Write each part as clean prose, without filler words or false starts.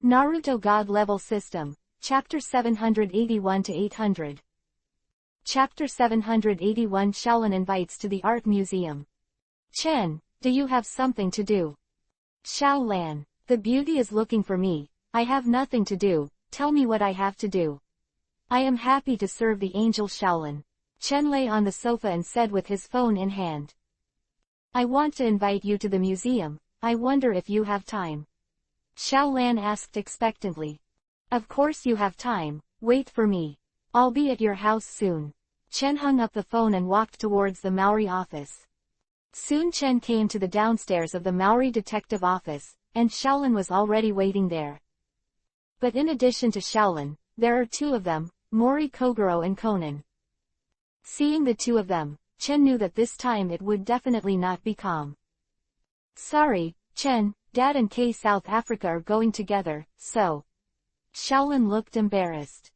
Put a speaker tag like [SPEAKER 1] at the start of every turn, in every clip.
[SPEAKER 1] Naruto God Level System, Chapter 781 to 800. Chapter 781 Shaolin invites to the Art Museum. Chen, do you have something to do? Shaolan, the beauty is looking for me. I have nothing to do, tell me what I have to do. I am happy to serve the angel Shaolin. Chen lay on the sofa and said with his phone in hand. I want to invite you to the museum, I wonder if you have time. Shaolan asked expectantly. Of course you have time, wait for me. I'll be at your house soon. Chen hung up the phone and walked towards the Maori office. Soon Chen came to the downstairs of the Maori detective office, and Shaolin was already waiting there. But in addition to Shaolin, there are two of them, Mori Kogoro and Conan. Seeing the two of them, Chen knew that this time it would definitely not be calm. Sorry, Chen, Dad and Kay South Africa are going together, so. Shaolin looked embarrassed.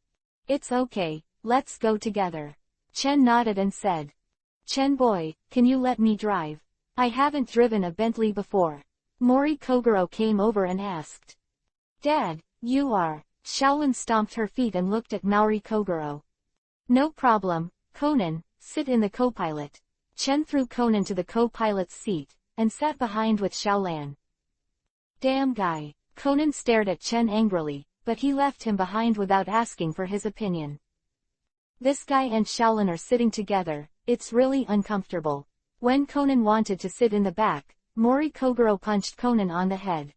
[SPEAKER 1] It's okay, let's go together. Chen nodded and said. Chen boy, can you let me drive? I haven't driven a Bentley before. Mori Kogoro came over and asked. Dad, you are. Shaolin stomped her feet and looked at Mori Kogoro. No problem, Conan, sit in the co-pilot. Chen threw Conan to the co-pilot's seat, and sat behind with Shaolan. Damn guy. Conan stared at Chen angrily, but he left him behind without asking for his opinion. This guy and Shaolin are sitting together, it's really uncomfortable. When Conan wanted to sit in the back, Mori Kogoro punched Conan on the head.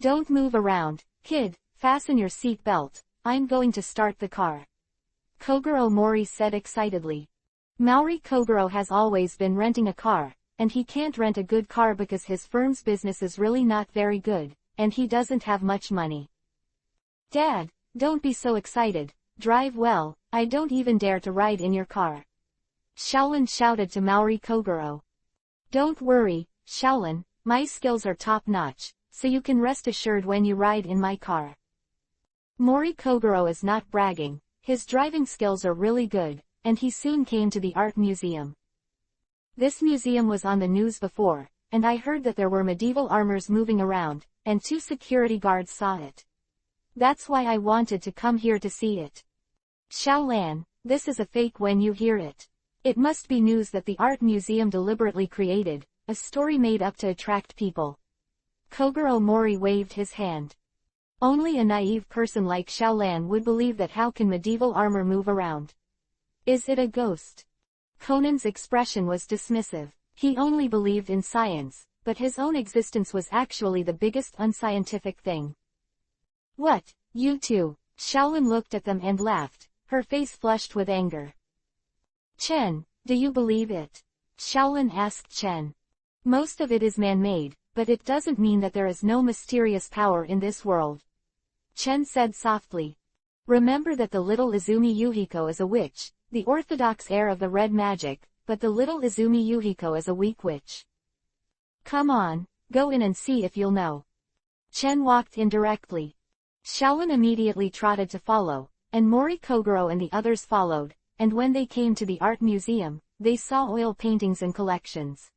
[SPEAKER 1] Don't move around, kid, fasten your seat belt, I'm going to start the car. Kogoro Mori said excitedly. Mori Kogoro has always been renting a car, and he can't rent a good car because his firm's business is really not very good, and he doesn't have much money. Dad, don't be so excited, drive well, I don't even dare to ride in your car. Shaolin shouted to Mori Kogoro. Don't worry, Shaolin, my skills are top-notch, so you can rest assured when you ride in my car. Mori Kogoro is not bragging, his driving skills are really good, and he soon came to the art museum. This museum was on the news before, and I heard that there were medieval armors moving around, and 2 security guards saw it. That's why I wanted to come here to see it. Shaolan, this is a fake when you hear it. It must be news that the art museum deliberately created, a story made up to attract people. Kogoro Mori waved his hand. Only a naive person like Shaolan would believe that. How can medieval armor move around? Is it a ghost? Conan's expression was dismissive. He only believed in science, but his own existence was actually the biggest unscientific thing. What, you two? Shaolin looked at them and laughed, her face flushed with anger. Chen, do you believe it? Shaolin asked Chen. Most of it is man-made, but it doesn't mean that there is no mysterious power in this world. Chen said softly. Remember that the little Izumi Yuhiko is a witch, the orthodox heir of the red magic, but the little Izumi Yuhiko is a weak witch. Come on, go in and see if you'll know. Chen walked in directly. Shaolin immediately trotted to follow, and Mori Kogoro and the others followed, and when they came to the art museum, they saw oil paintings and collections.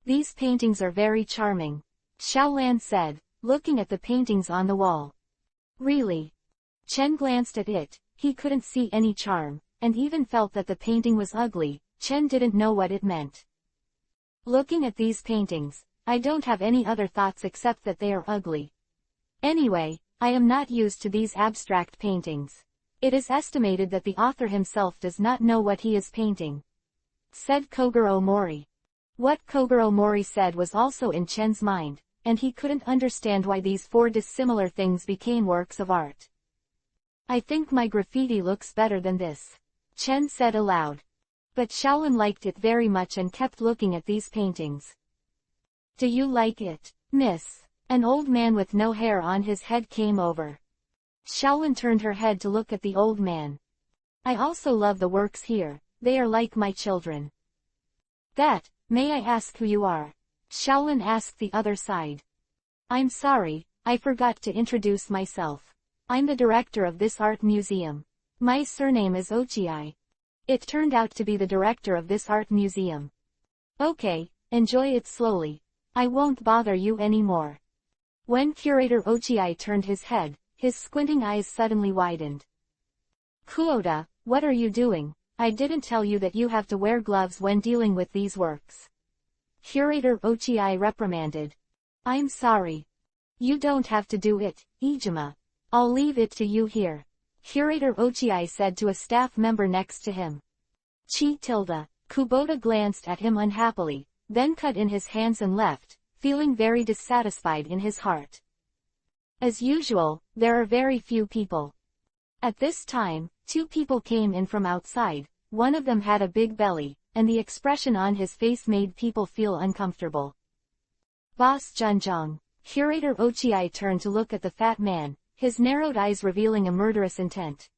[SPEAKER 1] These paintings are very charming, Shaolan said, looking at the paintings on the wall. Really? Chen glanced at it, he couldn't see any charm, and even felt that the painting was ugly. Chen didn't know what it meant. Looking at these paintings, I don't have any other thoughts except that they are ugly. Anyway, I am not used to these abstract paintings. It is estimated that the author himself does not know what he is painting, said Kogoro Mori. What Kogoro Mori said was also in Chen's mind, and he couldn't understand why these 4 dissimilar things became works of art. I think my graffiti looks better than this, Chen said aloud. But Shaolin liked it very much and kept looking at these paintings. Do you like it, miss? An old man with no hair on his head came over. Shaolin turned her head to look at the old man. I also love the works here, they are like my children. That, may I ask who you are? Shaolin asked the other side. I'm sorry, I forgot to introduce myself. I'm the director of this art museum. My surname is Ochiai. It turned out to be the director of this art museum. Okay, enjoy it slowly. I won't bother you anymore. When Curator Ochiai turned his head, his squinting eyes suddenly widened. Kuota, what are you doing? I didn't tell you that you have to wear gloves when dealing with these works. Curator Ochiai reprimanded. I'm sorry. You don't have to do it, Ijima. I'll leave it to you here. Curator Ochiai said to a staff member next to him. Kubota glanced at him unhappily, then cut in his hands and left, feeling very dissatisfied in his heart. As usual, there are very few people. At this time, 2 people came in from outside. One of them had a big belly, and the expression on his face made people feel uncomfortable. Boss Junjong. Curator Ochiai turned to look at the fat man, his narrowed eyes revealing a murderous intent.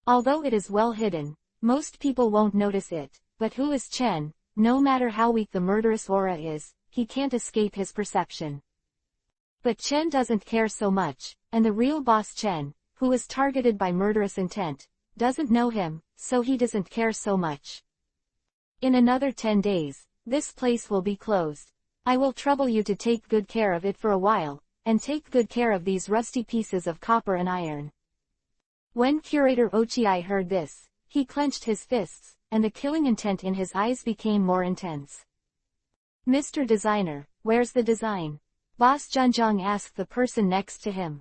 [SPEAKER 1] Although it is well hidden, most people won't notice it, but who is Chen? No matter how weak the murderous aura is, he can't escape his perception. But Chen doesn't care so much, and the real boss Chen, who is targeted by murderous intent, doesn't know him, so he doesn't care so much. In another 10 days, this place will be closed. I will trouble you to take good care of it for a while, and take good care of these rusty pieces of copper and iron. When Curator Ochiai heard this, he clenched his fists, and the killing intent in his eyes became more intense. Mr. Designer, where's the design? Boss Junjong asked the person next to him.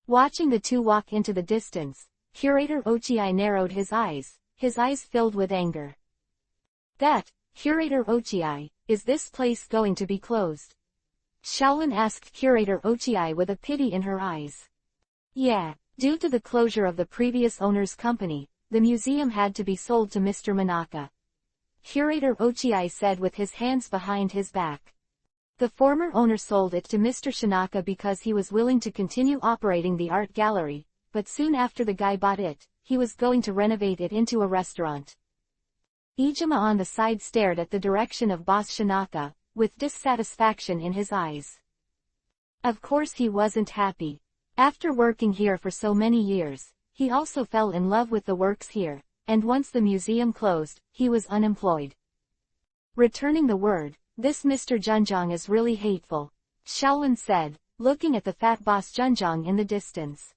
[SPEAKER 1] Watching the 2 walk into the distance, Curator Ochiai narrowed his eyes filled with anger. That, Curator Ochiai, is this place going to be closed? Shaolin asked Curator Ochiai with a pity in her eyes. Yeah, due to the closure of the previous owner's company, the museum had to be sold to Mr. Manaka. Curator Ochiai said with his hands behind his back. The former owner sold it to Mr. Shinaka because he was willing to continue operating the art gallery, but soon after the guy bought it, he was going to renovate it into a restaurant. Ijima on the side stared at the direction of Boss Shinaka, with dissatisfaction in his eyes. Of course he wasn't happy. After working here for so many years, he also fell in love with the works here, and once the museum closed, he was unemployed. Returning the word, this Mr. Junjong is really hateful, Shaolin said, looking at the fat boss Junjong in the distance.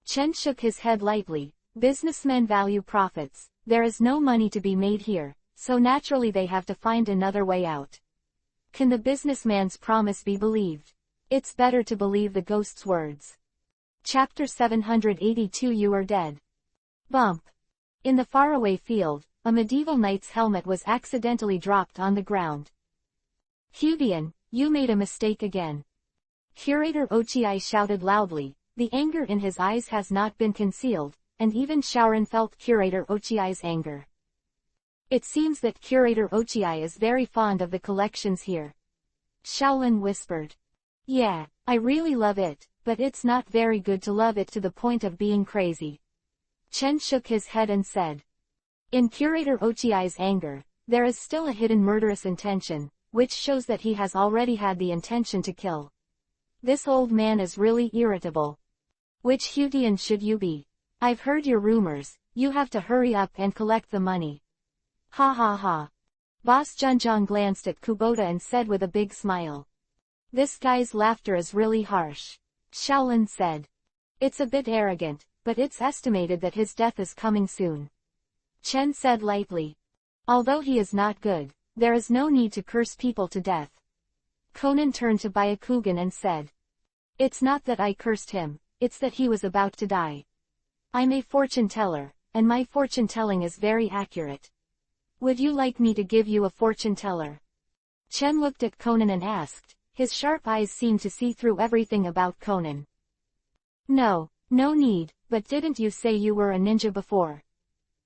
[SPEAKER 1] Chen shook his head lightly. Businessmen value profits. There is no money to be made here, so naturally they have to find another way out. Can the businessman's promise be believed? It's better to believe the ghost's words. Chapter 782 You Are Dead. Bump. In the faraway field, a medieval knight's helmet was accidentally dropped on the ground. Hudian, you made a mistake again. Curator Ochiai shouted loudly. The anger in his eyes has not been concealed, and even Shaoran felt Curator Ochiai's anger. It seems that Curator Ochiai is very fond of the collections here. Shaolin whispered. Yeah, I really love it, but it's not very good to love it to the point of being crazy. Chen shook his head and said. In Curator Ochiai's anger, there is still a hidden murderous intention, which shows that he has already had the intention to kill. This old man is really irritable. Which Hudian should you be? I've heard your rumors, you have to hurry up and collect the money. Ha ha ha. Boss Junjong glanced at Kubota and said with a big smile. This guy's laughter is really harsh. Shaolin said. It's a bit arrogant, but it's estimated that his death is coming soon. Chen said lightly. Although he is not good, there is no need to curse people to death. Conan turned to Byakugan and said. It's not that I cursed him, it's that he was about to die. I'm a fortune teller, and my fortune telling is very accurate. Would you like me to give you a fortune teller? Chen looked at Conan and asked, his sharp eyes seemed to see through everything about Conan. No, no need, but didn't you say you were a ninja before?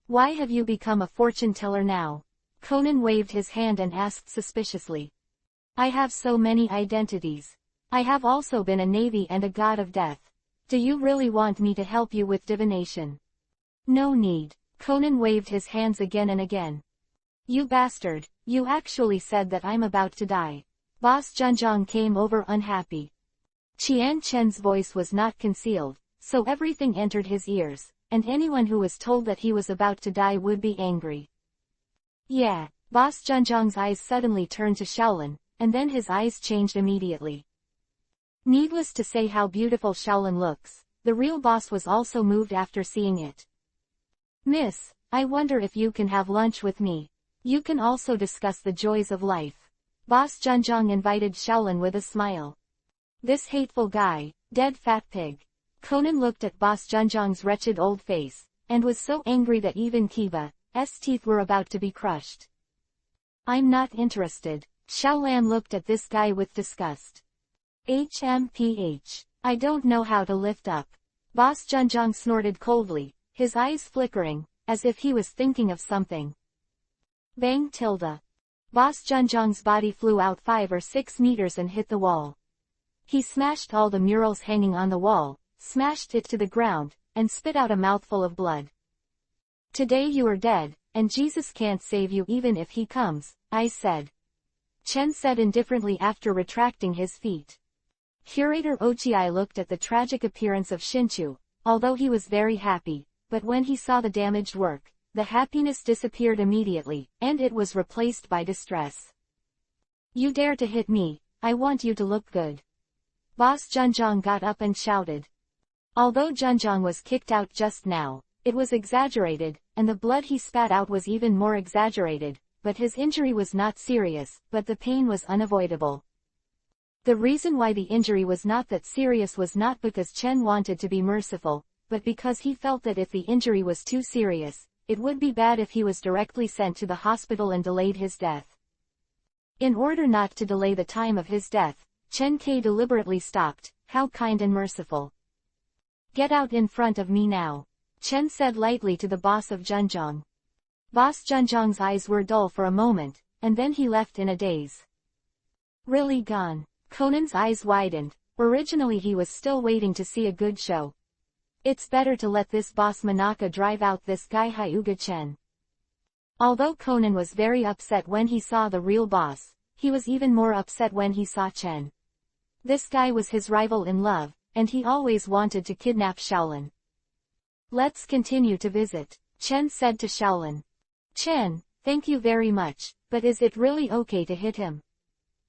[SPEAKER 1] Why have you become a fortune teller now? Conan waved his hand and asked suspiciously. I have so many identities. I have also been a navy and a god of death. Do you really want me to help you with divination? No need. Conan waved his hands again and again. You bastard, you actually said that I'm about to die. Boss Junjong came over unhappy. Qian Chen's voice was not concealed, so everything entered his ears, and anyone who was told that he was about to die would be angry. Yeah, Boss Junjong's eyes suddenly turned to Shaolin, and then his eyes changed immediately. Needless to say how beautiful Shaolin looks, the real boss was also moved after seeing it. Miss, I wonder if you can have lunch with me. You can also discuss the joys of life. Boss Junjong invited Shaolin with a smile. This hateful guy, dead fat pig. Conan looked at Boss Junjong's wretched old face, and was so angry that even Kiba's teeth were about to be crushed. I'm not interested. Shaolan looked at this guy with disgust. I don't know how to lift up. Boss Junjong snorted coldly, his eyes flickering, as if he was thinking of something. Bang tilde. Boss Junjong's body flew out 5 or 6 meters and hit the wall. He smashed all the murals hanging on the wall, smashed it to the ground, and spit out a mouthful of blood. Today you are dead, and Jesus can't save you even if he comes, I said. Chen said indifferently after retracting his feet. Curator Ochiai looked at the tragic appearance of Shinchu, although he was very happy, but when he saw the damaged work, the happiness disappeared immediately, and it was replaced by distress. You dare to hit me, I want you to look good. Boss Junjong got up and shouted. Although Junjong was kicked out just now, it was exaggerated, and the blood he spat out was even more exaggerated, but his injury was not serious, but the pain was unavoidable. The reason why the injury was not that serious was not because Chen wanted to be merciful, but because he felt that if the injury was too serious, it would be bad if he was directly sent to the hospital and delayed his death. In order not to delay the time of his death, Chen Kai deliberately stopped. How kind and merciful. Get out in front of me now, Chen said lightly to the boss of Junjong. Boss Junjong's eyes were dull for a moment, and then he left in a daze. Really gone? Conan's eyes widened. Originally he was still waiting to see a good show. It's better to let this boss Manaka drive out this guy Hyuga Chen. Although Conan was very upset when he saw the real boss, he was even more upset when he saw Chen. This guy was his rival in love, and he always wanted to kidnap Shaolin. Let's continue to visit, Chen said to Shaolin. Chen, thank you very much, but is it really okay to hit him?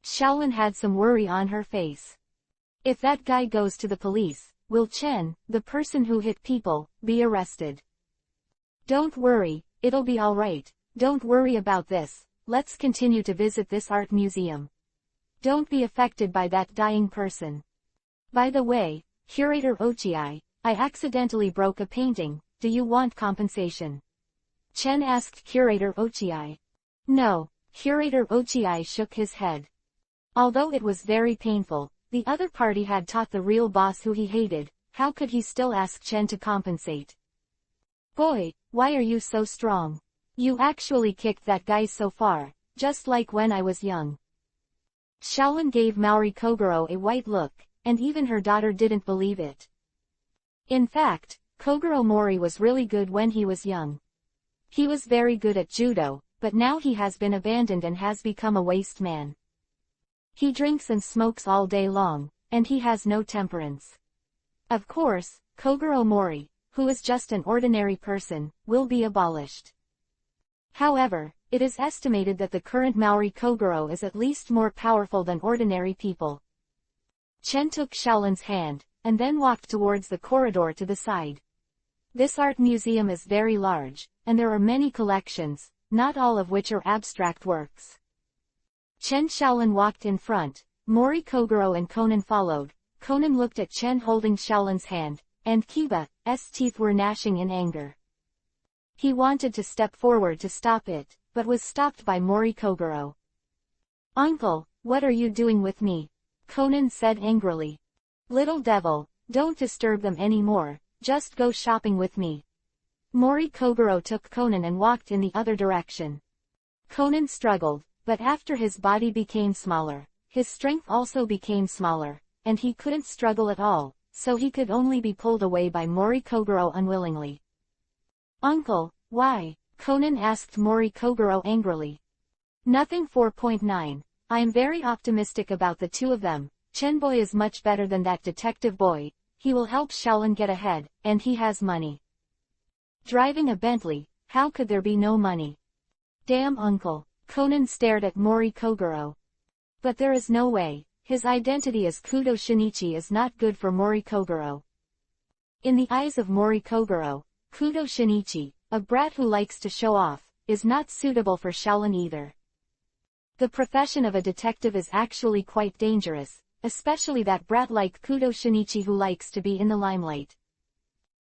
[SPEAKER 1] Shaolin had some worry on her face. If that guy goes to the police, will Chen, the person who hit people, be arrested? Don't worry, it'll be alright, don't worry about this, let's continue to visit this art museum. Don't be affected by that dying person. By the way, Curator Ochiai, I accidentally broke a painting, do you want compensation? Chen asked Curator Ochiai. No, Curator Ochiai shook his head. Although it was very painful, the other party had taught the real boss who he hated, how could he still ask Chen to compensate? Boy, why are you so strong? You actually kicked that guy so far, just like when I was young. Shaolin gave Maori Kogoro a white look, and even her daughter didn't believe it. In fact, Kogoro Mori was really good when he was young. He was very good at judo, but now he has been abandoned and has become a waste man. He drinks and smokes all day long, and he has no temperance. Of course, Kogoro Mori, who is just an ordinary person, will be abolished. However, it is estimated that the current Maori Kogoro is at least more powerful than ordinary people. Chen took Shaolin's hand, and then walked towards the corridor to the side. This art museum is very large, and there are many collections, not all of which are abstract works. Chen Shaolin walked in front, Mori Kogoro and Conan followed. Conan looked at Chen holding Shaolin's hand, and Kiba's teeth were gnashing in anger. He wanted to step forward to stop it, but was stopped by Mori Kogoro. Uncle, what are you doing with me? Conan said angrily. Little devil, don't disturb them anymore, just go shopping with me. Mori Kogoro took Conan and walked in the other direction. Conan struggled, but after his body became smaller, his strength also became smaller, and he couldn't struggle at all, so he could only be pulled away by Mori Kogoro unwillingly. Uncle, why? Conan asked Mori Kogoro angrily. Nothing. 4.9. I am very optimistic about the two of them. Chen boy is much better than that detective boy, he will help Shaolin get ahead, and he has money. Driving a Bentley, how could there be no money? Damn uncle, Conan stared at Mori Kogoro. But there is no way, his identity as Kudo Shinichi is not good for Mori Kogoro. In the eyes of Mori Kogoro, Kudo Shinichi, a brat who likes to show off, is not suitable for Shaolin either. The profession of a detective is actually quite dangerous, especially that brat like Kudo Shinichi who likes to be in the limelight.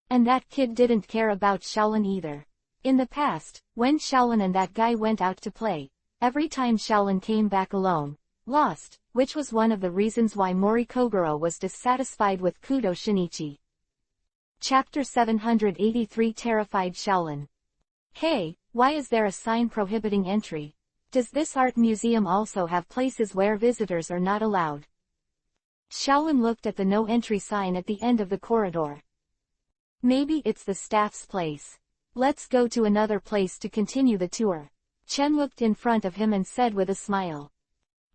[SPEAKER 1] And that kid didn't care about Shaolin either. In the past, when Shaolin and that guy went out to play, every time Shaolin came back alone, lost, which was one of the reasons why Mori Kogoro was dissatisfied with Kudo Shinichi. Chapter 783 Terrified Shaolin. Hey, why is there a sign prohibiting entry? Does this art museum also have places where visitors are not allowed? Shaolin looked at the no entry sign at the end of the corridor. Maybe it's the staff's place. Let's go to another place to continue the tour. Chen looked in front of him and said with a smile.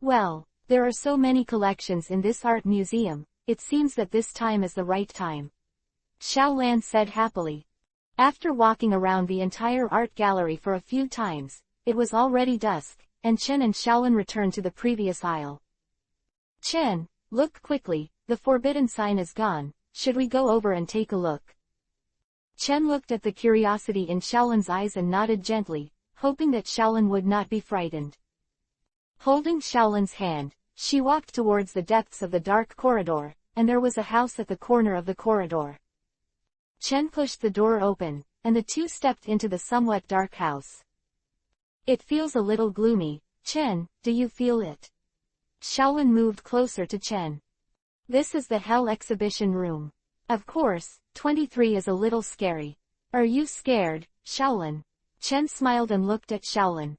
[SPEAKER 1] Well, there are so many collections in this art museum, it seems that this time is the right time. Xiaolan said happily. After walking around the entire art gallery for a few times, it was already dusk, and Chen and Shaolin returned to the previous aisle. Chen, look quickly, the forbidden sign is gone, should we go over and take a look? Chen looked at the curiosity in Shaolin's eyes and nodded gently, hoping that Shaolin would not be frightened. Holding Shaolin's hand, she walked towards the depths of the dark corridor, and there was a house at the corner of the corridor. Chen pushed the door open, and the two stepped into the somewhat dark house. It feels a little gloomy. Chen, do you feel it? Shaolin moved closer to Chen. This is the Hell exhibition room. Of course, 23 is a little scary. Are you scared, Shaolin? Chen smiled and looked at Shaolin.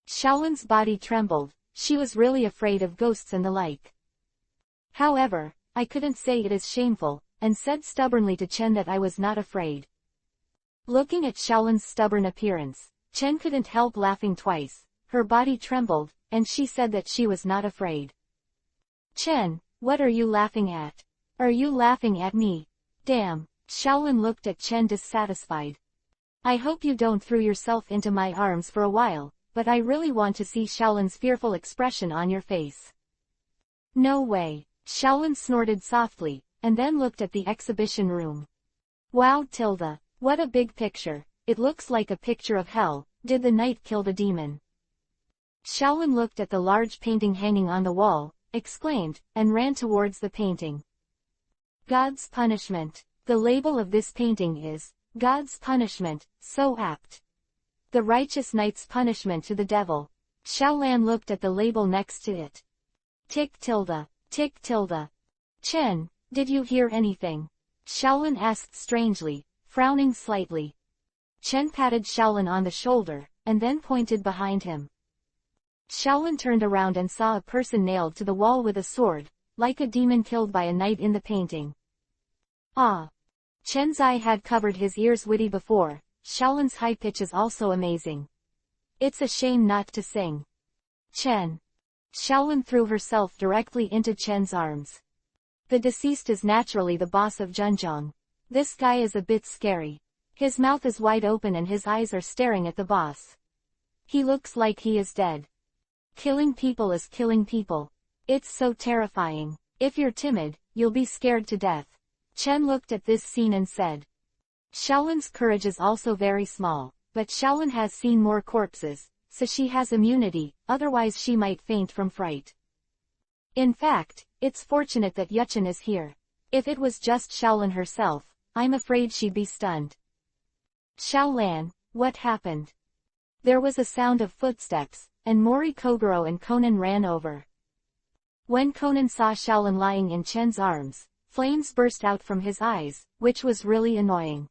[SPEAKER 1] Shaolin's body trembled, she was really afraid of ghosts and the like. However, I couldn't say it is shameful, and said stubbornly to Chen that I was not afraid. Looking at Shaolin's stubborn appearance, Chen couldn't help laughing twice. Her body trembled, and she said that she was not afraid. Chen, what are you laughing at? Are you laughing at me? Damn, Shaolin looked at Chen dissatisfied. I hope you don't throw yourself into my arms for a while, but I really want to see Shaolin's fearful expression on your face. No way, Shaolin snorted softly, and then looked at the exhibition room. Wow Tilda, what a big picture, it looks like a picture of hell, did the knight kill the demon? Shaolin looked at the large painting hanging on the wall, exclaimed, and ran towards the painting. God's punishment. The label of this painting is, God's punishment, so apt. The righteous knight's punishment to the devil. Shaolan looked at the label next to it. Tick tilde, tick tilde. Chen, did you hear anything? Shaolin asked strangely, frowning slightly. Chen patted Shaolin on the shoulder, and then pointed behind him. Shaolin turned around and saw a person nailed to the wall with a sword, like a demon killed by a knight in the painting. Ah! Chen's eye had covered his ears witty before. Shaolin's high pitch is also amazing. It's a shame not to sing. Chen. Shaolin threw herself directly into Chen's arms. The deceased is naturally the boss of Zhenjiang. This guy is a bit scary. His mouth is wide open and his eyes are staring at the boss. He looks like he is dead. Killing people is killing people. It's so terrifying. If you're timid, you'll be scared to death. Chen looked at this scene and said. Shaolin's courage is also very small, but Shaolin has seen more corpses, so she has immunity, otherwise she might faint from fright. In fact, it's fortunate that Yuchen is here. If it was just Shaolin herself, I'm afraid she'd be stunned. Shaolan, what happened? There was a sound of footsteps, and Mori Kogoro and Conan ran over. When Conan saw Shaolin lying in Chen's arms, flames burst out from his eyes, which was really annoying.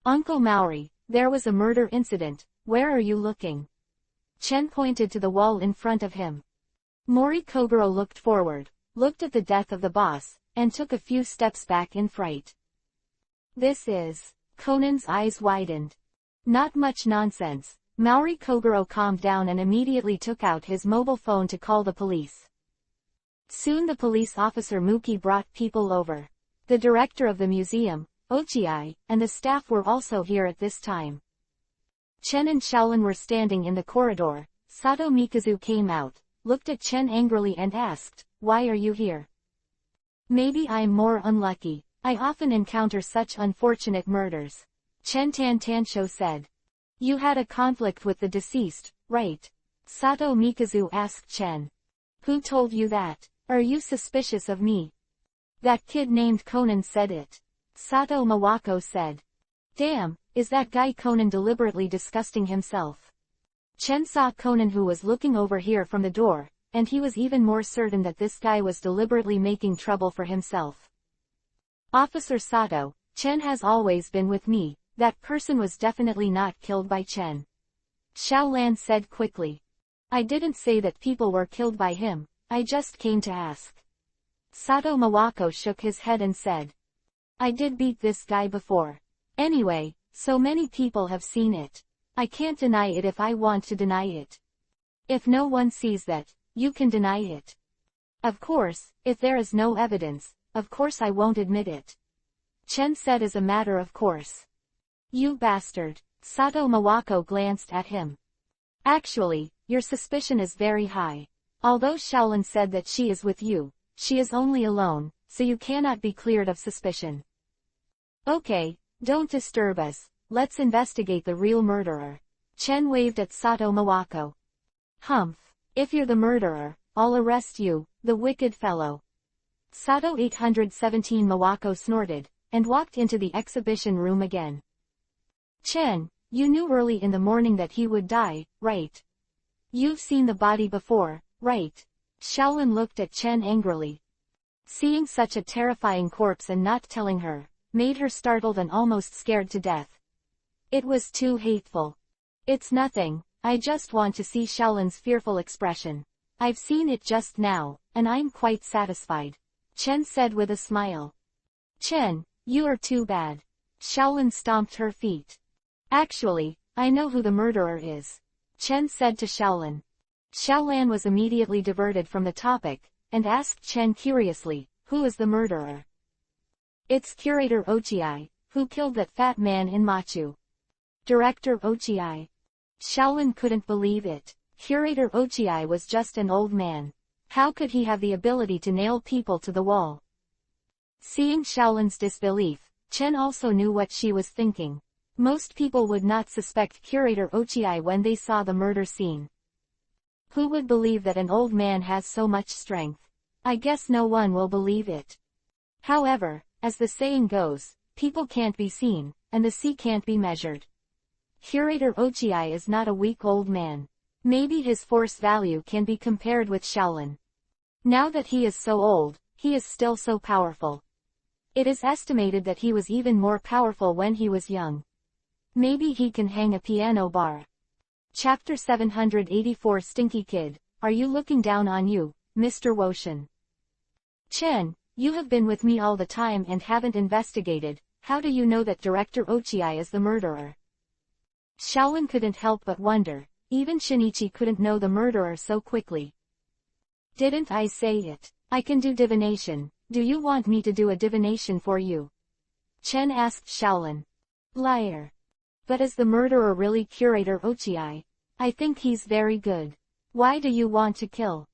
[SPEAKER 1] Uncle Maori, there was a murder incident, where are you looking? Chen pointed to the wall in front of him. Mori Kogoro looked forward, looked at the death of the boss, and took a few steps back in fright. This is... Conan's eyes widened. Not much nonsense. Mori Kogoro calmed down and immediately took out his mobile phone to call the police. Soon the police officer Muki brought people over. The director of the museum, Ochiai, and the staff were also here at this time. Chen and Shaolin were standing in the corridor. Sato Mikazu came out, looked at Chen angrily and asked, why are you here? Maybe I'm more unlucky. I often encounter such unfortunate murders. Chen Tantansho said. You had a conflict with the deceased, right? Sato Mikazu asked Chen. Who told you that? Are you suspicious of me? That kid named Conan said it. Sato Mawako said. Damn, is that guy Conan deliberately disgusting himself? Chen saw Conan, who was looking over here from the door, and he was even more certain that this guy was deliberately making trouble for himself. Officer Sato, Chen has always been with me. That person was definitely not killed by Chen. Xiaolan said quickly. I didn't say that people were killed by him, I just came to ask. Sato Mawako shook his head and said. I did beat this guy before. Anyway, so many people have seen it. I can't deny it if I want to deny it. If no one sees that, you can deny it. Of course, if there is no evidence, of course I won't admit it. Chen said as a matter of course. You bastard. Sato Mawako glanced at him. Actually, your suspicion is very high. Although Shaolin said that she is with you, she is only alone, so you cannot be cleared of suspicion. Okay, don't disturb us, let's investigate the real murderer. Chen waved at Sato Mawako. Humph. If you're the murderer, I'll arrest you, the wicked fellow. Sato 817 Mawako snorted, and walked into the exhibition room again. Chen, you knew early in the morning that he would die, right? You've seen the body before, right? Shaolin looked at Chen angrily. Seeing such a terrifying corpse and not telling her, made her startled and almost scared to death. It was too hateful. It's nothing, I just want to see Shaolin's fearful expression. I've seen it just now, and I'm quite satisfied. Chen said with a smile. Chen, you are too bad. Shaolin stomped her feet. Actually, I know who the murderer is. Chen said to Shaolin. Shaolan was immediately diverted from the topic, and asked Chen curiously, who is the murderer? It's Curator Ochiai, who killed that fat man in Machu. Director Ochiai. Shaolin couldn't believe it. Curator Ochiai was just an old man. How could he have the ability to nail people to the wall? Seeing Shaolin's disbelief, Chen also knew what she was thinking. Most people would not suspect Curator Ochiai when they saw the murder scene. Who would believe that an old man has so much strength? I guess no one will believe it. However, as the saying goes, people can't be seen, and the sea can't be measured. Curator Ochiai is not a weak old man. Maybe his force value can be compared with Shaolin. Now that he is so old, he is still so powerful. It is estimated that he was even more powerful when he was young. Maybe he can hang a piano bar. Chapter 784 Stinky Kid, are you looking down on you, Mr. Woshin? Chen, you have been with me all the time and haven't investigated, how do you know that Director Ochiai is the murderer? Shaolin couldn't help but wonder, even Shinichi couldn't know the murderer so quickly. Didn't I say it? I can do divination, do you want me to do a divination for you? Chen asked Shaolin. Liar. But is the murderer really Curator Ochiai? I think he's very good. Why do you want to kill?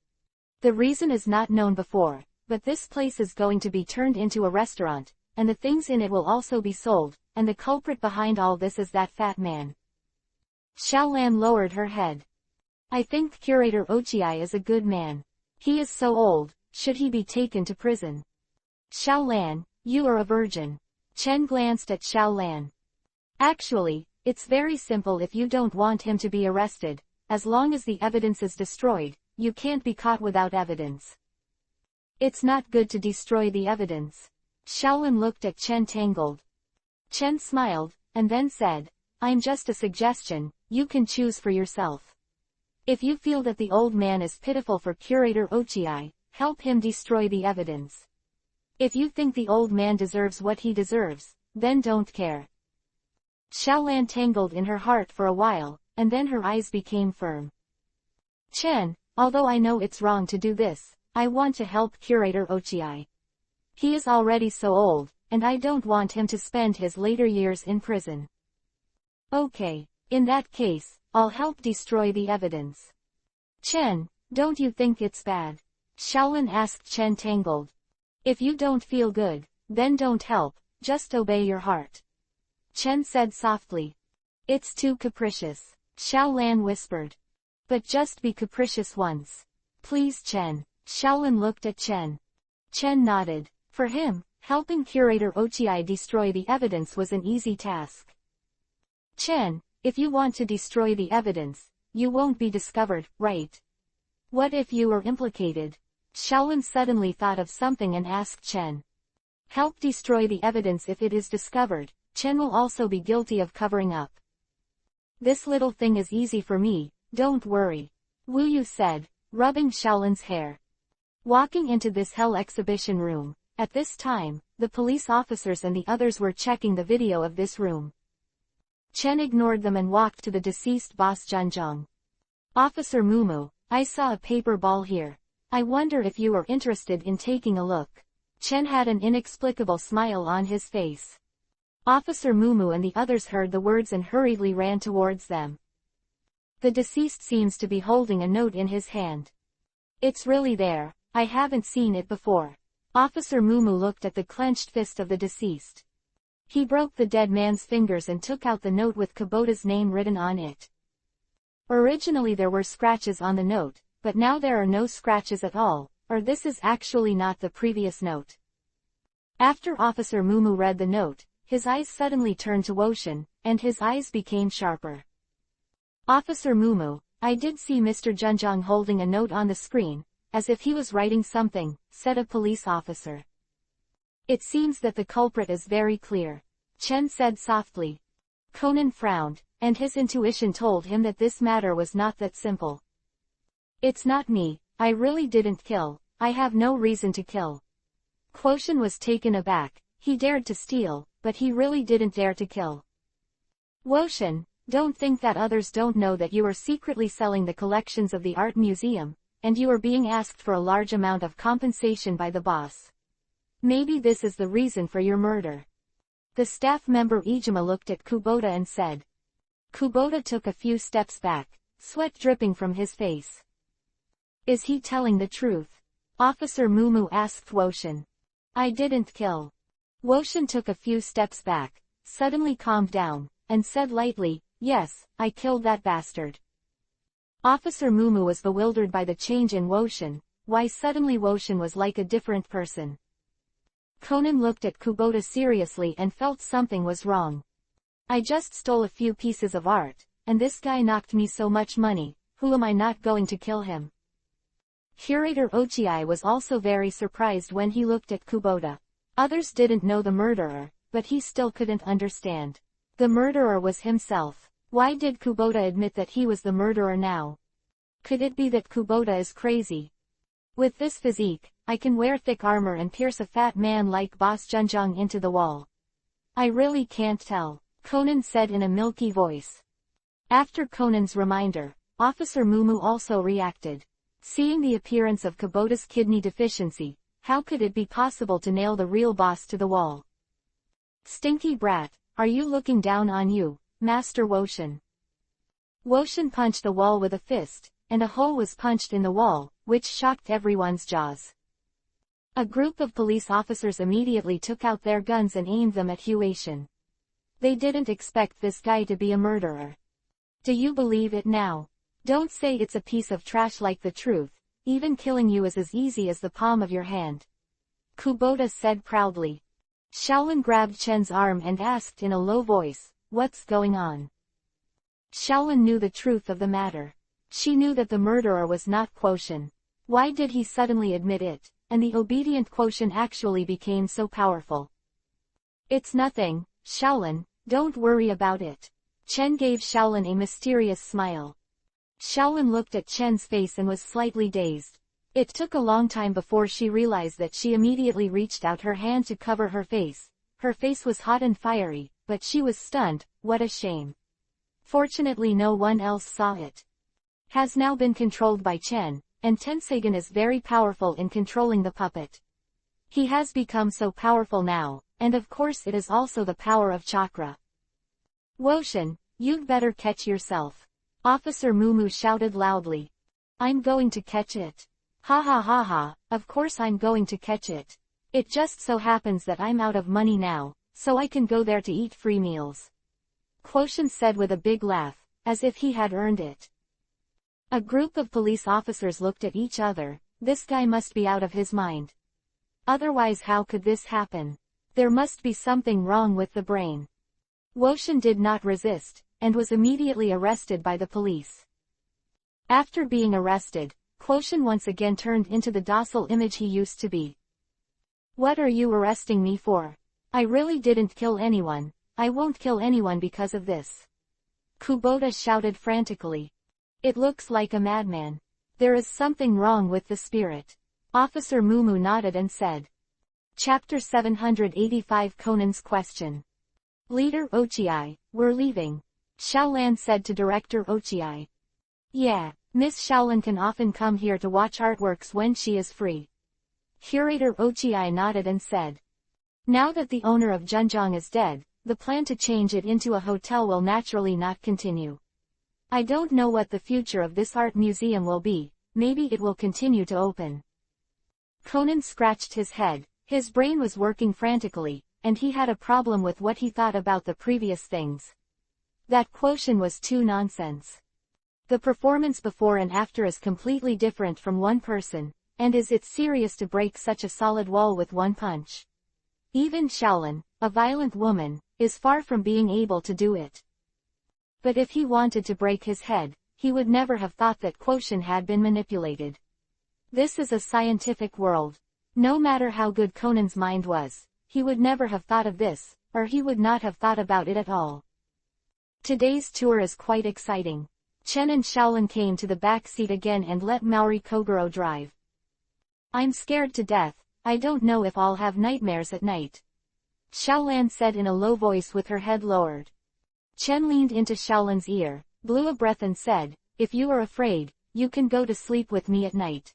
[SPEAKER 1] The reason is not known before, but this place is going to be turned into a restaurant, and the things in it will also be sold, and the culprit behind all this is that fat man. Shaolan lowered her head. I think Curator Ochiai is a good man. He is so old, should he be taken to prison? Shaolan, you are a virgin. Chen glanced at Shaolan. Actually, it's very simple if you don't want him to be arrested, as long as the evidence is destroyed, you can't be caught without evidence. It's not good to destroy the evidence. Shaolin looked at Chen tangled. Chen smiled, and then said, I'm just a suggestion, you can choose for yourself. If you feel that the old man is pitiful for Curator Ochiai, help him destroy the evidence. If you think the old man deserves what he deserves, then don't care. Shaolan tangled in her heart for a while, and then her eyes became firm. Chen, although I know it's wrong to do this, I want to help Curator Ochiai. He is already so old, and I don't want him to spend his later years in prison. Okay, in that case, I'll help destroy the evidence. Chen, don't you think it's bad? Shaolin asked Chen tangled. If you don't feel good, then don't help, just obey your heart. Chen said softly. It's too capricious, Xiaolan whispered. But just be capricious once. Please Chen. Shaolin looked at Chen. Chen nodded. For him, helping curator Ochiai destroy the evidence was an easy task. Chen, if you want to destroy the evidence, you won't be discovered, right? What if you were implicated? Shaolin suddenly thought of something and asked Chen. Help destroy the evidence. If it is discovered, Chen will also be guilty of covering up. This little thing is easy for me, don't worry. Wu Yu said, rubbing Shaolin's hair. Walking into this hell exhibition room, at this time, the police officers and the others were checking the video of this room. Chen ignored them and walked to the deceased boss Zhenzhong. Officer Mumu, I saw a paper ball here. I wonder if you are interested in taking a look. Chen had an inexplicable smile on his face. Officer Mumu and the others heard the words and hurriedly ran towards them. The deceased seems to be holding a note in his hand. It's really there, I haven't seen it before. Officer Mumu looked at the clenched fist of the deceased. He broke the dead man's fingers and took out the note with Kubota's name written on it. Originally there were scratches on the note, but now there are no scratches at all, or this is actually not the previous note. After Officer Mumu read the note, his eyes suddenly turned to Woshin, and his eyes became sharper. Officer Mumu, I did see Mr. Zhenzhong holding a note on the screen, as if he was writing something, said a police officer. It seems that the culprit is very clear, Chen said softly. Conan frowned, and his intuition told him that this matter was not that simple. It's not me, I really didn't kill, I have no reason to kill. Quotient was taken aback, he dared to steal, but he really didn't dare to kill. Woshin, don't think that others don't know that you are secretly selling the collections of the art museum, and you are being asked for a large amount of compensation by the boss. Maybe this is the reason for your murder. The staff member Ijima looked at Kubota and said. Kubota took a few steps back, sweat dripping from his face. Is he telling the truth? Officer Mumu asked Woshin. I didn't kill. Woshin took a few steps back, suddenly calmed down, and said lightly, yes, I killed that bastard. Officer Mumu was bewildered by the change in Woshin, why suddenly Woshin was like a different person. Conan looked at Kubota seriously and felt something was wrong. I just stole a few pieces of art, and this guy knocked me so much money, who am I not going to kill him? Curator Ochiai was also very surprised when he looked at Kubota. Others didn't know the murderer, but he still couldn't understand. The murderer was himself. Why did Kubota admit that he was the murderer now? Could it be that Kubota is crazy? With this physique, I can wear thick armor and pierce a fat man like Boss Zhenzhong into the wall. I really can't tell, Conan said in a milky voice. After Conan's reminder, Officer Mumu also reacted. Seeing the appearance of Kubota's kidney deficiency, how could it be possible to nail the real boss to the wall? Stinky brat, are you looking down on you, Master Woshin? Woshin punched the wall with a fist, and a hole was punched in the wall, which shocked everyone's jaws. A group of police officers immediately took out their guns and aimed them at Huation. They didn't expect this guy to be a murderer. Do you believe it now? Don't say it's a piece of trash like the truth, even killing you is as easy as the palm of your hand. Kubota said proudly. Shaolin grabbed Chen's arm and asked in a low voice, what's going on? Shaolin knew the truth of the matter. She knew that the murderer was not Quotient. Why did he suddenly admit it, and the obedient Quotient actually became so powerful? It's nothing, Shaolin, don't worry about it. Chen gave Shaolin a mysterious smile. Shaolin looked at Chen's face and was slightly dazed. It took a long time before she realized that. She immediately reached out her hand to cover her face. Her face was hot and fiery, but she was stunned. What a shame. Fortunately no one else saw it. Has now been controlled by Chen, and Tensegan is very powerful in controlling the puppet. He has become so powerful now, and of course it is also the power of chakra. Woshin, you'd better catch yourself. Officer Mumu shouted loudly. I'm going to catch it. Ha ha ha ha, of course I'm going to catch it. It just so happens that I'm out of money now, so I can go there to eat free meals. Quotient said with a big laugh, as if he had earned it. A group of police officers looked at each other. This guy must be out of his mind. Otherwise how could this happen? There must be something wrong with the brain. Quotient did not resist, and was immediately arrested by the police. After being arrested, Quotient once again turned into the docile image he used to be. What are you arresting me for? I really didn't kill anyone. I won't kill anyone because of this. Kubota shouted frantically. It looks like a madman. There is something wrong with the spirit. Officer Mumu nodded and said. Chapter 785 Conan's Question. Leader Ochiai, we're leaving. Xiaolan said to Director Ochiai. Yeah, Miss Xiaolan can often come here to watch artworks when she is free. Curator Ochiai nodded and said. Now that the owner of Zhenjiang is dead, the plan to change it into a hotel will naturally not continue. I don't know what the future of this art museum will be. Maybe it will continue to open. Conan scratched his head. His brain was working frantically, and he had a problem with what he thought about the previous things. That quotient was too nonsense. The performance before and after is completely different from one person, and is it serious to break such a solid wall with one punch? Even Xiaolan, a violent woman, is far from being able to do it. But if he wanted to break his head, he would never have thought that quotient had been manipulated. This is a scientific world. No matter how good Conan's mind was, he would never have thought of this, or he would not have thought about it at all. Today's tour is quite exciting. Chen and Xiaolan came to the back seat again and let Maori Kogoro drive. I'm scared to death. I don't know if I'll have nightmares at night. Xiaolan said in a low voice with her head lowered. Chen leaned into Xiaolan's ear, blew a breath and said, if you are afraid, you can go to sleep with me at night.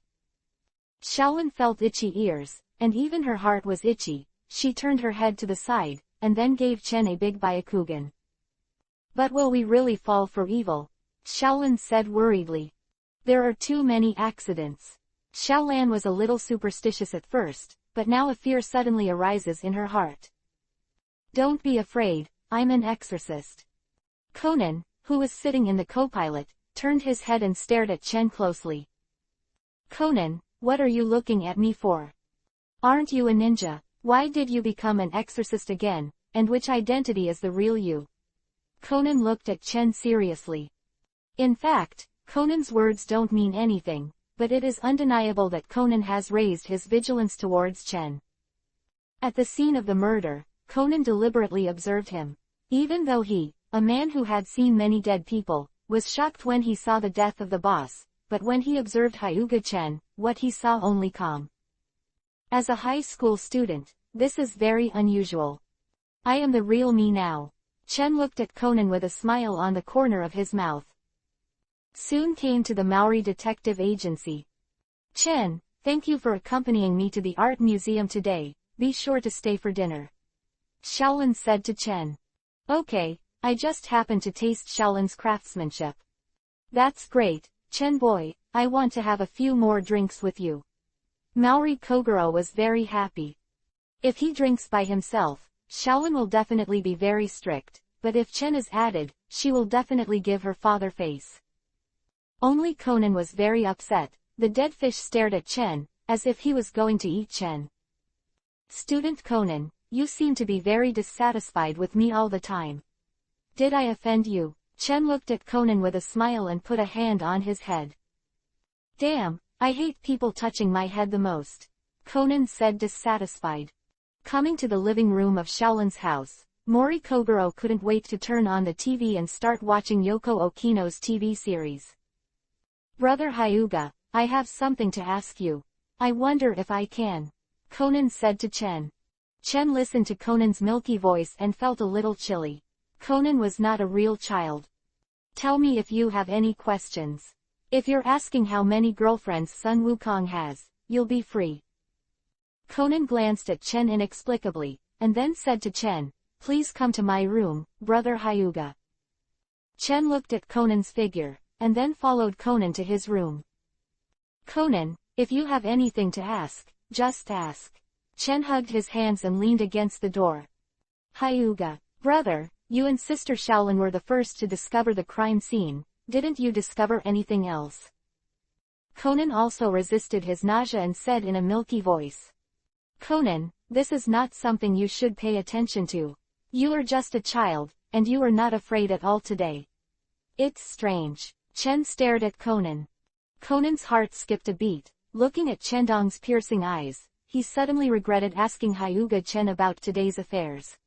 [SPEAKER 1] Xiaolan felt itchy ears, and even her heart was itchy. She turned her head to the side, and then gave Chen a big Byakugan. But will we really fall for evil? Xiaolan said worriedly. There are too many accidents. Xiaolan was a little superstitious at first, but now a fear suddenly arises in her heart. Don't be afraid, I'm an exorcist. Conan, who was sitting in the co-pilot, turned his head and stared at Chen closely. Conan, what are you looking at me for? Aren't you a ninja? Why did you become an exorcist again, and which identity is the real you? Conan looked at Chen seriously. In fact, Conan's words don't mean anything, but it is undeniable that Conan has raised his vigilance towards Chen. At the scene of the murder, Conan deliberately observed him. Even though he, a man who had seen many dead people, was shocked when he saw the death of the boss, but when he observed Hyuga Chen, what he saw only calm. As a high school student, this is very unusual. I am the real me now. Chen looked at Conan with a smile on the corner of his mouth. Soon came to the Maori Detective Agency. Chen, thank you for accompanying me to the art museum today. Be sure to stay for dinner. Xiaolan said to Chen. Okay, I just happened to taste Xiaolan's craftsmanship. That's great, Chen boy, I want to have a few more drinks with you. Maori Kogoro was very happy. If he drinks by himself, Xiaolan will definitely be very strict, but if Chen is added, she will definitely give her father face. Only Conan was very upset. The dead fish stared at Chen, as if he was going to eat Chen. Student Conan, you seem to be very dissatisfied with me all the time. Did I offend you? Chen looked at Conan with a smile and put a hand on his head. Damn, I hate people touching my head the most. Conan said dissatisfied. Coming to the living room of Xiaolan's house, Mori Kogoro couldn't wait to turn on the TV and start watching Yoko Okino's TV series. Brother Hyuga, I have something to ask you. I wonder if I can. Conan said to Chen. Chen listened to Conan's milky voice and felt a little chilly. Conan was not a real child. Tell me if you have any questions. If you're asking how many girlfriends Sun Wukong has, you'll be free. Conan glanced at Chen inexplicably, and then said to Chen, please come to my room, Brother Hyuga. Chen looked at Conan's figure, and then followed Conan to his room. Conan, If you have anything to ask, just ask. Chen hugged his hands and leaned against the door. Hyuga, brother, you and Sister Shaolin were the first to discover the crime scene, didn't you discover anything else? Conan also resisted his nausea and said in a milky voice. Conan, this is not something you should pay attention to. You are just a child, and you are not afraid at all today. It's strange. Chen stared at Conan. Conan's heart skipped a beat, looking at Chendong's piercing eyes. He suddenly regretted asking Hyuga Chen about today's affairs.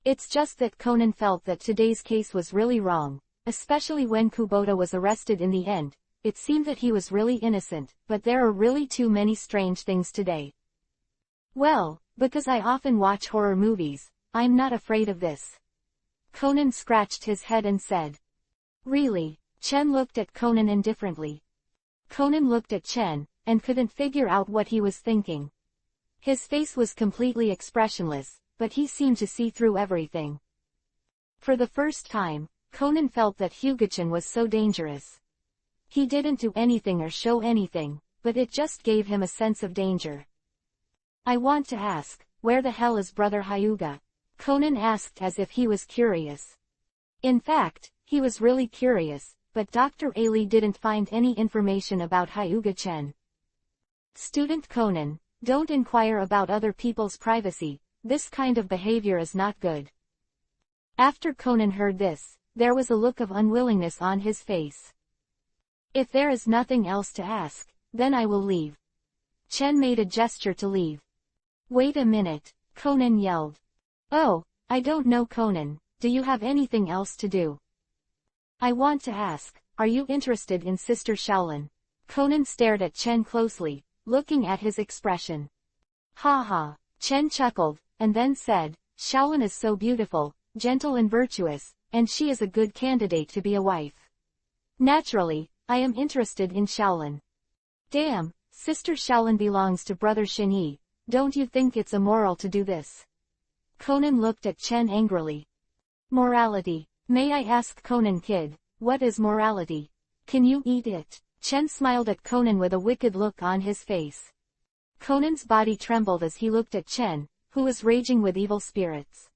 [SPEAKER 1] It's just that Conan felt that today's case was really wrong, especially when Kubota was arrested in the end. It seemed that he was really innocent, but there are really too many strange things today. Well, because I often watch horror movies, I'm not afraid of this. Conan scratched his head and said. Really? Chen looked at Conan indifferently. Conan looked at Chen, and couldn't figure out what he was thinking. His face was completely expressionless, but he seemed to see through everything. For the first time, Conan felt that Hyuga-chan was so dangerous. He didn't do anything or show anything, but it just gave him a sense of danger. I want to ask, where the hell is Brother Hyuga? Conan asked as if he was curious. In fact, he was really curious, but Dr. Ailey didn't find any information about Hyuga-chan. Student Conan, don't inquire about other people's privacy, this kind of behavior is not good. After Conan heard this, there was a look of unwillingness on his face. If there is nothing else to ask, then I will leave. Chen made a gesture to leave. Wait a minute, Conan yelled. Oh, I don't know Conan, do you have anything else to do? I want to ask, are you interested in Sister Shaolin? Conan stared at Chen closely, looking at his expression. Ha ha, Chen chuckled, and then said, Shaolin is so beautiful, gentle and virtuous, and she is a good candidate to be a wife. Naturally, I am interested in Shaolin. Damn, Sister Shaolin belongs to Brother Shinyi, don't you think it's immoral to do this? Conan looked at Chen angrily. Morality. May I ask Conan kid, what is morality? Can you eat it? Chen smiled at Conan with a wicked look on his face. Conan's body trembled as he looked at Chen, who was raging with evil spirits.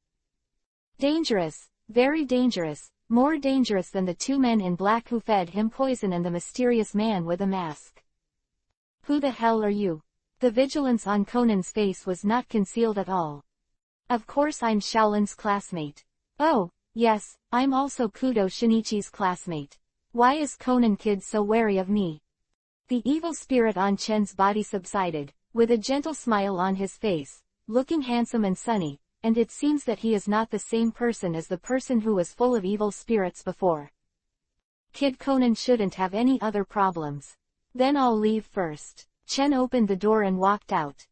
[SPEAKER 1] Dangerous, very dangerous, more dangerous than the two men in black who fed him poison and the mysterious man with a mask. Who the hell are you? The vigilance on Conan's face was not concealed at all. Of course I'm Shaolin's classmate. Oh, yes, I'm also Kudo Shinichi's classmate. Why is Conan kid so wary of me? The evil spirit on Chen's body subsided, with a gentle smile on his face, looking handsome and sunny, and it seems that he is not the same person as the person who was full of evil spirits before. Kid Conan shouldn't have any other problems. Then I'll leave first. Chen opened the door and walked out.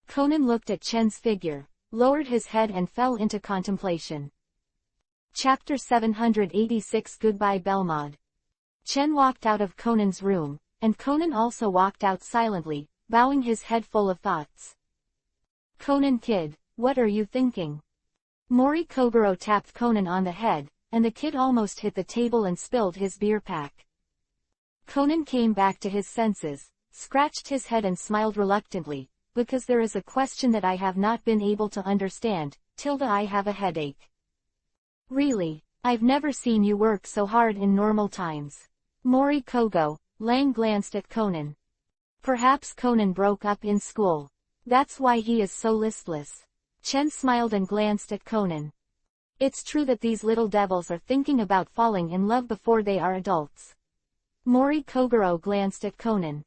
[SPEAKER 1] Conan looked at Chen's figure, lowered his head and fell into contemplation. Chapter 786 Goodbye Belmod. Chen walked out of Conan's room, and Conan also walked out silently, bowing his head full of thoughts. Conan kid, what are you thinking? Mori Kogoro tapped Conan on the head, and the kid almost hit the table and spilled his beer pack. Conan came back to his senses, scratched his head and smiled reluctantly, because there is a question that I have not been able to understand, I have a headache. Really, I've never seen you work so hard in normal times. Mori Kogo, Lang glanced at Conan. Perhaps Conan broke up in school. That's why he is so listless. Chen smiled and glanced at Conan. It's true that these little devils are thinking about falling in love before they are adults. Mori Kogoro glanced at Conan.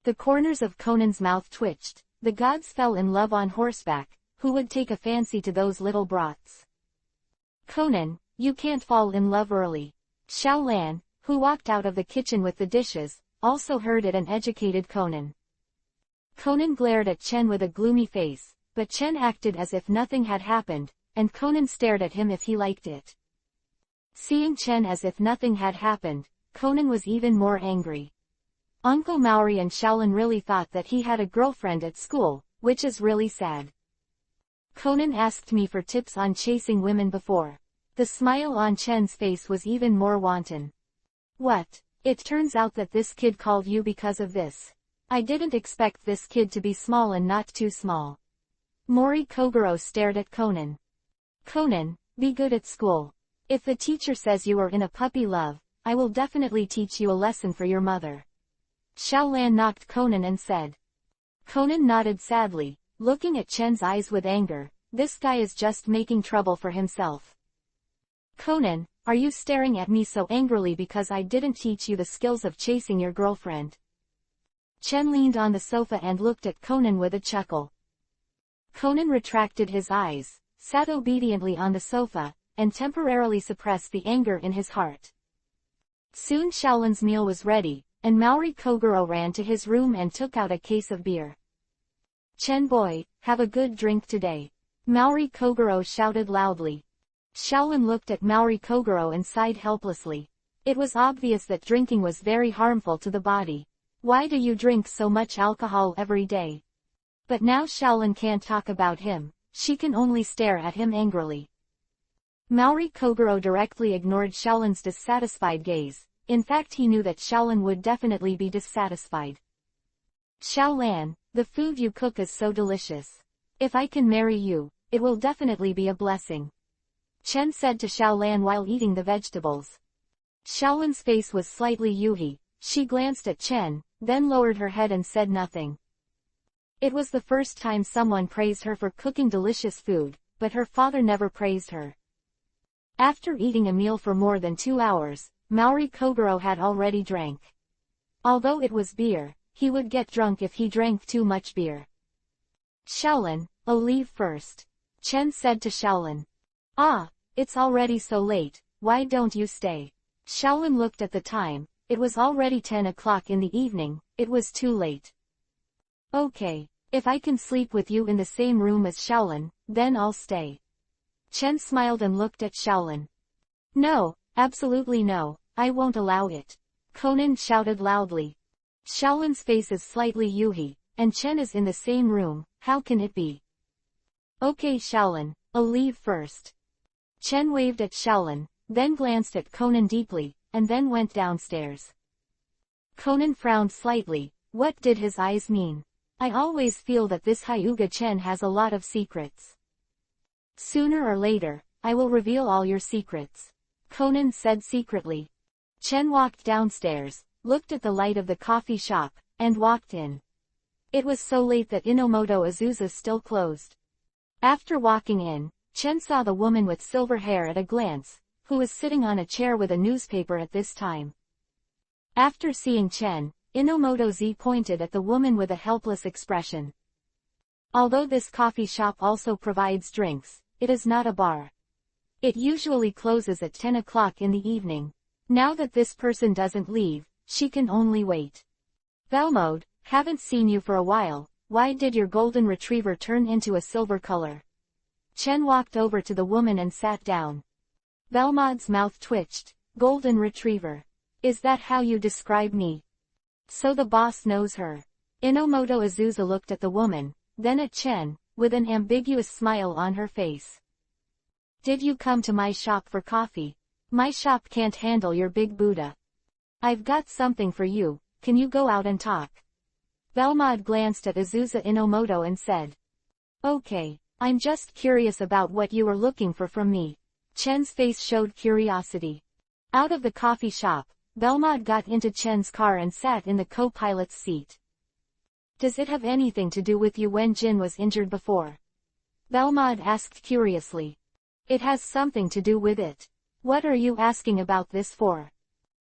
[SPEAKER 1] The corners of Conan's mouth twitched. The gods fell in love on horseback. Who would take a fancy to those little brats? Conan, you can't fall in love early. Xiao Lan, who walked out of the kitchen with the dishes, also heard it and educated Conan. Conan glared at Chen with a gloomy face, but Chen acted as if nothing had happened, and Conan stared at him if he liked it. Seeing Chen as if nothing had happened, Conan was even more angry. Uncle Maori and Shaolin really thought that he had a girlfriend at school, which is really sad. Conan asked me for tips on chasing women before. The smile on Chen's face was even more wanton. What? It turns out that this kid called you because of this. I didn't expect this kid to be small and not too small. Mori Kogoro stared at Conan. Conan, be good at school. If the teacher says you are in a puppy love, I will definitely teach you a lesson for your mother. Xiaolan knocked Conan and said. Conan nodded sadly, looking at Chen's eyes with anger. This guy is just making trouble for himself. Conan, are you staring at me so angrily because I didn't teach you the skills of chasing your girlfriend? Chen leaned on the sofa and looked at Conan with a chuckle. Conan retracted his eyes, sat obediently on the sofa, and temporarily suppressed the anger in his heart. Soon Xiaolan's meal was ready, and Mori Kogoro ran to his room and took out a case of beer. Chen boy, have a good drink today. Mori Kogoro shouted loudly. Xiaolan looked at Mori Kogoro and sighed helplessly. It was obvious that drinking was very harmful to the body. Why do you drink so much alcohol every day? But now Xiaolan can't talk about him, she can only stare at him angrily. Mori Kogoro directly ignored Xiaolan's dissatisfied gaze. In fact, he knew that Xiaolan would definitely be dissatisfied. Xiaolan, the food you cook is so delicious. If I can marry you, it will definitely be a blessing. Chen said to Xiaolan while eating the vegetables. Xiaolan's face was slightly yuhi. She glanced at Chen, then lowered her head and said nothing. It was the first time someone praised her for cooking delicious food, but her father never praised her. After eating a meal for more than 2 hours, Mori Kogoro had already drank. Although it was beer, he would get drunk if he drank too much beer. Xiaolan, I'll leave first. Chen said to Xiaolan. Ah, it's already so late, why don't you stay? Xiaolan looked at the time, it was already 10 o'clock in the evening, it was too late. Okay, if I can sleep with you in the same room as Xiaolan, then I'll stay. Chen smiled and looked at Xiaolan. No, absolutely no, I won't allow it. Conan shouted loudly. Xiaolan's face is slightly yuhi, and Chen is in the same room, how can it be? Okay Xiaolan, I'll leave first. Chen waved at Xiaolan, then glanced at Conan deeply, and then went downstairs. Conan frowned slightly. What did his eyes mean? I always feel that this Hyuga Chen has a lot of secrets. Sooner or later, I will reveal all your secrets. Conan said secretly. Chen walked downstairs, looked at the light of the coffee shop, and walked in. It was so late that Inomoto Azusa still closed. After walking in, Chen saw the woman with silver hair at a glance, who was sitting on a chair with a newspaper at this time. After seeing Chen, Inomoto Z pointed at the woman with a helpless expression. Although this coffee shop also provides drinks, it is not a bar. It usually closes at 10 o'clock in the evening. Now that this person doesn't leave, she can only wait. Belmode, haven't seen you for a while, why did your golden retriever turn into a silver color? Chen walked over to the woman and sat down. Belmode's mouth twitched. Golden retriever. Is that how you describe me? So the boss knows her. Inomoto Azusa looked at the woman, then at Chen, with an ambiguous smile on her face. Did you come to my shop for coffee? My shop can't handle your big Buddha. I've got something for you, can you go out and talk? Belmode glanced at Azusa Inomoto and said. Okay, I'm just curious about what you were looking for from me. Chen's face showed curiosity. Out of the coffee shop, Belmode got into Chen's car and sat in the co-pilot's seat. Does it have anything to do with you when Jin was injured before? Belmode asked curiously. It has something to do with it. What are you asking about this for?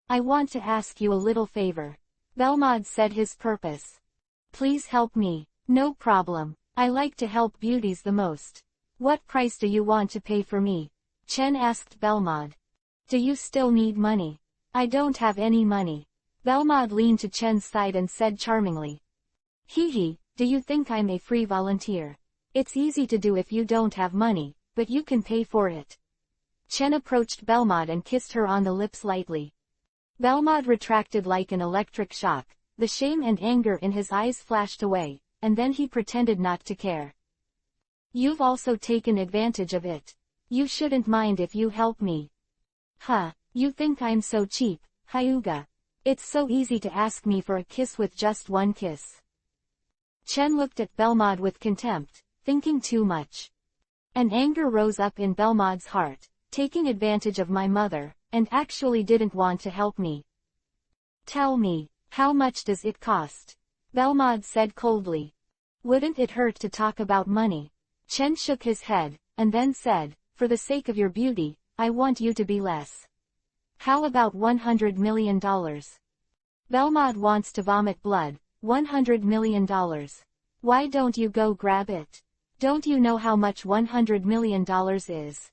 [SPEAKER 1] I want to ask you a little favor. Belmode said his purpose. Please help me. No problem. I like to help beauties the most. What price do you want to pay for me? Chen asked Belmode. Do you still need money? I don't have any money. Belmode leaned to Chen's side and said charmingly. Hee, do you think I'm a free volunteer? It's easy to do if you don't have money, but you can pay for it. Chen approached Belmode and kissed her on the lips lightly. Belmode retracted like an electric shock. The shame and anger in his eyes flashed away, and then he pretended not to care. You've also taken advantage of it. You shouldn't mind if you help me. Huh, you think I'm so cheap, Hyuga? It's so easy to ask me for a kiss with just one kiss. Chen looked at Belmod with contempt, thinking too much. An anger rose up in Belmod's heart, taking advantage of my mother, and actually didn't want to help me. Tell me, how much does it cost? Belmod said coldly. Wouldn't it hurt to talk about money? Chen shook his head, and then said, for the sake of your beauty, I want you to be less. How about $100 million? Belmod wants to vomit blood. $100 million. Why don't you go grab it? Don't you know how much $100 million is?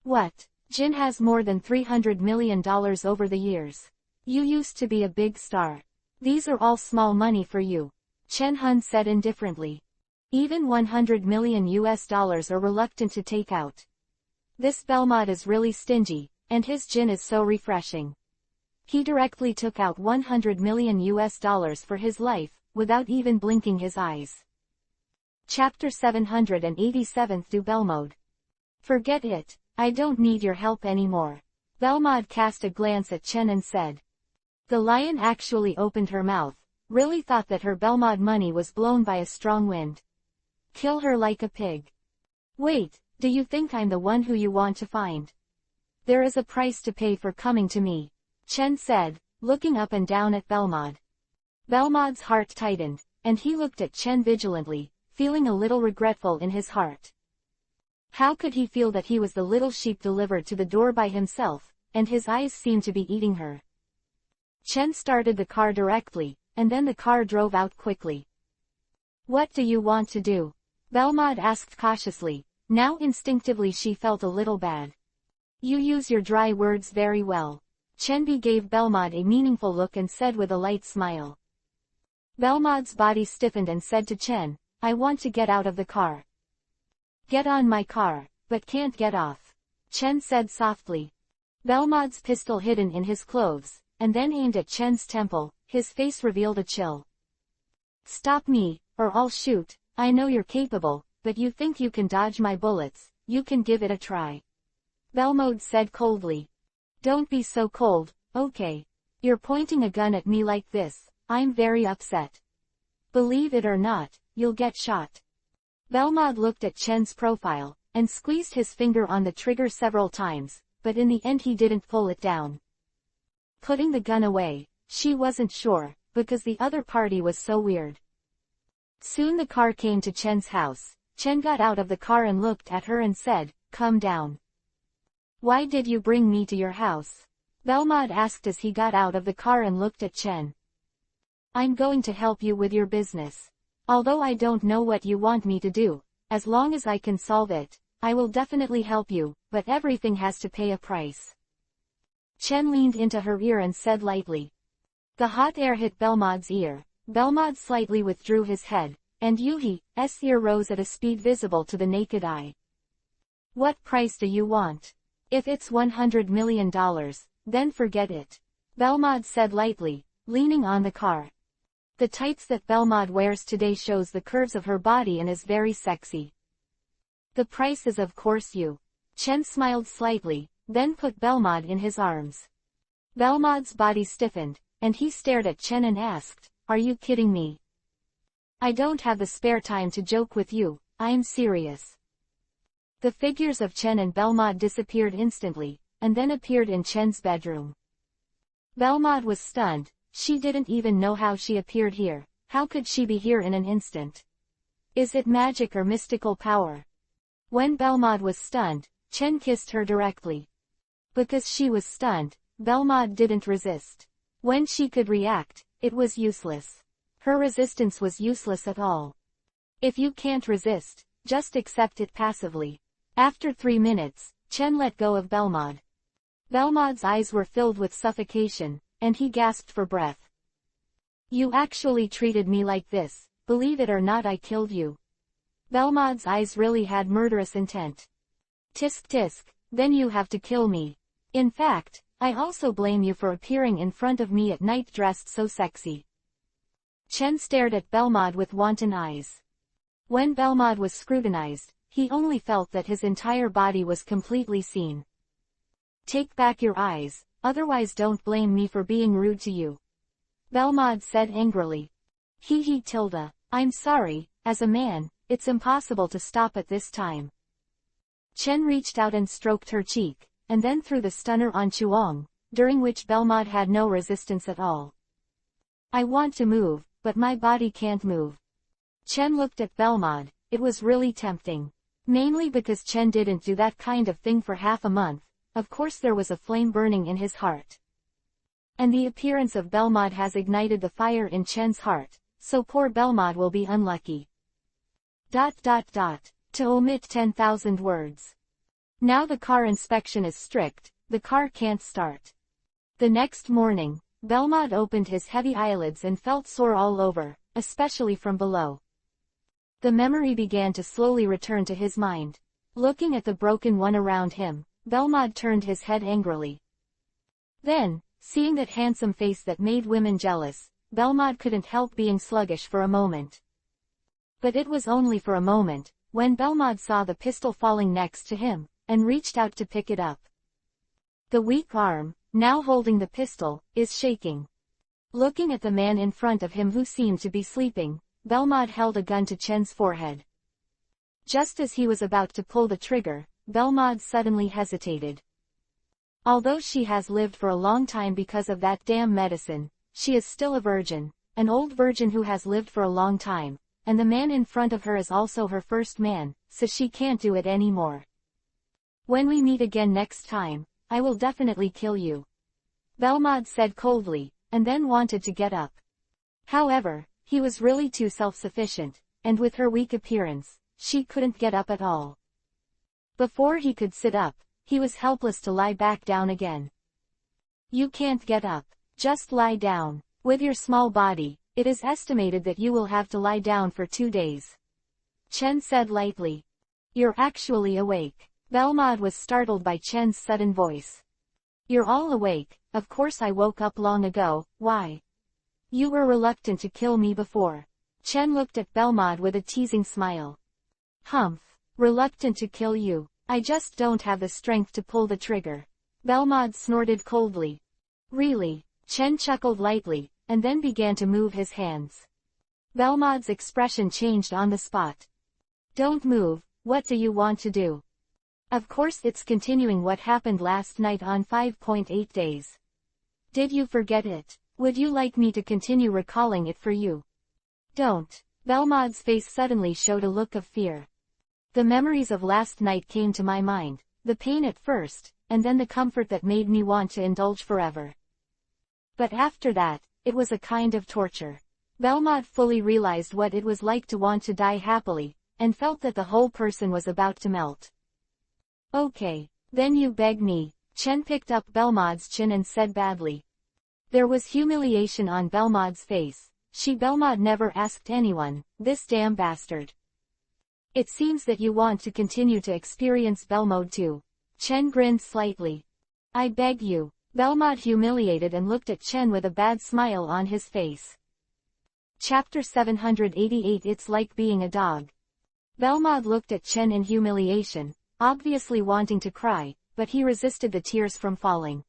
[SPEAKER 1] What? Jin has more than $300 million over the years. You used to be a big star. These are all small money for you. Chen Hun said indifferently. Even $100 million are reluctant to take out. This Belmod is really stingy, and his Jin is so refreshing. He directly took out $100 million for his life, without even blinking his eyes. Chapter 787 Do Belmod. Forget it, I don't need your help anymore. Belmod cast a glance at Chen and said. The lion actually opened her mouth, really thought that her Belmod money was blown by a strong wind. Kill her like a pig. Wait, do you think I'm the one who you want to find? There is a price to pay for coming to me. Chen said, looking up and down at Belmod. Belmod's heart tightened, and he looked at Chen vigilantly, feeling a little regretful in his heart. How could he feel that he was the little sheep delivered to the door by himself, and his eyes seemed to be eating her? Chen started the car directly, and then the car drove out quickly. What do you want to do? Belmod asked cautiously. Now instinctively she felt a little bad. You use your dry words very well. Chenbi gave Belmod a meaningful look and said with a light smile. Belmod's body stiffened and said to Chen, I want to get out of the car. Get on my car, but can't get off. Chen said softly. Belmod's pistol hidden in his clothes, and then aimed at Chen's temple, his face revealed a chill. Stop me, or I'll shoot. I know you're capable, but you think you can dodge my bullets, you can give it a try. Belmod said coldly. Don't be so cold, okay. You're pointing a gun at me like this, I'm very upset. Believe it or not, you'll get shot. Belmod looked at Chen's profile, and squeezed his finger on the trigger several times, but in the end he didn't pull it down. Putting the gun away, she wasn't sure, because the other party was so weird. Soon the car came to Chen's house. Chen got out of the car and looked at her and said, Calm down. Why did you bring me to your house? Belmod asked as he got out of the car and looked at Chen. I'm going to help you with your business. Although I don't know what you want me to do, as long as I can solve it, I will definitely help you, but everything has to pay a price. Chen leaned into her ear and said lightly. The hot air hit Belmod's ear. Belmod slightly withdrew his head, and Yuhi's ear rose at a speed visible to the naked eye. What price do you want? If it's $100 million, then forget it. Belmod said lightly, leaning on the car. The tights that Belmod wears today shows the curves of her body and is very sexy. The price is of course you. Chen smiled slightly, then put Belmod in his arms. Belmod's body stiffened, and he stared at Chen and asked, Are you kidding me? I don't have the spare time to joke with you, I'm serious. The figures of Chen and Belmod disappeared instantly, and then appeared in Chen's bedroom. Belmod was stunned, she didn't even know how she appeared here, how could she be here in an instant? Is it magic or mystical power? When Belmod was stunned, Chen kissed her directly. Because she was stunned, Belmod didn't resist. When she could react, it was useless. Her resistance was useless at all. If you can't resist, just accept it passively. After 3 minutes, Chen let go of Belmod. Belmod's eyes were filled with suffocation, and he gasped for breath. You actually treated me like this, believe it or not I killed you. Belmod's eyes really had murderous intent. Tisk tisk, then you have to kill me. In fact, I also blame you for appearing in front of me at night dressed so sexy. Chen stared at Belmod with wanton eyes. When Belmod was scrutinized, he only felt that his entire body was completely seen. Take back your eyes, otherwise don't blame me for being rude to you. Belmod said angrily. Hee Tilda. I'm sorry, as a man, it's impossible to stop at this time. Chen reached out and stroked her cheek, and then threw the stunner on Chuang, during which Belmod had no resistance at all. I want to move, but my body can't move. Chen looked at Belmod. It was really tempting. Mainly because Chen didn't do that kind of thing for half a month. Of course there was a flame burning in his heart. And the appearance of Belmod has ignited the fire in Chen's heart, so poor Belmod will be unlucky. ... To omit 10,000 words. Now the car inspection is strict, the car can't start. The next morning, Belmod opened his heavy eyelids and felt sore all over, especially from below. The memory began to slowly return to his mind. Looking at the broken one around him, Belmod turned his head angrily. Then, seeing that handsome face that made women jealous, Belmod couldn't help being sluggish for a moment. But it was only for a moment, when Belmod saw the pistol falling next to him, and reached out to pick it up. The weak arm, now holding the pistol, is shaking. Looking at the man in front of him who seemed to be sleeping, Belmod held a gun to Chen's forehead. Just as he was about to pull the trigger, Belmod suddenly hesitated. Although she has lived for a long time because of that damn medicine, she is still a virgin, an old virgin who has lived for a long time, and the man in front of her is also her first man, so she can't do it anymore. When we meet again next time, I will definitely kill you. Belmod said coldly, and then wanted to get up. However, he was really too self-sufficient, and with her weak appearance, she couldn't get up at all. Before he could sit up, he was helpless to lie back down again. You can't get up. Just lie down. With your small body, it is estimated that you will have to lie down for 2 days. Chen said lightly. You're actually awake. Belmod was startled by Chen's sudden voice. You're all awake. Of course I woke up long ago. Why? You were reluctant to kill me before. Chen looked at Belmod with a teasing smile. Humph. Reluctant to kill you. I just don't have the strength to pull the trigger. Belmod snorted coldly. Really? Chen chuckled lightly, and then began to move his hands. Belmod's expression changed on the spot. Don't move, what do you want to do? Of course it's continuing what happened last night on 5.8 days. Did you forget it? Would you like me to continue recalling it for you? Don't. Belmod's face suddenly showed a look of fear. The memories of last night came to my mind, the pain at first, and then the comfort that made me want to indulge forever. But after that, it was a kind of torture. Belmod fully realized what it was like to want to die happily, and felt that the whole person was about to melt. Okay, then you beg me. Chen picked up Belmod's chin and said badly. There was humiliation on Belmod's face. Belmod never asked anyone, this damn bastard. It seems that you want to continue to experience Belmod too. Chen grinned slightly. I beg you. Belmod humiliated and looked at Chen with a bad smile on his face. Chapter 788 It's like being a dog. Belmod looked at Chen in humiliation, obviously wanting to cry, but he resisted the tears from falling.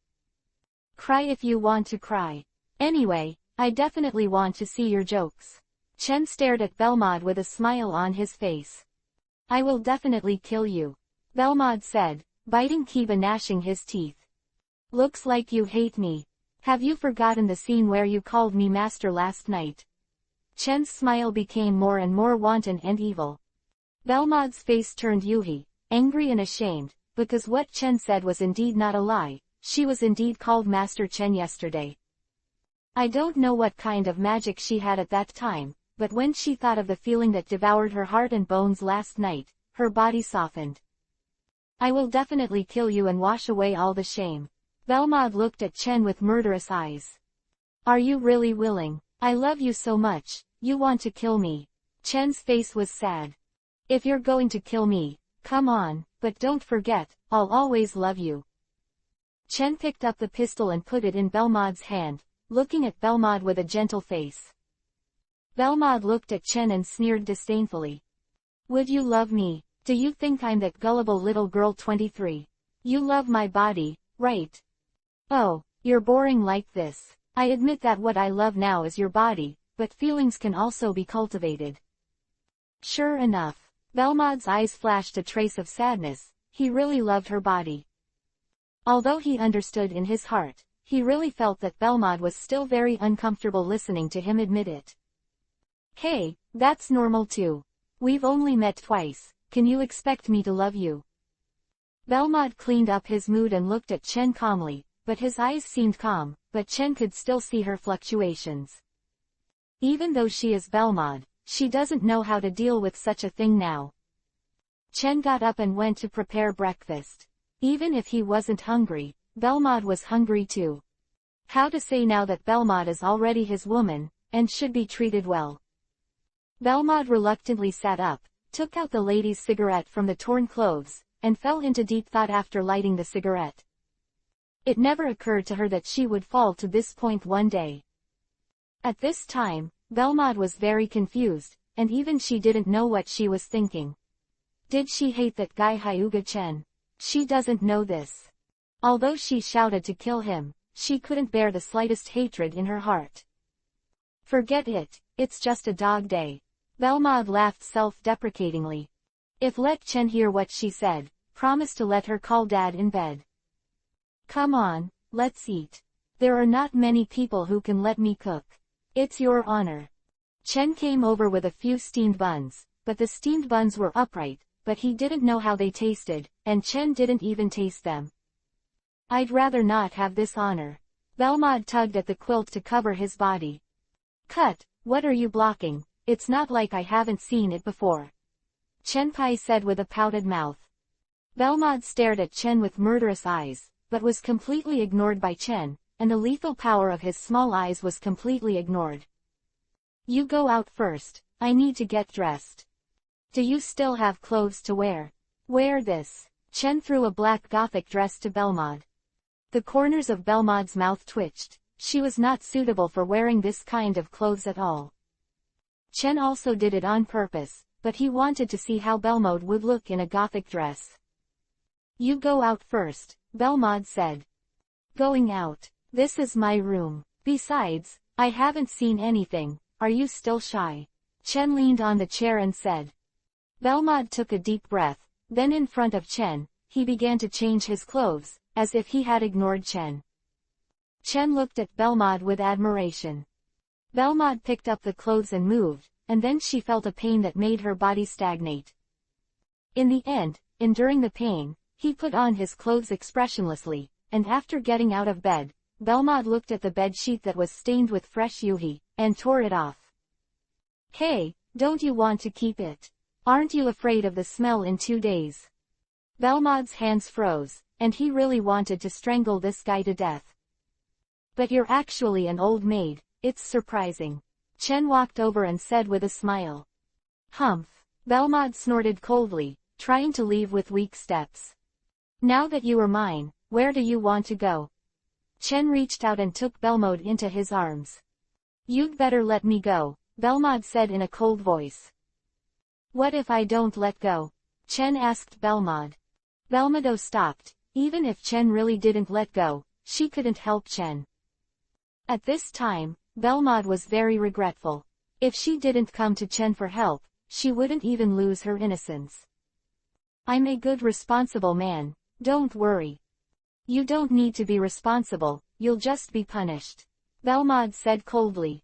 [SPEAKER 1] Cry if you want to cry. Anyway, I definitely want to see your jokes. Chen stared at Belmod with a smile on his face. I will definitely kill you. Belmod said, biting Kiba, gnashing his teeth. Looks like you hate me. Have you forgotten the scene where you called me master last night? Chen's smile became more and more wanton and evil. Belmod's face turned Yuhi, angry and ashamed, because what Chen said was indeed not a lie. She was indeed called Master Chen yesterday. I don't know what kind of magic she had at that time, but when she thought of the feeling that devoured her heart and bones last night, her body softened. I will definitely kill you and wash away all the shame. Belmod looked at Chen with murderous eyes. Are you really willing? I love you so much, you want to kill me. Chen's face was sad. If you're going to kill me, come on, but don't forget, I'll always love you. Chen picked up the pistol and put it in Belmod's hand, looking at Belmod with a gentle face. Belmod looked at Chen and sneered disdainfully. Would you love me? Do you think I'm that gullible little girl 23? You love my body, right? Oh, you're boring like this. I admit that what I love now is your body, but feelings can also be cultivated. Sure enough, Belmod's eyes flashed a trace of sadness. He really loved her body. Although he understood in his heart, he really felt that Belmod was still very uncomfortable listening to him admit it. Hey, that's normal too. We've only met twice, can you expect me to love you? Belmod cleaned up his mood and looked at Chen calmly, but his eyes seemed calm, but Chen could still see her fluctuations. Even though she is Belmod, she doesn't know how to deal with such a thing now. Chen got up and went to prepare breakfast. Even if he wasn't hungry, Belmod was hungry too. How to say now that Belmod is already his woman, and should be treated well? Belmod reluctantly sat up, took out the lady's cigarette from the torn clothes, and fell into deep thought after lighting the cigarette. It never occurred to her that she would fall to this point one day. At this time, Belmod was very confused, and even she didn't know what she was thinking. Did she hate that guy Hyuga Chen? She doesn't know this. Although she shouted to kill him, she couldn't bear the slightest hatred in her heart. Forget it, it's just a dog day. Belmod laughed self-deprecatingly. If let Chen hear what she said, promise to let her call Dad in bed. Come on, let's eat. There are not many people who can let me cook. It's your honor. Chen came over with a few steamed buns, but the steamed buns were upright, but he didn't know how they tasted, and Chen didn't even taste them. I'd rather not have this honor. Belmod tugged at the quilt to cover his body. Cut, what are you blocking? It's not like I haven't seen it before. Chen Pai said with a pouted mouth. Belmod stared at Chen with murderous eyes, but was completely ignored by Chen, and the lethal power of his small eyes was completely ignored. You go out first, I need to get dressed. Do you still have clothes to wear? Wear this. Chen threw a black gothic dress to Belmod. The corners of Belmod's mouth twitched. She was not suitable for wearing this kind of clothes at all. Chen also did it on purpose, but he wanted to see how Belmod would look in a gothic dress. You go out first, Belmod said. Going out. This is my room. Besides, I haven't seen anything. Are you still shy? Chen leaned on the chair and said. Belmod took a deep breath, then in front of Chen, he began to change his clothes, as if he had ignored Chen. Chen looked at Belmod with admiration. Belmod picked up the clothes and moved, and then she felt a pain that made her body stagnate. In the end, enduring the pain, he put on his clothes expressionlessly, and after getting out of bed, Belmod looked at the bed sheet that was stained with fresh yuhi, and tore it off. Hey, don't you want to keep it? Aren't you afraid of the smell in 2 days? Belmod's hands froze, and he really wanted to strangle this guy to death. But you're actually an old maid, it's surprising. Chen walked over and said with a smile. Humph. Belmod snorted coldly, trying to leave with weak steps. Now that you are mine, where do you want to go? Chen reached out and took Belmod into his arms. You'd better let me go, Belmod said in a cold voice. What if I don't let go? Chen asked Belmod. Belmodo stopped. Even if Chen really didn't let go, she couldn't help Chen. At this time, Belmod was very regretful. If she didn't come to Chen for help, she wouldn't even lose her innocence. I'm a good responsible man, don't worry. You don't need to be responsible, you'll just be punished. Belmod said coldly.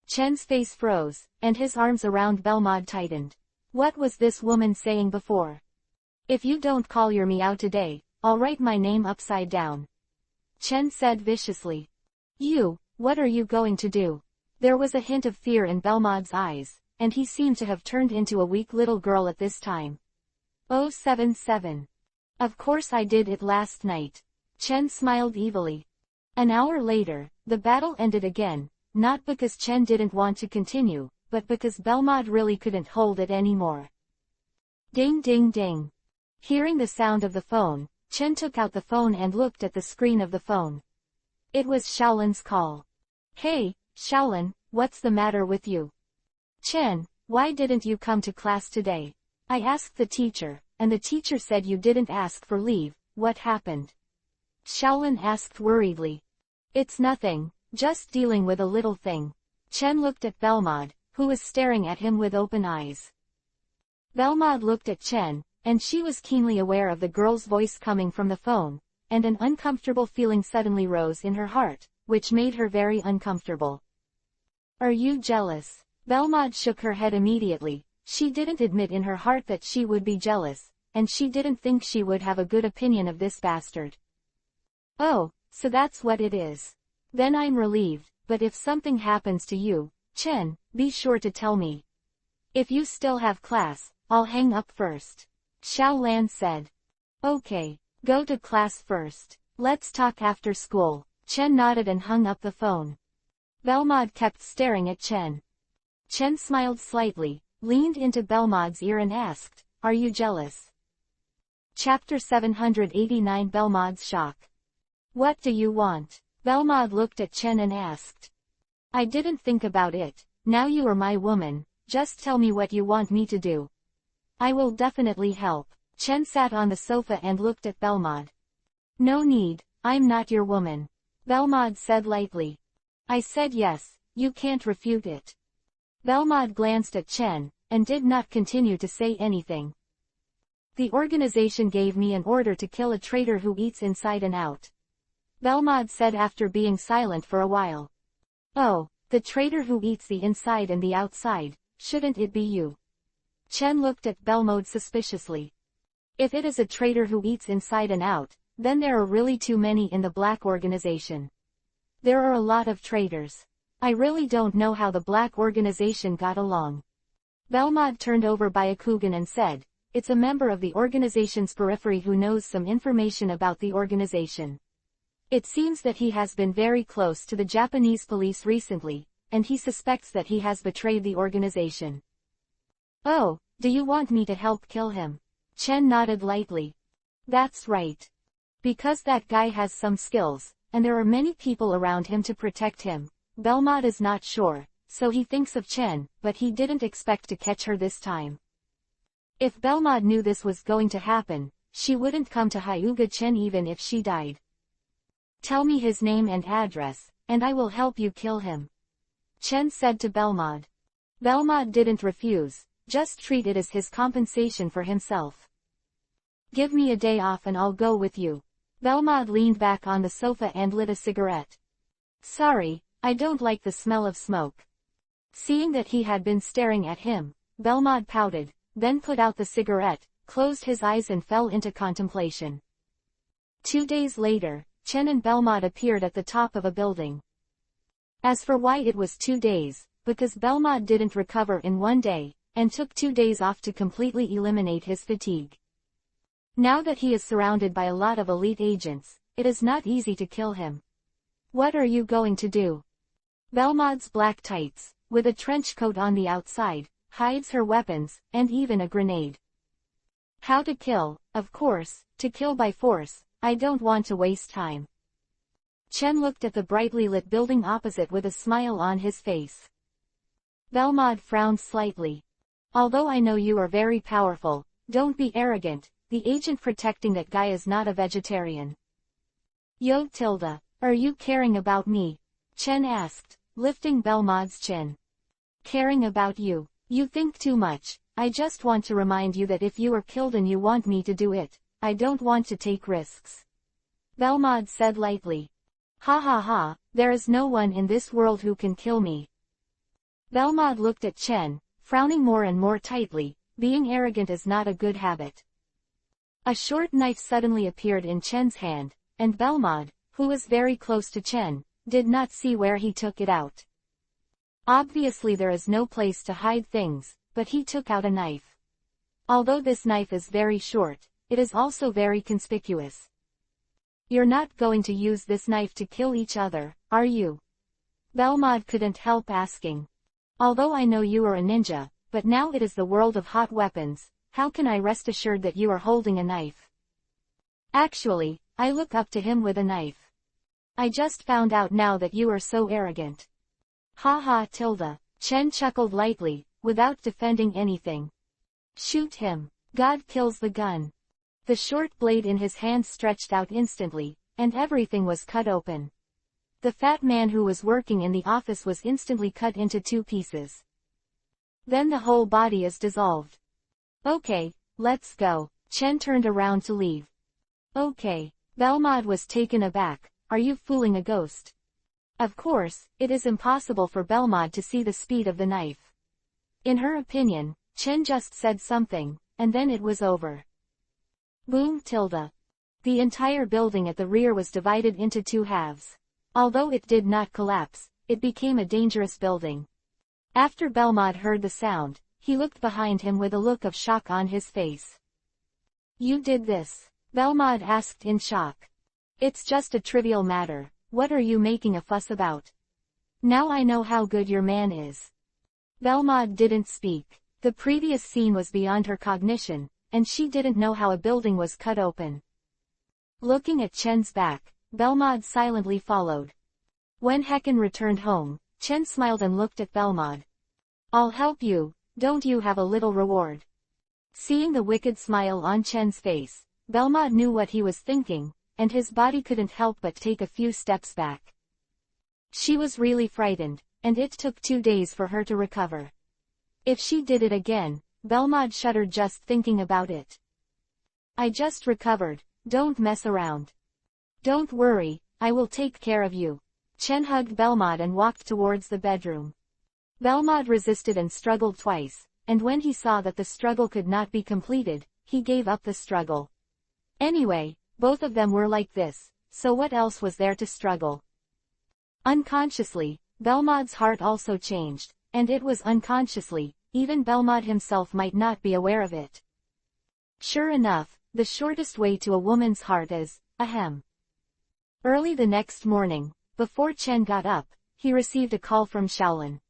[SPEAKER 1] Chen's face froze, and his arms around Belmod tightened. What was this woman saying before? If you don't call your meow today, I'll write my name upside down. Chen said viciously. You, what are you going to do? There was a hint of fear in Belmod's eyes, and he seemed to have turned into a weak little girl at this time. 077. Of course I did it last night. Chen smiled evilly. An hour later, the battle ended again, not because Chen didn't want to continue, but because Belmod really couldn't hold it anymore. Ding ding ding. Hearing the sound of the phone, Chen took out the phone and looked at the screen of the phone. It was Shaolin's call. Hey, Shaolin, what's the matter with you? Chen, why didn't you come to class today? I asked the teacher, and the teacher said you didn't ask for leave. What happened? Shaolin asked worriedly. It's nothing, just dealing with a little thing. Chen looked at Belmod, who was staring at him with open eyes. Belmod looked at Chen, and she was keenly aware of the girl's voice coming from the phone, and an uncomfortable feeling suddenly rose in her heart, which made her very uncomfortable. Are you jealous? Belmod shook her head immediately. She didn't admit in her heart that she would be jealous, and she didn't think she would have a good opinion of this bastard. Oh, so that's what it is. Then I'm relieved, but if something happens to you, Chen, be sure to tell me. If you still have class, I'll hang up first. Xiao Lan said. Okay, go to class first. Let's talk after school. Chen nodded and hung up the phone. Belmod kept staring at Chen. Chen smiled slightly, leaned into Belmod's ear and asked, Are you jealous? Chapter 789 Belmod's Shock. What do you want? Belmod looked at Chen and asked. I didn't think about it. Now you are my woman, just tell me what you want me to do. I will definitely help. Chen sat on the sofa and looked at Belmod. No need, I'm not your woman. Belmod said lightly. I said yes, you can't refute it. Belmod glanced at Chen, and did not continue to say anything. The organization gave me an order to kill a traitor who eats inside and out. Belmod said after being silent for a while. Oh, the traitor who eats the inside and the outside, shouldn't it be you? Chen looked at Belmod suspiciously. If it is a traitor who eats inside and out, then there are really too many in the black organization. There are a lot of traitors. I really don't know how the black organization got along. Belmod turned over Byakugan and said, It's a member of the organization's periphery who knows some information about the organization. It seems that he has been very close to the Japanese police recently, and he suspects that he has betrayed the organization. Oh, do you want me to help kill him? Chen nodded lightly. That's right. Because that guy has some skills, and there are many people around him to protect him. Belmod is not sure, so he thinks of Chen, but he didn't expect to catch her this time. If Belmod knew this was going to happen, she wouldn't come to Hyuga Chen even if she died. Tell me his name and address, and I will help you kill him. Chen said to Belmod. Belmod didn't refuse, just treat it as his compensation for himself. Give me a day off and I'll go with you. Belmod leaned back on the sofa and lit a cigarette. Sorry, I don't like the smell of smoke. Seeing that he had been staring at him, Belmod pouted, then put out the cigarette, closed his eyes and fell into contemplation. 2 days later, Chen and Belmod appeared at the top of a building. As for why it was 2 days, because Belmod didn't recover in 1 day, and took 2 days off to completely eliminate his fatigue. Now that he is surrounded by a lot of elite agents, it is not easy to kill him. What are you going to do? Belmod's black tights, with a trench coat on the outside, hides her weapons, and even a grenade. How to kill, of course, to kill by force, I don't want to waste time. Chen looked at the brightly lit building opposite with a smile on his face. Belmod frowned slightly. Although I know you are very powerful, don't be arrogant, the agent protecting that guy is not a vegetarian. Yo Tilda, are you caring about me? Chen asked, lifting Belmod's chin. Caring about you? You think too much. I just want to remind you that if you are killed and you want me to do it, I don't want to take risks. Belmod said lightly. Ha ha ha, there is no one in this world who can kill me. Belmod looked at Chen, frowning more and more tightly. Being arrogant is not a good habit. A short knife suddenly appeared in Chen's hand, and Belmod, who was very close to Chen, did not see where he took it out. Obviously there is no place to hide things, but he took out a knife. Although this knife is very short, it is also very conspicuous. You're not going to use this knife to kill each other, are you? Belmod couldn't help asking. Although I know you are a ninja, but now it is the world of hot weapons, how can I rest assured that you are holding a knife? Actually, I look up to him with a knife. I just found out now that you are so arrogant. Ha ha Tilda, Chen chuckled lightly, without defending anything. Shoot him. God kills the gun. The short blade in his hand stretched out instantly, and everything was cut open. The fat man who was working in the office was instantly cut into 2 pieces. Then the whole body is dissolved. Okay, let's go. Chen turned around to leave. Okay. Belmod was taken aback. Are you fooling a ghost? Of course, it is impossible for Belmod to see the speed of the knife. In her opinion, Chen just said something, and then it was over. Boom tilde. The entire building at the rear was divided into 2 halves. Although it did not collapse, it became a dangerous building. After Belmod heard the sound, he looked behind him with a look of shock on his face. You did this? Belmod asked in shock. It's just a trivial matter. What are you making a fuss about? Now I know how good your man is. Belmod didn't speak. The previous scene was beyond her cognition, and she didn't know how a building was cut open. Looking at Chen's back, Belmod silently followed. When Hecken returned home, Chen smiled and looked at Belmod. I'll help you, don't you have a little reward? Seeing the wicked smile on Chen's face, Belmod knew what he was thinking, and his body couldn't help but take a few steps back. She was really frightened, and it took 2 days for her to recover. If she did it again, Belmod shuddered just thinking about it. I just recovered, don't mess around. Don't worry, I will take care of you. Chen hugged Belmod and walked towards the bedroom. Belmod resisted and struggled twice, and when he saw that the struggle could not be completed, he gave up the struggle. Anyway, both of them were like this, so what else was there to struggle? Unconsciously, Belmod's heart also changed, and it was unconsciously, even Belmod himself might not be aware of it. Sure enough, the shortest way to a woman's heart is, ahem. Early the next morning, before Chen got up, he received a call from Shaolin.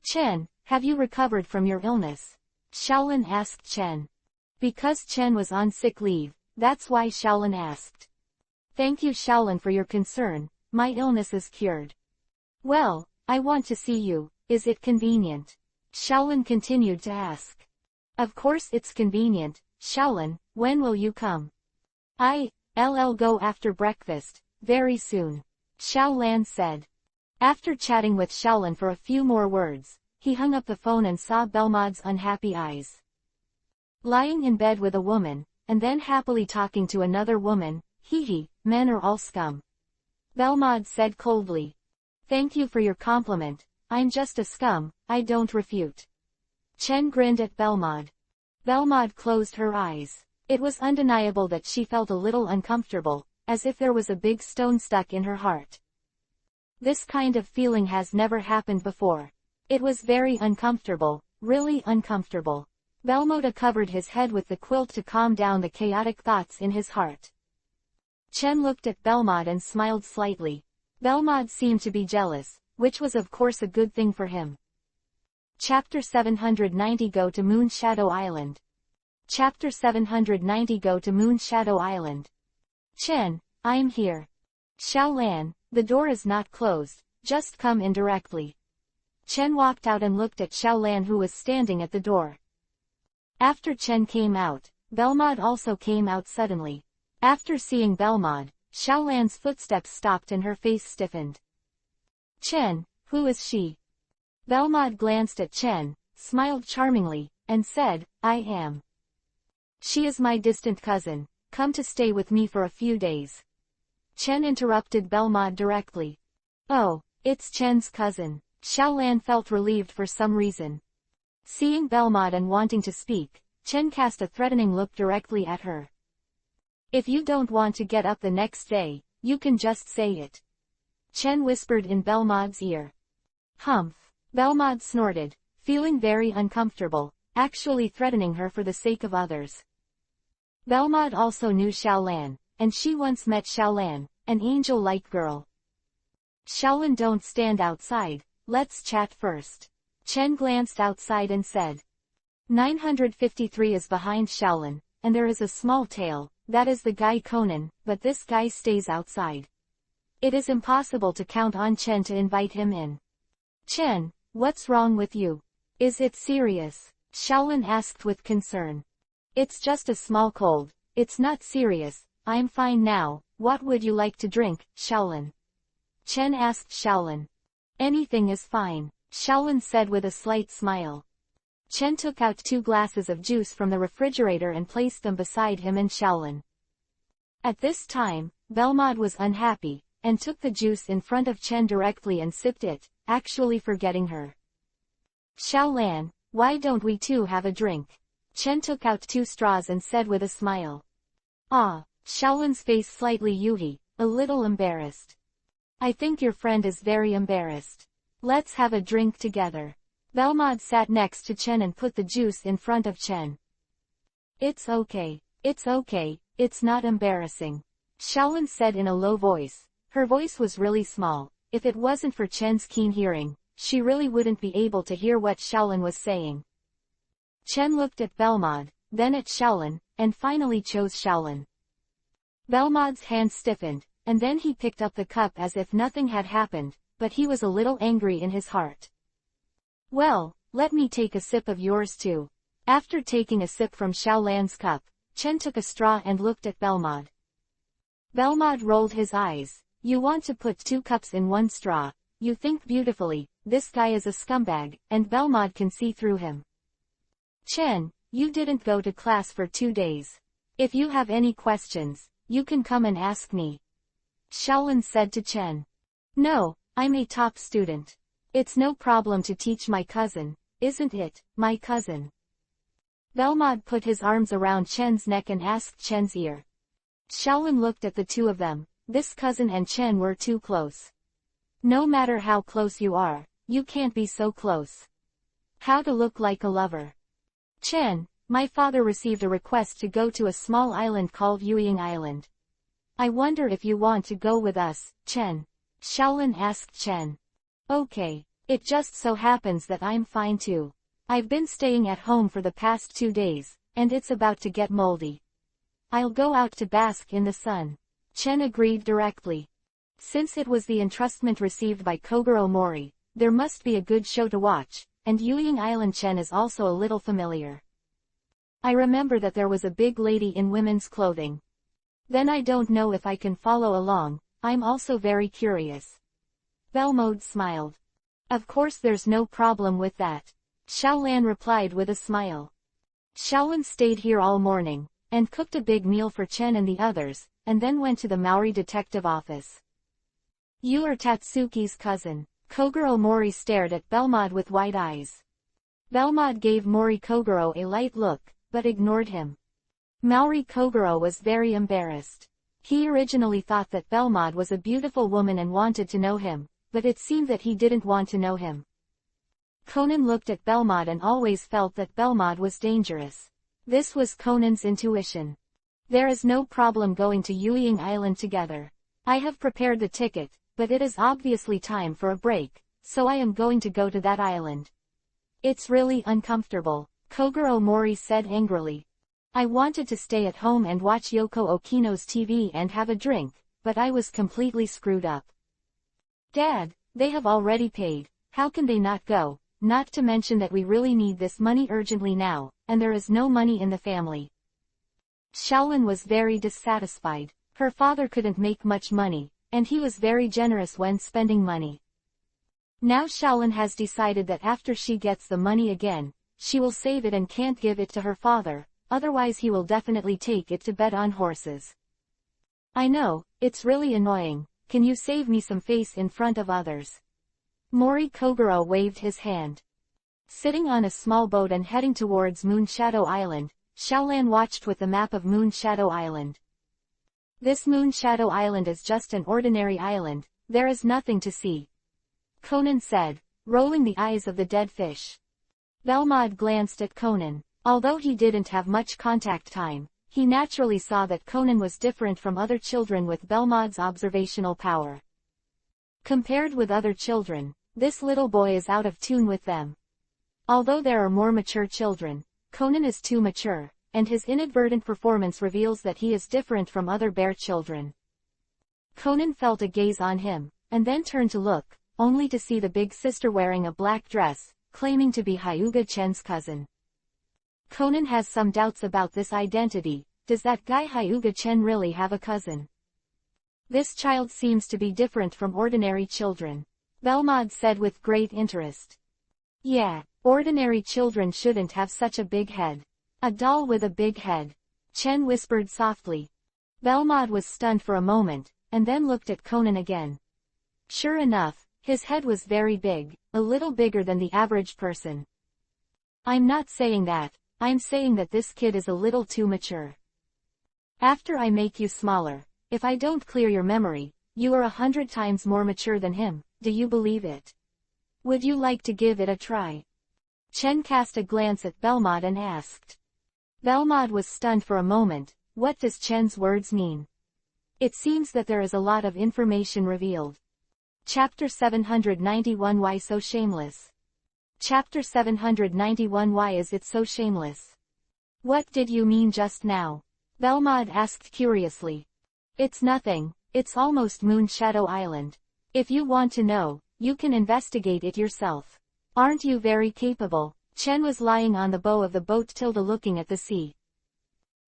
[SPEAKER 1] Chen, have you recovered from your illness? Shaolin asked Chen. Because Chen was on sick leave, that's why Shaolin asked. Thank you Shaolin for your concern, my illness is cured. Well, I want to see you, is it convenient? Shaolin continued to ask. Of course it's convenient, Shaolin, when will you come? I'll go after breakfast, very soon. Shaolin said. After chatting with Shaolin for a few more words, he hung up the phone and saw Belmod's unhappy eyes. Lying in bed with a woman, and then happily talking to another woman, hee, men are all scum. Belmod said coldly. Thank you for your compliment, I'm just a scum, I don't refute. Chen grinned at Belmod. Belmod closed her eyes. It was undeniable that she felt a little uncomfortable, as if there was a big stone stuck in her heart. This kind of feeling has never happened before. It was very uncomfortable, really uncomfortable. Belmod covered his head with the quilt to calm down the chaotic thoughts in his heart. Chen looked at Belmod and smiled slightly. Belmod seemed to be jealous, which was of course a good thing for him. Chapter 790 Go to Moon Shadow Island. Chapter 790 Go to Moon Shadow Island. Chen, I'm here. Shaolin, the door is not closed, just come in directly. Chen walked out and looked at Shaolin who was standing at the door. After Chen came out, Belmod also came out suddenly. After seeing Belmod, Shaolin's footsteps stopped and her face stiffened. Chen, who is she? Belmod glanced at Chen, smiled charmingly, and said, I am. She is my distant cousin, come to stay with me for a few days. Chen interrupted Belmod directly. Oh, it's Chen's cousin. Shaolin felt relieved for some reason. Seeing Belmod and wanting to speak, Chen cast a threatening look directly at her. If you don't want to get up the next day, you can just say it. Chen whispered in Belmod's ear. Humph. Belmod snorted, feeling very uncomfortable, actually threatening her for the sake of others. Belmod also knew Shaolin, and she once met Shaolin, an angel-like girl. Shaolin, don't stand outside, let's chat first. Chen glanced outside and said. 953 is behind Shaolin, and there is a small tail, that is the guy Conan, but this guy stays outside. It is impossible to count on Chen to invite him in. Chen, what's wrong with you? Is it serious? Shaolin asked with concern. It's just a small cold, it's not serious, I'm fine now, what would you like to drink, Shaolin? Chen asked Shaolin. Anything is fine, Shaolin said with a slight smile. Chen took out 2 glasses of juice from the refrigerator and placed them beside him and Shaolin. At this time, Belmod was unhappy, and took the juice in front of Chen directly and sipped it, actually forgetting her. Shaolan, why don't we two have a drink? Chen took out 2 straws and said with a smile. Ah, Shaolin's face slightly yuhi, a little embarrassed. I think your friend is very embarrassed. Let's have a drink together. Belmod sat next to Chen and put the juice in front of Chen. It's okay, it's not embarrassing, Shaolin said in a low voice. Her voice was really small. If it wasn't for Chen's keen hearing, she really wouldn't be able to hear what Shaolin was saying. Chen looked at Belmod, then at Shaolin, and finally chose Shaolin. Belmod's hand stiffened, and then he picked up the cup as if nothing had happened, but he was a little angry in his heart. Well, let me take a sip of yours too. After taking a sip from Shaolan's cup, Chen took a straw and looked at Belmod. Belmod rolled his eyes. You want to put 2 cups in 1 straw. You think beautifully, this guy is a scumbag, and Belmod can see through him. Chen, you didn't go to class for 2 days. If you have any questions, you can come and ask me. Shaolin said to Chen. No, I'm a top student. It's no problem to teach my cousin, isn't it, my cousin? Belmod put his arms around Chen's neck and asked Chen's ear. Shaolin looked at the 2 of them. This cousin and Chen were too close. No matter how close you are, you can't be so close. How to look like a lover. Chen, my father received a request to go to a small island called Yueying Island. I wonder if you want to go with us, Chen. Shaolin asked Chen. Okay, it just so happens that I'm fine too. I've been staying at home for the past 2 days, and it's about to get moldy. I'll go out to bask in the sun. Chen agreed directly. Since it was the entrustment received by Kogoro Mori, there must be a good show to watch, and Yueying Island Chen is also a little familiar. I remember that there was a big lady in women's clothing. Then I don't know if I can follow along, I'm also very curious. Belmod smiled. Of course there's no problem with that. Shaolan replied with a smile. Shaolin stayed here all morning, and cooked a big meal for Chen and the others, and then went to the Maori detective office. You are Tatsuki's cousin. Kogoro Mori stared at Belmod with wide eyes. Belmod gave Mori Kogoro a light look, but ignored him. Maori Kogoro was very embarrassed. He originally thought that Belmod was a beautiful woman and wanted to know him, but it seemed that he didn't want to know him. Conan looked at Belmod and always felt that Belmod was dangerous. This was Conan's intuition. There is no problem going to Yueying Island together. I have prepared the ticket, but it is obviously time for a break, so I am going to go to that island. It's really uncomfortable, Kogoro Mori said angrily. I wanted to stay at home and watch Yoko Okino's TV and have a drink, but I was completely screwed up. Dad, they have already paid, how can they not go, not to mention that we really need this money urgently now, and there is no money in the family. Shaolin was very dissatisfied. Her father couldn't make much money, and he was very generous when spending money. Now Shaolin has decided that after she gets the money again, she will save it and can't give it to her father, otherwise he will definitely take it to bet on horses. I know, it's really annoying, can you save me some face in front of others? Mori Kogoro waved his hand. Sitting on a small boat and heading towards Moonshadow Island, Shaolan watched with the map of Moonshadow Island. This Moonshadow Island is just an ordinary island, there is nothing to see. Conan said, rolling the eyes of the dead fish. Belmod glanced at Conan. Although he didn't have much contact time, he naturally saw that Conan was different from other children with Belmod's observational power. Compared with other children, this little boy is out of tune with them. Although there are more mature children, Conan is too mature, and his inadvertent performance reveals that he is different from other bear children. Conan felt a gaze on him, and then turned to look, only to see the big sister wearing a black dress, claiming to be Hyuga Chen's cousin. Conan has some doubts about this identity. Does that guy Hyuga Chen really have a cousin? This child seems to be different from ordinary children. Belmod said with great interest. Yeah, ordinary children shouldn't have such a big head. A doll with a big head. Chen whispered softly. Belmod was stunned for a moment, and then looked at Conan again. Sure enough, his head was very big, a little bigger than the average person. I'm not saying that, I'm saying that this kid is a little too mature. After I make you smaller, if I don't clear your memory, you are 100 times more mature than him, do you believe it? Would you like to give it a try? Chen cast a glance at Belmod and asked. Belmod was stunned for a moment. What does Chen's words mean? It seems that there is a lot of information revealed. Chapter 791 Why so shameless? Chapter 791 Why is it so shameless? What did you mean just now? Belmod asked curiously. It's nothing, it's almost Moon Shadow Island. If you want to know, you can investigate it yourself. Aren't you very capable? Chen was lying on the bow of the boat tilde looking at the sea.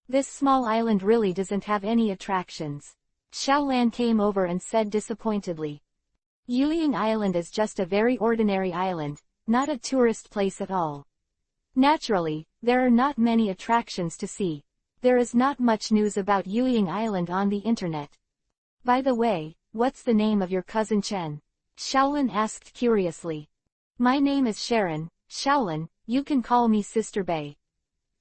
[SPEAKER 1] This small island really doesn't have any attractions. Xiaolan came over and said disappointedly. Yuying Island is just a very ordinary island, not a tourist place at all. Naturally, there are not many attractions to see. There is not much news about Yuying Island on the internet. By the way, what's the name of your cousin Chen? Xiaolan asked curiously. My name is Sharon. Xiaolan, you can call me Sister Bei.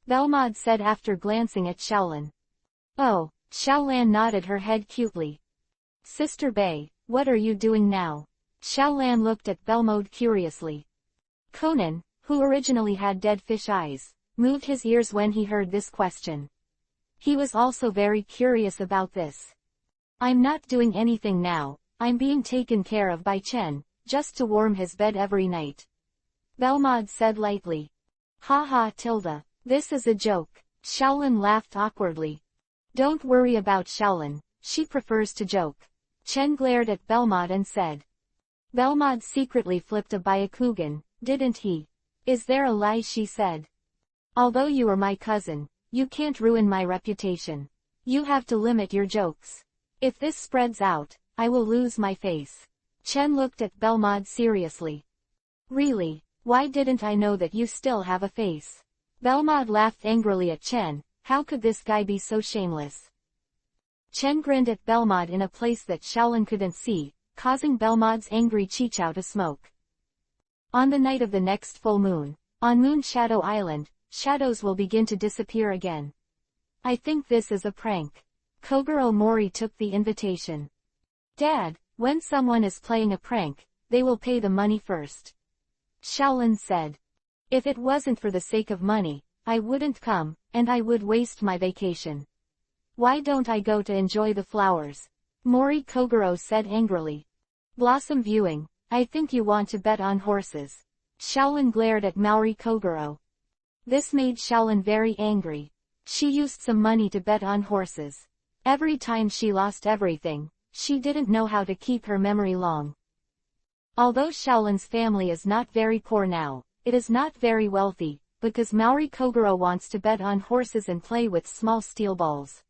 [SPEAKER 1] Belmod said after glancing at Xiaolan. Oh, Xiaolan nodded her head cutely. Sister Bei, what are you doing now? Xiaolan looked at Belmod curiously. Conan, who originally had dead fish eyes, moved his ears when he heard this question. He was also very curious about this. I'm not doing anything now, I'm being taken care of by Chen, just to warm his bed every night. Belmod said lightly. Ha ha tilde, this is a joke. Xiaolan laughed awkwardly. Don't worry about Xiaolan, she prefers to joke. Chen glared at Belmod and said. Belmod secretly flipped a Byakugan, didn't he? Is there a lie? She said. Although you are my cousin, you can't ruin my reputation. You have to limit your jokes. If this spreads out, I will lose my face. Chen looked at Belmod seriously. Really, why didn't I know that you still have a face? Belmod laughed angrily at Chen. How could this guy be so shameless? Chen grinned at Belmod in a place that Xiaolan couldn't see, causing Belmod's angry chichao to smoke. On the night of the next full moon, on Moon Shadow Island, shadows will begin to disappear again. I think this is a prank. Kogoro Mori took the invitation. Dad, when someone is playing a prank, they will pay the money first. Xiaolan said. If it wasn't for the sake of money, I wouldn't come, and I would waste my vacation. Why don't I go to enjoy the flowers? Mori Kogoro said angrily. Blossom viewing, I think you want to bet on horses. Xiaolan glared at Mori Kogoro. This made Xiaolan very angry. She used some money to bet on horses. Every time she lost everything, she didn't know how to keep her memory long. Although Xiaolan's family is not very poor now, it is not very wealthy, because Mori Kogoro wants to bet on horses and play with small steel balls.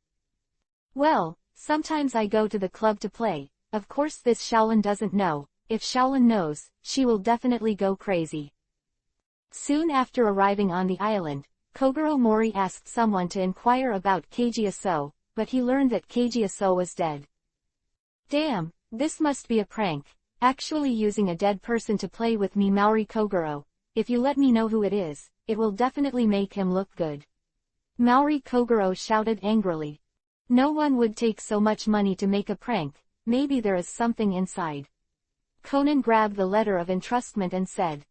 [SPEAKER 1] Well, sometimes I go to the club to play. Of course this Xiaolan doesn't know. If Xiaolan knows, she will definitely go crazy. Soon after arriving on the island, Kogoro Mori asked someone to inquire about Keijiaso, but he learned that Keijiaso was dead. Damn, this must be a prank. Actually using a dead person to play with me. Mori Kogoro. If you let me know who it is, it will definitely make him look good. Mori Kogoro shouted angrily. No one would take so much money to make a prank. Maybe there is something inside. Conan grabbed the letter of entrustment and said.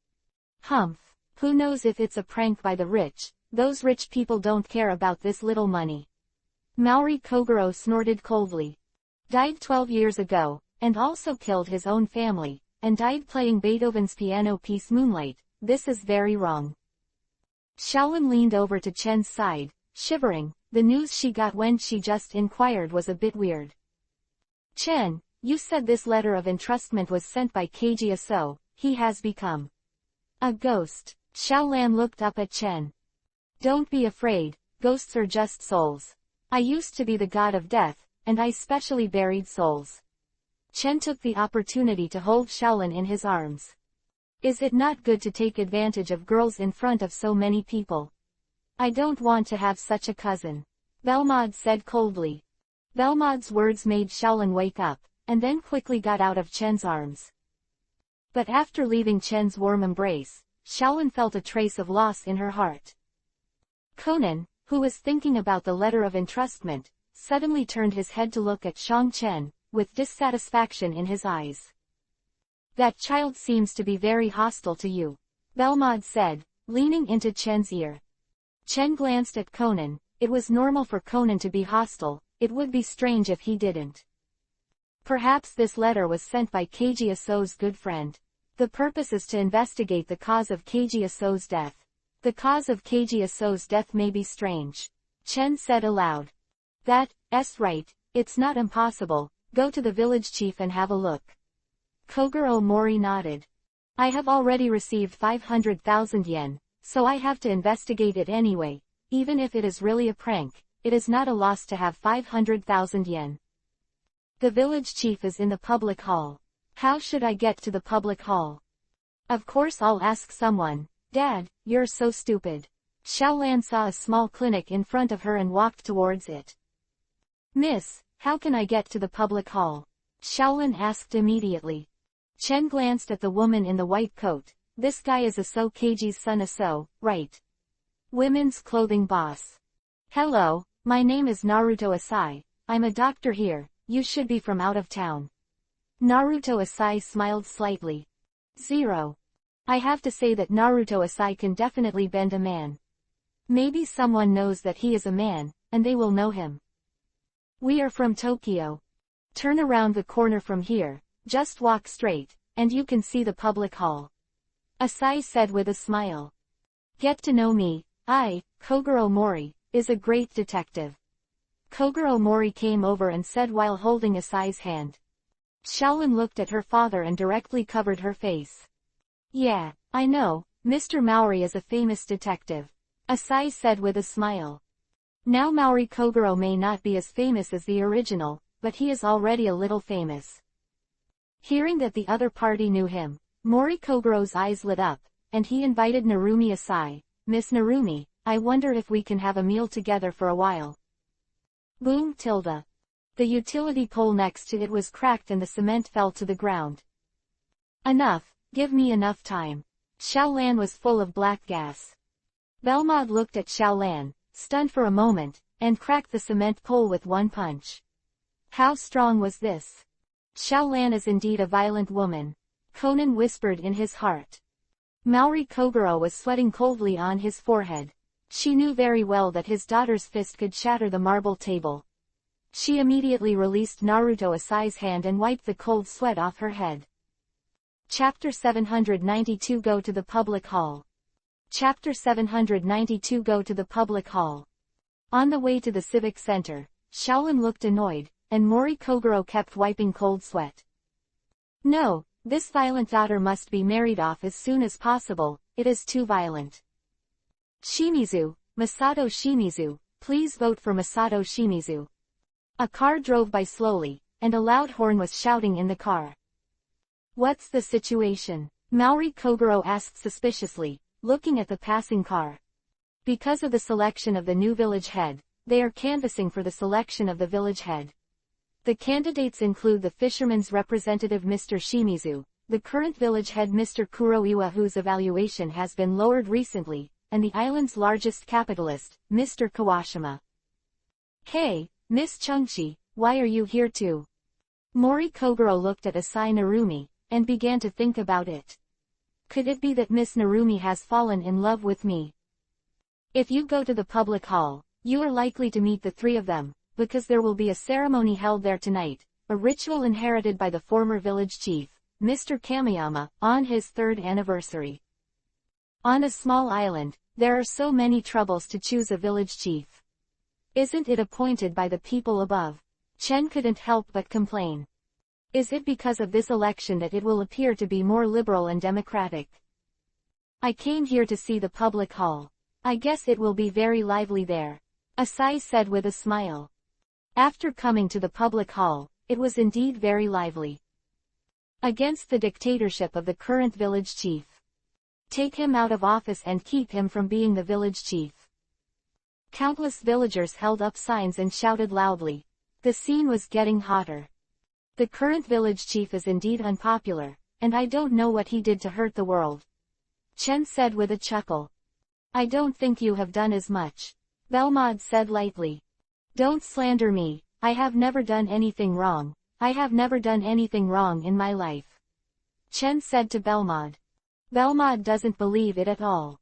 [SPEAKER 1] Humph, who knows if it's a prank by the rich? Those rich people don't care about this little money. Mori Kogoro snorted coldly. Died 12 years ago, and also killed his own family, and died playing Beethoven's piano piece Moonlight. This is very wrong. Xiaolan leaned over to Chen's side, shivering. The news she got when she just inquired was a bit weird. Chen, you said this letter of entrustment was sent by Keijiaso. He has become a ghost. Xiaolan looked up at Chen. Don't be afraid, ghosts are just souls. I used to be the god of death, and I specially buried souls. Chen took the opportunity to hold Shaolin in his arms. Is it not good to take advantage of girls in front of so many people? I don't want to have such a cousin, Belmod said coldly. Belmod's words made Shaolin wake up, and then quickly got out of Chen's arms. But after leaving Chen's warm embrace, Shaolin felt a trace of loss in her heart. Conan, who was thinking about the letter of entrustment, suddenly turned his head to look at Shang Chen, with dissatisfaction in his eyes. That child seems to be very hostile to you, Belmod said, leaning into Chen's ear. Chen glanced at Conan. It was normal for Conan to be hostile, it would be strange if he didn't. Perhaps this letter was sent by Keiji Aso's good friend. The purpose is to investigate the cause of Keiji Aso's death. The cause of Keiji Aso's death may be strange, Chen said aloud. That's right, it's not impossible, go to the village chief and have a look. Kogoro Mori nodded. I have already received 500,000 yen, so I have to investigate it anyway, even if it is really a prank, it is not a loss to have 500,000 yen. The village chief is in the public hall. How should I get to the public hall? Of course I'll ask someone. Dad, you're so stupid. Xiaolan saw a small clinic in front of her and walked towards it. Miss, how can I get to the public hall? Xiaolan asked immediately. Chen glanced at the woman in the white coat. This guy is Aso Keiji's son Aso, right? Women's clothing boss. Hello, my name is Naruto Asai, I'm a doctor here, you should be from out of town. Naruto Asai smiled slightly. 0. I have to say that Naruto Asai can definitely bend a man. Maybe someone knows that he is a man, and they will know him. We are from Tokyo. Turn around the corner from here, just walk straight, and you can see the public hall. Asai said with a smile. Get to know me, Kogoro Mori, is a great detective. Kogoro Mori came over and said while holding Asai's hand. Shaolin looked at her father and directly covered her face. Yeah, I know, Mr. Maori is a famous detective, Asai said with a smile. Now Maori Kogoro may not be as famous as the original, but he is already a little famous. Hearing that the other party knew him, Mori Kogoro's eyes lit up, and he invited Narumi Asai. Miss Narumi, I wonder if we can have a meal together for a while. Boom tilde. The utility pole next to it was cracked and the cement fell to the ground. Enough, give me enough time. Xiaolan was full of black gas. Belmod looked at Xiaolan, stunned for a moment, and cracked the cement pole with one punch. How strong was this? Xiaolan is indeed a violent woman, Conan whispered in his heart. Maori Kogoro was sweating coldly on his forehead. She knew very well that his daughter's fist could shatter the marble table. She immediately released Naruto Asai's hand and wiped the cold sweat off her head. Chapter 792 Go to the Public Hall. Chapter 792 Go to the Public Hall. On the way to the Civic Center, Shaolin looked annoyed, and Mori Kogoro kept wiping cold sweat. No, this violent daughter must be married off as soon as possible, it is too violent. Shimizu, Masato Shimizu, please vote for Masato Shimizu. A car drove by slowly, and a loud horn was shouting in the car. What's the situation? Maori Kogoro asked suspiciously, looking at the passing car. Because of the selection of the new village head, they are canvassing for the selection of the village head. The candidates include the fisherman's representative Mr. Shimizu, the current village head Mr. Kuroiwa whose evaluation has been lowered recently, and the island's largest capitalist, Mr. Kawashima. Hey, Miss Chungchi, why are you here too? Mori Kogoro looked at Asai Narumi, and began to think about it. Could it be that Miss Narumi has fallen in love with me? If you go to the public hall, you are likely to meet the three of them, because there will be a ceremony held there tonight, a ritual inherited by the former village chief, Mr. Kamiyama, on his 3rd anniversary. On a small island, there are so many troubles to choose a village chief. Isn't it appointed by the people above? Chen couldn't help but complain. Is it because of this election that it will appear to be more liberal and democratic? I came here to see the public hall. I guess it will be very lively there, Asai said with a smile. After coming to the public hall, it was indeed very lively. Against the dictatorship of the current village chief. Take him out of office and keep him from being the village chief. Countless villagers held up signs and shouted loudly. The scene was getting hotter. The current village chief is indeed unpopular, and I don't know what he did to hurt the world. Chen said with a chuckle. I don't think you have done as much. Belmod said lightly. Don't slander me, I have never done anything wrong. I have never done anything wrong in my life. Chen said to Belmod. Belmod doesn't believe it at all.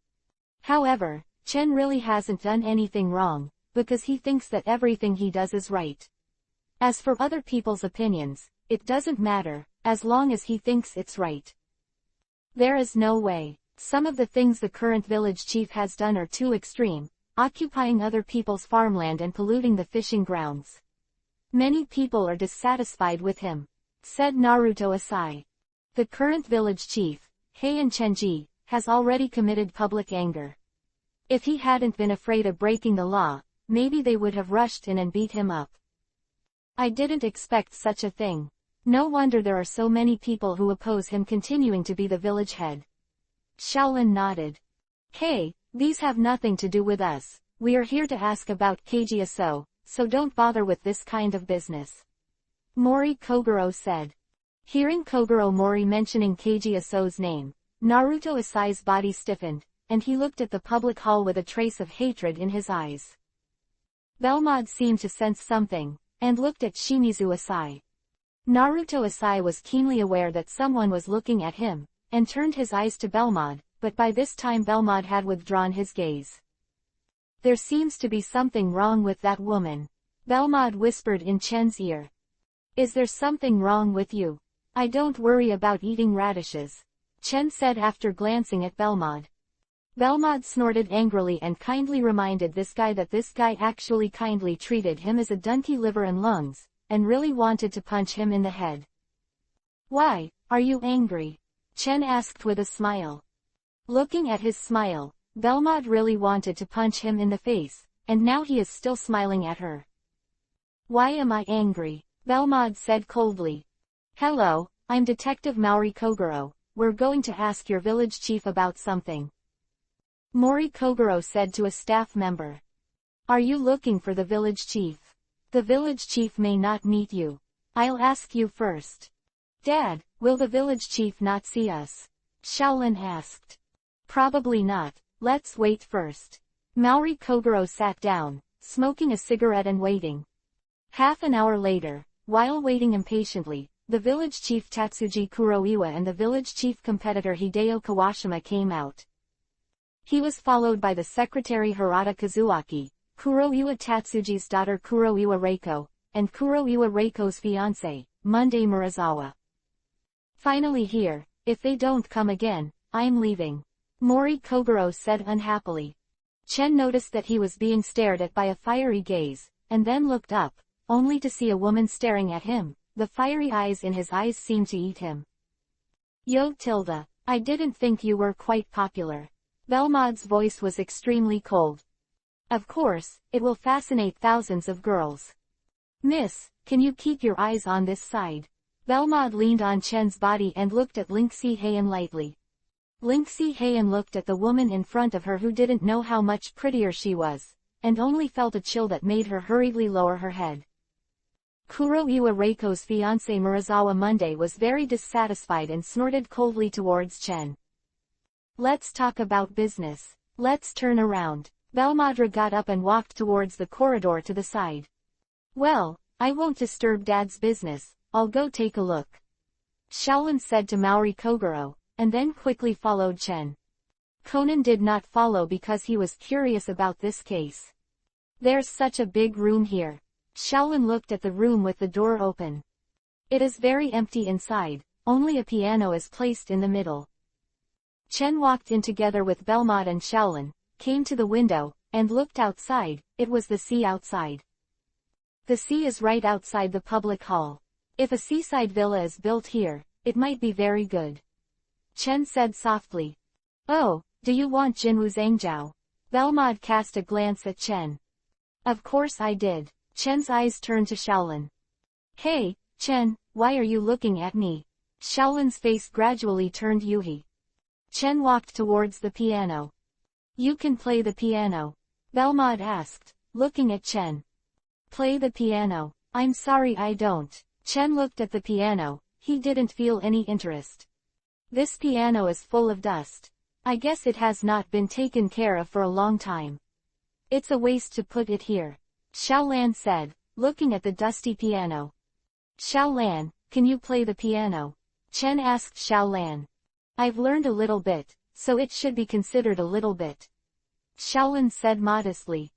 [SPEAKER 1] However, Chen really hasn't done anything wrong, because he thinks that everything he does is right. As for other people's opinions, it doesn't matter, as long as he thinks it's right. There is no way. Some of the things the current village chief has done are too extreme, occupying other people's farmland and polluting the fishing grounds. Many people are dissatisfied with him, said Naruto Asai. The current village chief, Heian Chenji, has already committed public anger. If he hadn't been afraid of breaking the law, maybe they would have rushed in and beat him up. I didn't expect such a thing. No wonder there are so many people who oppose him continuing to be the village head. Shaolin nodded. Hey, these have nothing to do with us. We are here to ask about Keiji Aso, so don't bother with this kind of business. Mori Kogoro said. Hearing Kogoro Mori mentioning Keiji Aso's name, Naruto Asai's body stiffened, and he looked at the public hall with a trace of hatred in his eyes. Belmod seemed to sense something, and looked at Shimizu Asai. Naruto Asai was keenly aware that someone was looking at him, and turned his eyes to Belmod, but by this time Belmod had withdrawn his gaze. There seems to be something wrong with that woman. Belmod whispered in Chen's ear. Is there something wrong with you? I don't worry about eating radishes, Chen said after glancing at Belmod. Belmod snorted angrily and kindly reminded this guy that this guy actually kindly treated him as a donkey liver and lungs, and really wanted to punch him in the head. Why, are you angry? Chen asked with a smile. Looking at his smile, Belmod really wanted to punch him in the face, and now he is still smiling at her. Why am I angry? Belmod said coldly. Hello, I'm Detective Mori Kogoro, we're going to ask your village chief about something. Mori Kogoro said to a staff member. Are you looking for the village chief? The village chief may not meet you. I'll ask you first. Dad, will the village chief not see us? Shaolin asked. Probably not, let's wait first. Mori Kogoro sat down, smoking a cigarette and waiting. Half an hour later, while waiting impatiently, the village chief Tatsuji Kuroiwa and the village chief competitor Hideo Kawashima came out. He was followed by the secretary Harada Kazuaki, Kuroiwa Tatsuji's daughter Kuroiwa Reiko, and Kuroiwa Reiko's fiancé, Monday Murazawa. Finally here, if they don't come again, I'm leaving. Mori Kogoro said unhappily. Chen noticed that he was being stared at by a fiery gaze, and then looked up, only to see a woman staring at him. The fiery eyes in his eyes seemed to eat him. Yo Tilda, I didn't think you were quite popular. Belmod's voice was extremely cold. Of course, it will fascinate thousands of girls. Miss, can you keep your eyes on this side? Belmod leaned on Chen's body and looked at Linksy Heian lightly. Linksy Heian looked at the woman in front of her who didn't know how much prettier she was, and only felt a chill that made her hurriedly lower her head. Kuroiwa Reiko's fiancé Murazawa Monday was very dissatisfied and snorted coldly towards Chen. Let's talk about business. Let's turn around. Belmodra got up and walked towards the corridor to the side. Well, I won't disturb Dad's business, I'll go take a look. Shaolin said to Mori Kogoro, and then quickly followed Chen. Conan did not follow because he was curious about this case. There's such a big room here. Shaolin looked at the room with the door open. It is very empty inside, only a piano is placed in the middle. Chen walked in together with Belmod and Shaolin, came to the window, and looked outside. It was the sea outside. The sea is right outside the public hall. If a seaside villa is built here, it might be very good. Chen said softly. Oh, do you want Jinwu Zhangjiao? Belmod cast a glance at Chen. Of course I did. Chen's eyes turned to Shaolin. Hey, Chen, why are you looking at me? Shaolin's face gradually turned Yuhi. Chen walked towards the piano. You can play the piano? Belmod asked, looking at Chen. Play the piano? I'm sorry I don't. Chen looked at the piano. He didn't feel any interest. This piano is full of dust. I guess it has not been taken care of for a long time. It's a waste to put it here. Shaolan said, looking at the dusty piano. Shaolan, can you play the piano? Chen asked Shaolan. I've learned a little bit, so it should be considered a little bit. Shaolin said modestly.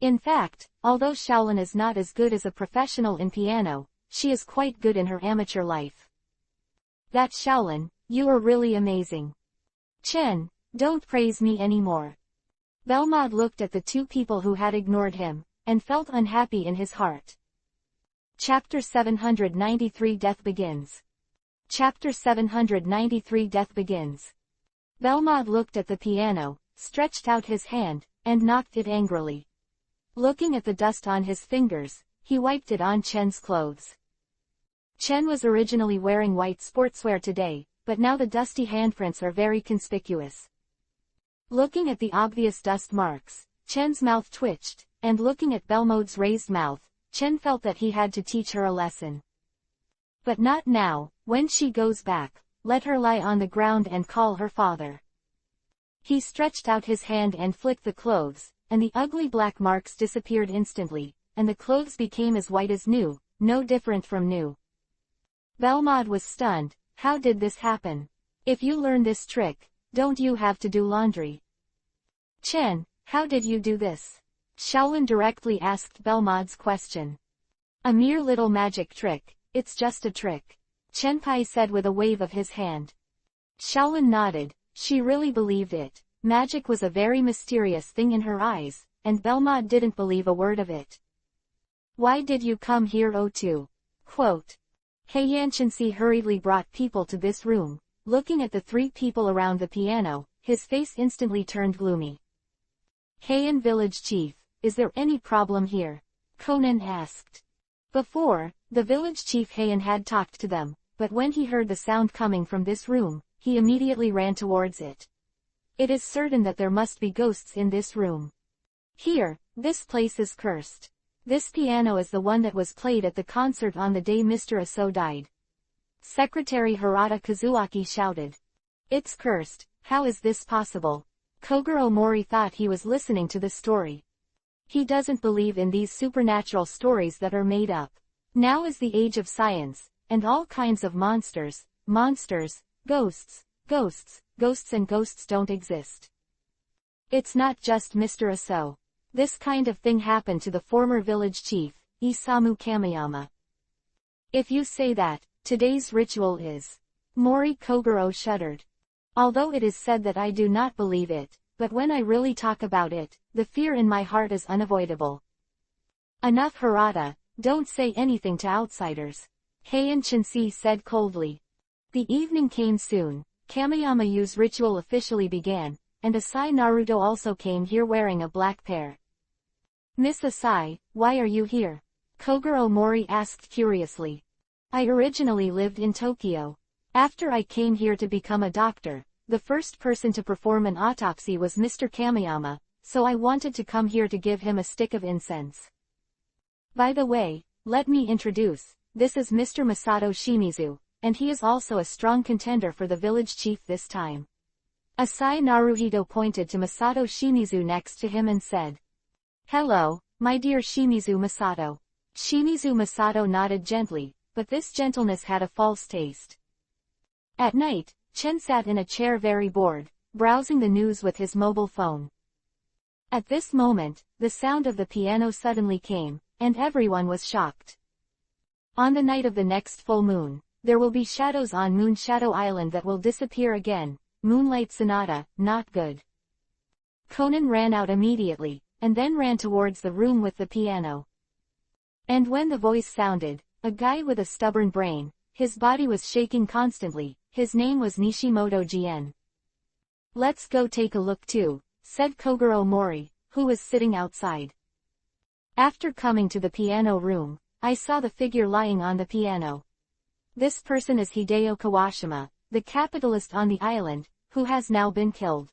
[SPEAKER 1] In fact, although Shaolin is not as good as a professional in piano, she is quite good in her amateur life. That Shaolin, you are really amazing. Chen, don't praise me anymore. Belmod looked at the two people who had ignored him, and felt unhappy in his heart. Chapter 793 Death Begins. Chapter 793 Death Begins. Belmod looked at the piano, stretched out his hand, and knocked it angrily. Looking at the dust on his fingers, he wiped it on Chen's clothes. Chen was originally wearing white sportswear today, but now the dusty handprints are very conspicuous. Looking at the obvious dust marks, Chen's mouth twitched, and looking at Belmod's raised mouth, Chen felt that he had to teach her a lesson. But not now. When she goes back, let her lie on the ground and call her father. He stretched out his hand and flicked the clothes, and the ugly black marks disappeared instantly, and the clothes became as white as new, no different from new. Belmod was stunned. How did this happen? If you learn this trick, don't you have to do laundry? Chen, how did you do this? Shaolin directly asked Belmod's question. A mere little magic trick, it's just a trick. Chenpai said with a wave of his hand. Shaolin nodded. She really believed it. Magic was a very mysterious thing in her eyes, and Belmod didn't believe a word of it. Why did you come here, O2? Quote. Heianchensi hurriedly brought people to this room. Looking at the three people around the piano, his face instantly turned gloomy. Heian village chief, is there any problem here? Conan asked. Before, the village chief Heian had talked to them, but when he heard the sound coming from this room, he immediately ran towards it. It is certain that there must be ghosts in this room. Here, this place is cursed. This piano is the one that was played at the concert on the day Mr. Aso died. Secretary Hirata Kazuaki shouted. It's cursed, how is this possible? Kogoro Mori thought he was listening to the story. He doesn't believe in these supernatural stories that are made up. Now is the age of science, and all kinds of monsters, ghosts and ghosts don't exist. It's not just Mr. Aso. This kind of thing happened to the former village chief, Isamu Kamiyama. If you say that, today's ritual is. Mori Kogoro shuddered. Although it is said that I do not believe it, but when I really talk about it, the fear in my heart is unavoidable. Enough Hirata, don't say anything to outsiders. Heian Chensi said coldly. The evening came soon. Kamiyama-Yu's ritual officially began, and Asai Naruto also came here wearing a black pair. Miss Asai, why are you here? Kogoro Mori asked curiously. I originally lived in Tokyo. After I came here to become a doctor, the first person to perform an autopsy was Mr. Kamiyama, so I wanted to come here to give him a stick of incense. By the way, let me introduce, this is Mr. Masato Shimizu, and he is also a strong contender for the village chief this time. Asai Naruhito pointed to Masato Shimizu next to him and said. Hello, my dear Shimizu Masato. Shimizu Masato nodded gently, but this gentleness had a false taste. At night, Chen sat in a chair very bored, browsing the news with his mobile phone. At this moment, the sound of the piano suddenly came, and everyone was shocked. On the night of the next full moon, there will be shadows on Moon Shadow Island that will disappear again. Moonlight Sonata, not good. Conan ran out immediately, and then ran towards the room with the piano. And when the voice sounded, a guy with a stubborn brain, his body was shaking constantly, his name was Nishimoto Jien. Let's go take a look too, said Kogoro Mori, who was sitting outside. After coming to the piano room, I saw the figure lying on the piano. This person is Hideo Kawashima, the capitalist on the island, who has now been killed.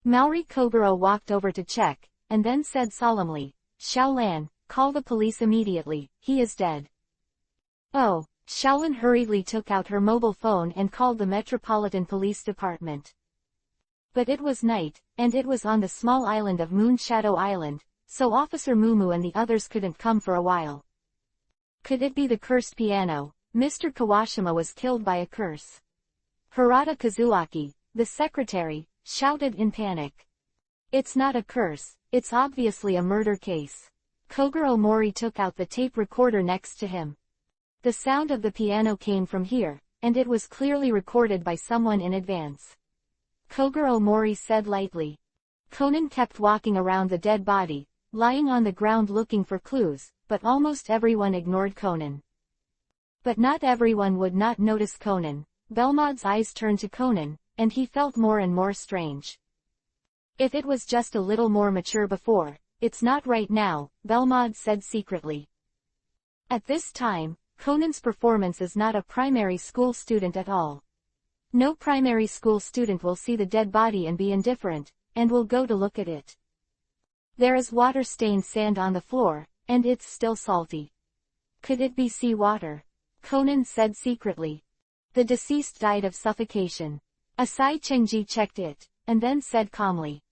[SPEAKER 1] Maori Kogoro walked over to check, and then said solemnly, Xiaolan, call the police immediately, he is dead. Oh, Xiaolan hurriedly took out her mobile phone and called the Metropolitan Police Department. But it was night, and it was on the small island of Moonshadow Island, so Officer Mumu and the others couldn't come for a while. Could it be the cursed piano? Mr. Kawashima was killed by a curse. Harada Kazuaki, the secretary, shouted in panic. It's not a curse, it's obviously a murder case. Kogoro Mori took out the tape recorder next to him. The sound of the piano came from here, and it was clearly recorded by someone in advance. Kogoro Mori said lightly. Conan kept walking around the dead body, lying on the ground looking for clues, but almost everyone ignored Conan. But not everyone would not notice Conan. Belmod's eyes turned to Conan, and he felt more and more strange. If it was just a little more mature before, it's not right now, Belmod said secretly. At this time, Conan's performance is not a primary school student at all. No primary school student will see the dead body and be indifferent, and will go to look at it. There is water-stained sand on the floor, and it's still salty. Could it be seawater? Conan said secretly. The deceased died of suffocation. Asai Chengji checked it, and then said calmly.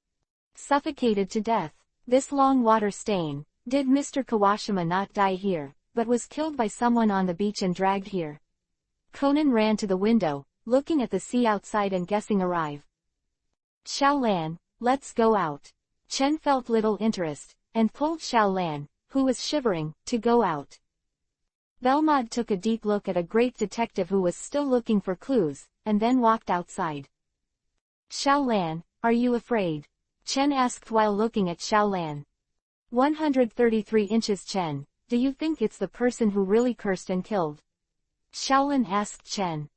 [SPEAKER 1] Suffocated to death. This long water stain. Did Mr. Kawashima not die here, but was killed by someone on the beach and dragged here? Conan ran to the window, looking at the sea outside and guessing arrive. Xiaolan, let's go out. Chen felt little interest, and pulled Xiaolan, who was shivering, to go out. Belmod took a deep look at a great detective who was still looking for clues, and then walked outside. Xiaolan, are you afraid? Chen asked while looking at Xiaolan. 133 inches Chen, do you think it's the person who really cursed and killed? Xiaolan asked Chen.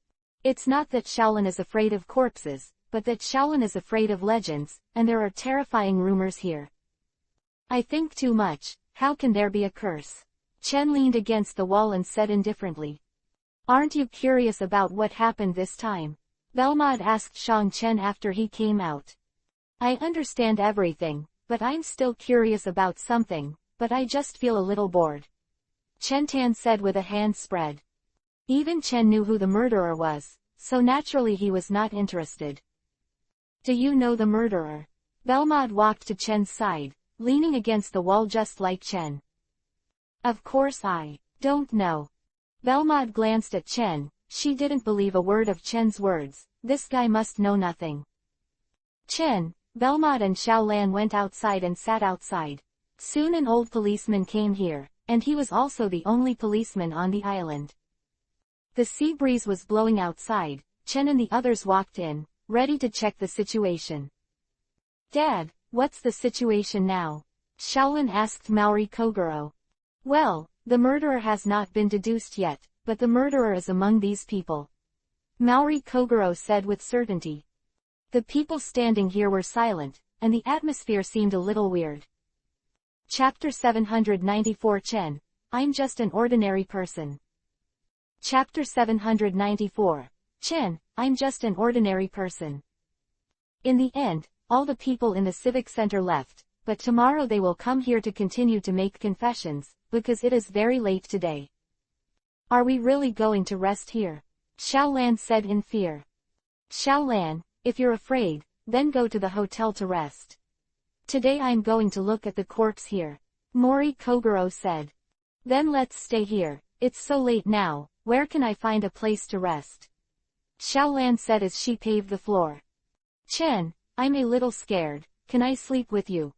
[SPEAKER 1] It's not that Xiaolan is afraid of corpses, but that Xiaolan is afraid of legends, and there are terrifying rumors here. I think too much. How can there be a curse? Chen leaned against the wall and said indifferently. Aren't you curious about what happened this time? Belmod asked Shang Chen after he came out. I understand everything, but I'm still curious about something, but I just feel a little bored. Chen Tan said with a hand spread. Even Chen knew who the murderer was, so naturally he was not interested. Do you know the murderer? Belmod walked to Chen's side, leaning against the wall just like Chen. Of course I don't know. Belmod glanced at Chen. She didn't believe a word of Chen's words. This guy must know nothing. Chen, Belmod and Xiaolan went outside and sat outside. Soon an old policeman came here, and he was also the only policeman on the island. The sea breeze was blowing outside. Chen and the others walked in, ready to check the situation. Dad, what's the situation now? Xiaolan asked Maori Kogoro. Well, the murderer has not been deduced yet, but the murderer is among these people. Maori Kogoro said with certainty. The people standing here were silent, and the atmosphere seemed a little weird. Chapter 794 Chen, I'm just an ordinary person. Chapter 794, Chen, I'm just an ordinary person. In the end, all the people in the civic center left, but tomorrow they will come here to continue to make confessions, because it is very late today. Are we really going to rest here? Xiaolan said in fear. Xiaolan, if you're afraid, then go to the hotel to rest. Today I'm going to look at the corpse here. Mori Kogoro said. Then let's stay here, it's so late now, where can I find a place to rest? Xiaolan said as she paved the floor. Chen, I'm a little scared, can I sleep with you?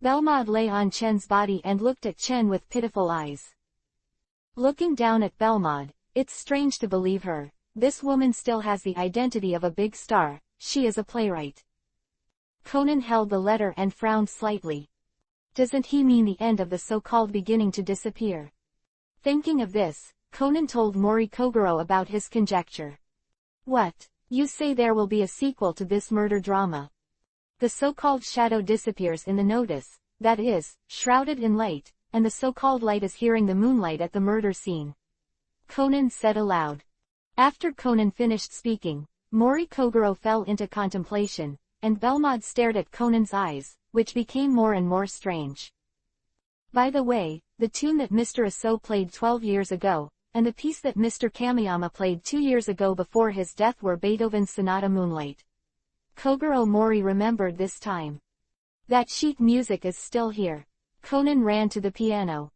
[SPEAKER 1] Belmod lay on Chen's body and looked at Chen with pitiful eyes. Looking down at Belmod, it's strange to believe her. This woman still has the identity of a big star, she is a playwright. Conan held the letter and frowned slightly. Doesn't he mean the end of the so-called beginning to disappear? Thinking of this, Conan told Mori Kogoro about his conjecture. What? You say there will be a sequel to this murder drama? The so-called shadow disappears in the notice, that is, shrouded in light, and the so-called light is hearing the moonlight at the murder scene. Conan said aloud. After Conan finished speaking, Mori Kogoro fell into contemplation, and Belmod stared at Conan's eyes, which became more and more strange. By the way, the tune that Mr. Aso played 12 years ago, and the piece that Mr. Kamiyama played 2 years ago before his death were Beethoven's Sonata Moonlight. Kogoro Mori remembered this time. That sheet music is still here. Conan ran to the piano.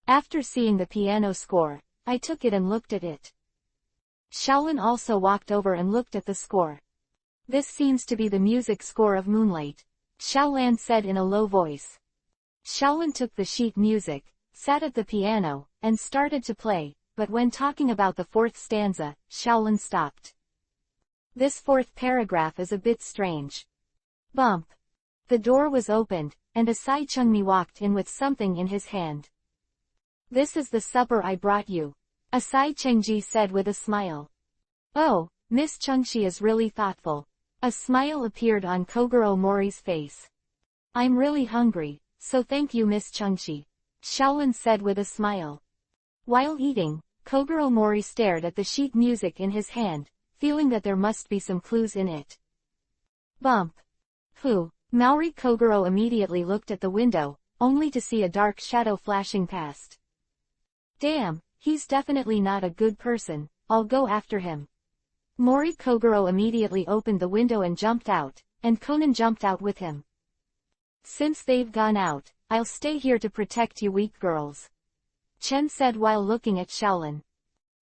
[SPEAKER 1] After seeing the piano score, I took it and looked at it. Shaolin also walked over and looked at the score. This seems to be the music score of Moonlight, Shaolin said in a low voice. Shaolin took the sheet music, sat at the piano, and started to play, but when talking about the fourth stanza, Shaolin stopped. This fourth paragraph is a bit strange. Bump. The door was opened, and Asai Chungmi walked in with something in his hand. This is the supper I brought you, Asai Chengji said with a smile. Oh, Miss Chungshi is really thoughtful. A smile appeared on Kogoro Mori's face. I'm really hungry, so thank you Miss Chungshi, Shaolin said with a smile. While eating, Kogoro Mori stared at the sheet music in his hand, feeling that there must be some clues in it. Bump. Who? Maori Kogoro immediately looked at the window, only to see a dark shadow flashing past. Damn, he's definitely not a good person, I'll go after him. Mori Kogoro immediately opened the window and jumped out, and Conan jumped out with him. Since they've gone out, I'll stay here to protect you weak girls, Chen said while looking at Shaolin.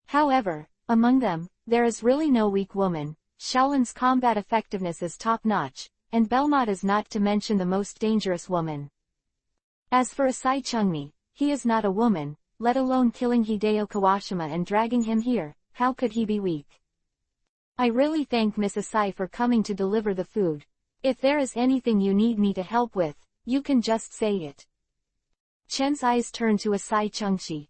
[SPEAKER 1] However, among them, there is really no weak woman. Shaolin's combat effectiveness is top-notch, and Belmod is not to mention the most dangerous woman. As for Asai Chungmi, he is not a woman, let alone killing Hideo Kawashima and dragging him here, how could he be weak? I really thank Miss Asai for coming to deliver the food. If there is anything you need me to help with, you can just say it. Chen's eyes turned to Asai Chungshi.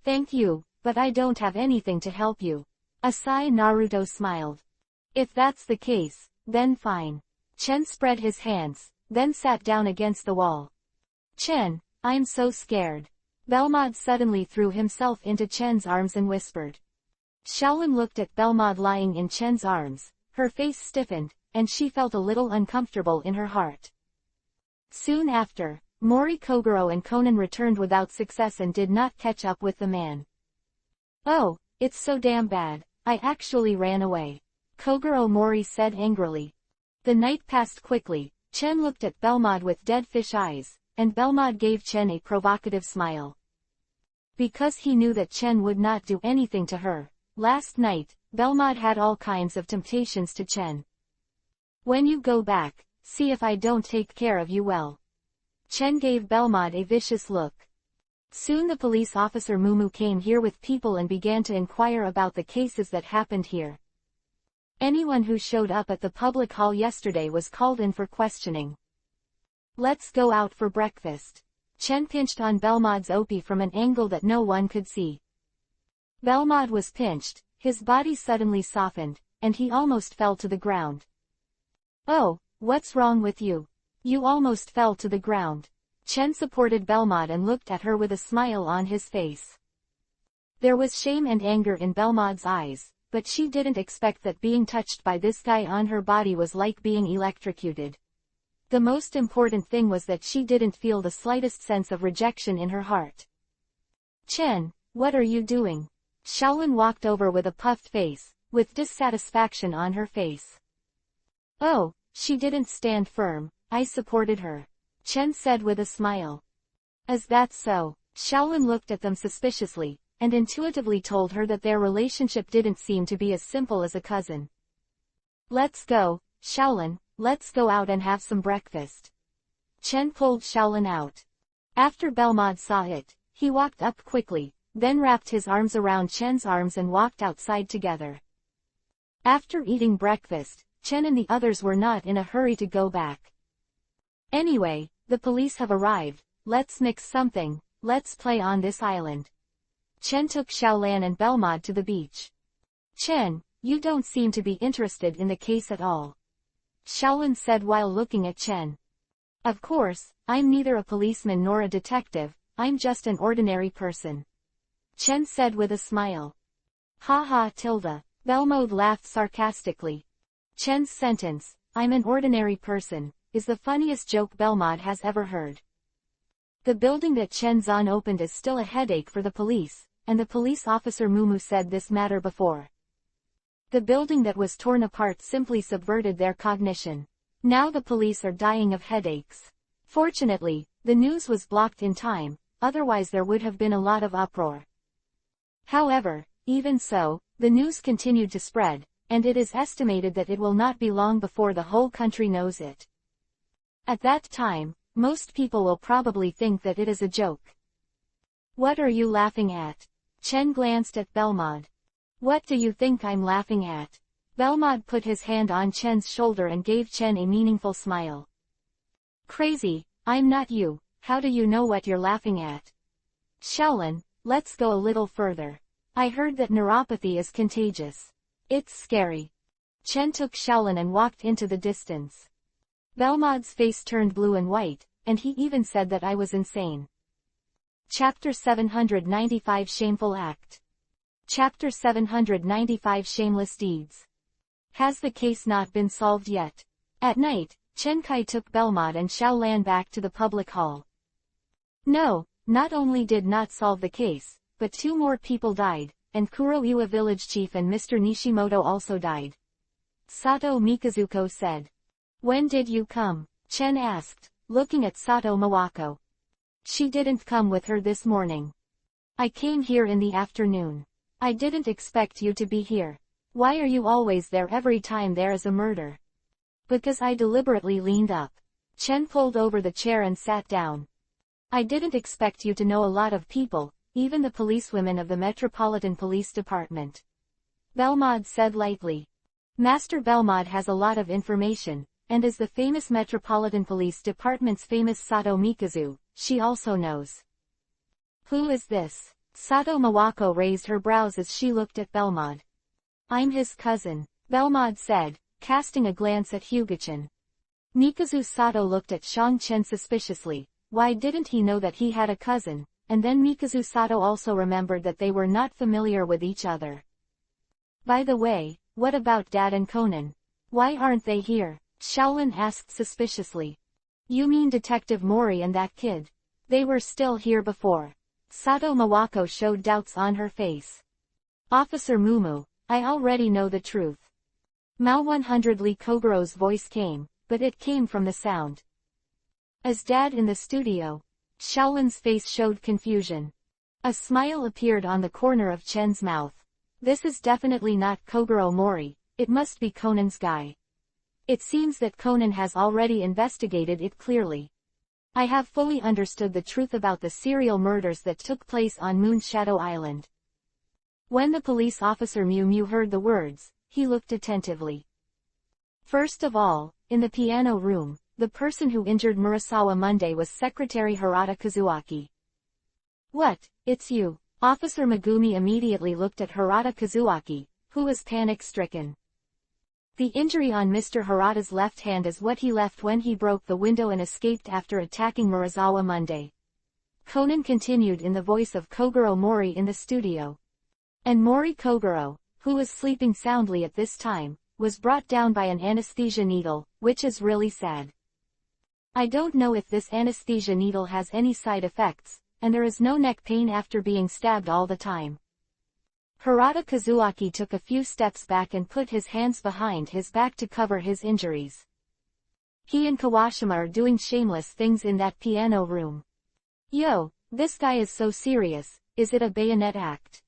[SPEAKER 1] Thank you, but I don't have anything to help you. Asai Naruto smiled. If that's the case, then fine. Chen spread his hands, then sat down against the wall. Chen, I'm so scared. Belmod suddenly threw himself into Chen's arms and whispered. Shaolin looked at Belmod lying in Chen's arms, her face stiffened, and she felt a little uncomfortable in her heart. Soon after, Mori Kogoro and Conan returned without success and did not catch up with the man. Oh, it's so damn bad, I actually ran away, Kogoro Mori said angrily. The night passed quickly. Chen looked at Belmod with dead fish eyes, and Belmod gave Chen a provocative smile. Because he knew that Chen would not do anything to her, last night, Belmod had all kinds of temptations to Chen. When you go back, see if I don't take care of you well. Chen gave Belmod a vicious look. Soon the police officer Mumu came here with people and began to inquire about the cases that happened here. Anyone who showed up at the public hall yesterday was called in for questioning. Let's go out for breakfast. Chen pinched on Belmod's opi from an angle that no one could see. Belmod was pinched, his body suddenly softened, and he almost fell to the ground. Oh, what's wrong with you? You almost fell to the ground. Chen supported Belmod and looked at her with a smile on his face. There was shame and anger in Belmod's eyes, but she didn't expect that being touched by this guy on her body was like being electrocuted. The most important thing was that she didn't feel the slightest sense of rejection in her heart. Chen, what are you doing? Shaolin walked over with a puffed face, with dissatisfaction on her face. Oh, she didn't stand firm, I supported her, Chen said with a smile. Is that so? Shaolin looked at them suspiciously, and intuitively told her that their relationship didn't seem to be as simple as a cousin. Let's go, Shaolin, let's go out and have some breakfast. Chen pulled Shaolin out. After Belmod saw it, he walked up quickly, then wrapped his arms around Chen's arms and walked outside together. After eating breakfast, Chen and the others were not in a hurry to go back. Anyway, the police have arrived, let's mix something, let's play on this island. Chen took Shaolin and Belmod to the beach. Chen, you don't seem to be interested in the case at all, Shaolin said while looking at Chen. Of course, I'm neither a policeman nor a detective, I'm just an ordinary person. Chen said with a smile. Ha ha Tilda. Belmode laughed sarcastically. Chen's sentence, I'm an ordinary person, is the funniest joke Belmode has ever heard. The building that Chen Zan opened is still a headache for the police, and the police officer Mumu said this matter before. The building that was torn apart simply subverted their cognition. Now the police are dying of headaches. Fortunately, the news was blocked in time, otherwise there would have been a lot of uproar. However, even so, the news continued to spread, and it is estimated that it will not be long before the whole country knows it. At that time, most people will probably think that it is a joke. What are you laughing at? Chen glanced at Belmode. What do you think I'm laughing at? Belmode put his hand on Chen's shoulder and gave Chen a meaningful smile. Crazy, I'm not you, how do you know what you're laughing at? Shaolin, let's go a little further. I heard that neuropathy is contagious. It's scary. Chen took Shaolin and walked into the distance. Belmode's face turned blue and white, and he even said that I was insane. Chapter 795 Shameful Act. Chapter 795 Shameless Deeds. Has the case not been solved yet? At night, Chen Kai took Belmode and Xiao Lan back to the public hall. No, not only did not solve the case, but 2 more people died, and Kuroiwa village chief and Mr. Nishimoto also died. Sato Mikazuko said. When did you come? Chen asked, looking at Sato Mawako. She didn't come with her this morning. I came here in the afternoon. I didn't expect you to be here. Why are you always there every time there is a murder? Because I deliberately leaned up. Chen pulled over the chair and sat down. I didn't expect you to know a lot of people, even the policewomen of the Metropolitan Police Department. Belmode said lightly. Master Belmode has a lot of information, and is the famous Metropolitan Police Department's famous Sato Mikazu, she also knows. Who is this? Sato Mawako raised her brows as she looked at Belmode. I'm his cousin, Belmode said, casting a glance at Hugichin. Mikazu Sato looked at Shang Chen suspiciously. Why didn't he know that he had a cousin? And then Mikazu Sato also remembered that they were not familiar with each other. By the way, what about Dad and Conan? Why aren't they here? Shaolin asked suspiciously. You mean Detective Mori and that kid? They were still here before. Sato Mawako showed doubts on her face. Officer Mumu, I already know the truth. Mao 100 Lee Kogoro's voice came, but it came from the sound. Is Dad in the studio? Shaolin's face showed confusion. A smile appeared on the corner of Chen's mouth. This is definitely not Kogoro Mori, it must be Conan's guy. It seems that Conan has already investigated it clearly. I have fully understood the truth about the serial murders that took place on Moonshadow Island. When the police officer Mew Mew heard the words, he looked attentively. First of all, in the piano room, the person who injured Murasawa Monday was Secretary Harada Kazuaki. What, it's you? Officer Megumi immediately looked at Harada Kazuaki, who was panic-stricken. The injury on Mr. Harada's left hand is what he left when he broke the window and escaped after attacking Murasawa Monday. Conan continued in the voice of Kogoro Mori in the studio. And Mori Kogoro, who was sleeping soundly at this time, was brought down by an anesthesia needle, which is really sad. I don't know if this anesthesia needle has any side effects, and there is no neck pain after being stabbed all the time. Harada Kazuaki took a few steps back and put his hands behind his back to cover his injuries. He and Kawashima are doing shameless things in that piano room. Yo, this guy is so serious, is it a bayonet act?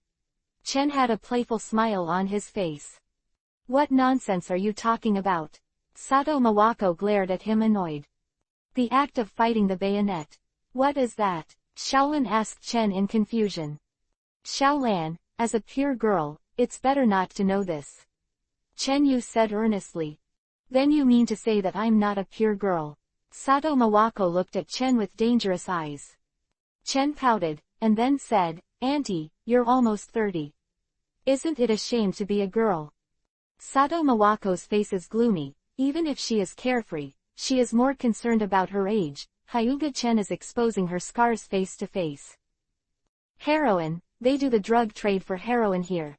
[SPEAKER 1] Chen had a playful smile on his face. What nonsense are you talking about? Sato Mawako glared at him annoyed. The act of fighting the bayonet. What is that? Shaolin asked Chen in confusion. Shaolan, as a pure girl, it's better not to know this. Chen Yu said earnestly. Then you mean to say that I'm not a pure girl? Sato Mawako looked at Chen with dangerous eyes. Chen pouted, and then said, Auntie, you're almost 30. Isn't it a shame to be a girl? Sato Mawako's face is gloomy, even if she is carefree, she is more concerned about her age. Hyuga Chen is exposing her scars face to face. Heroin, they do the drug trade for heroin here.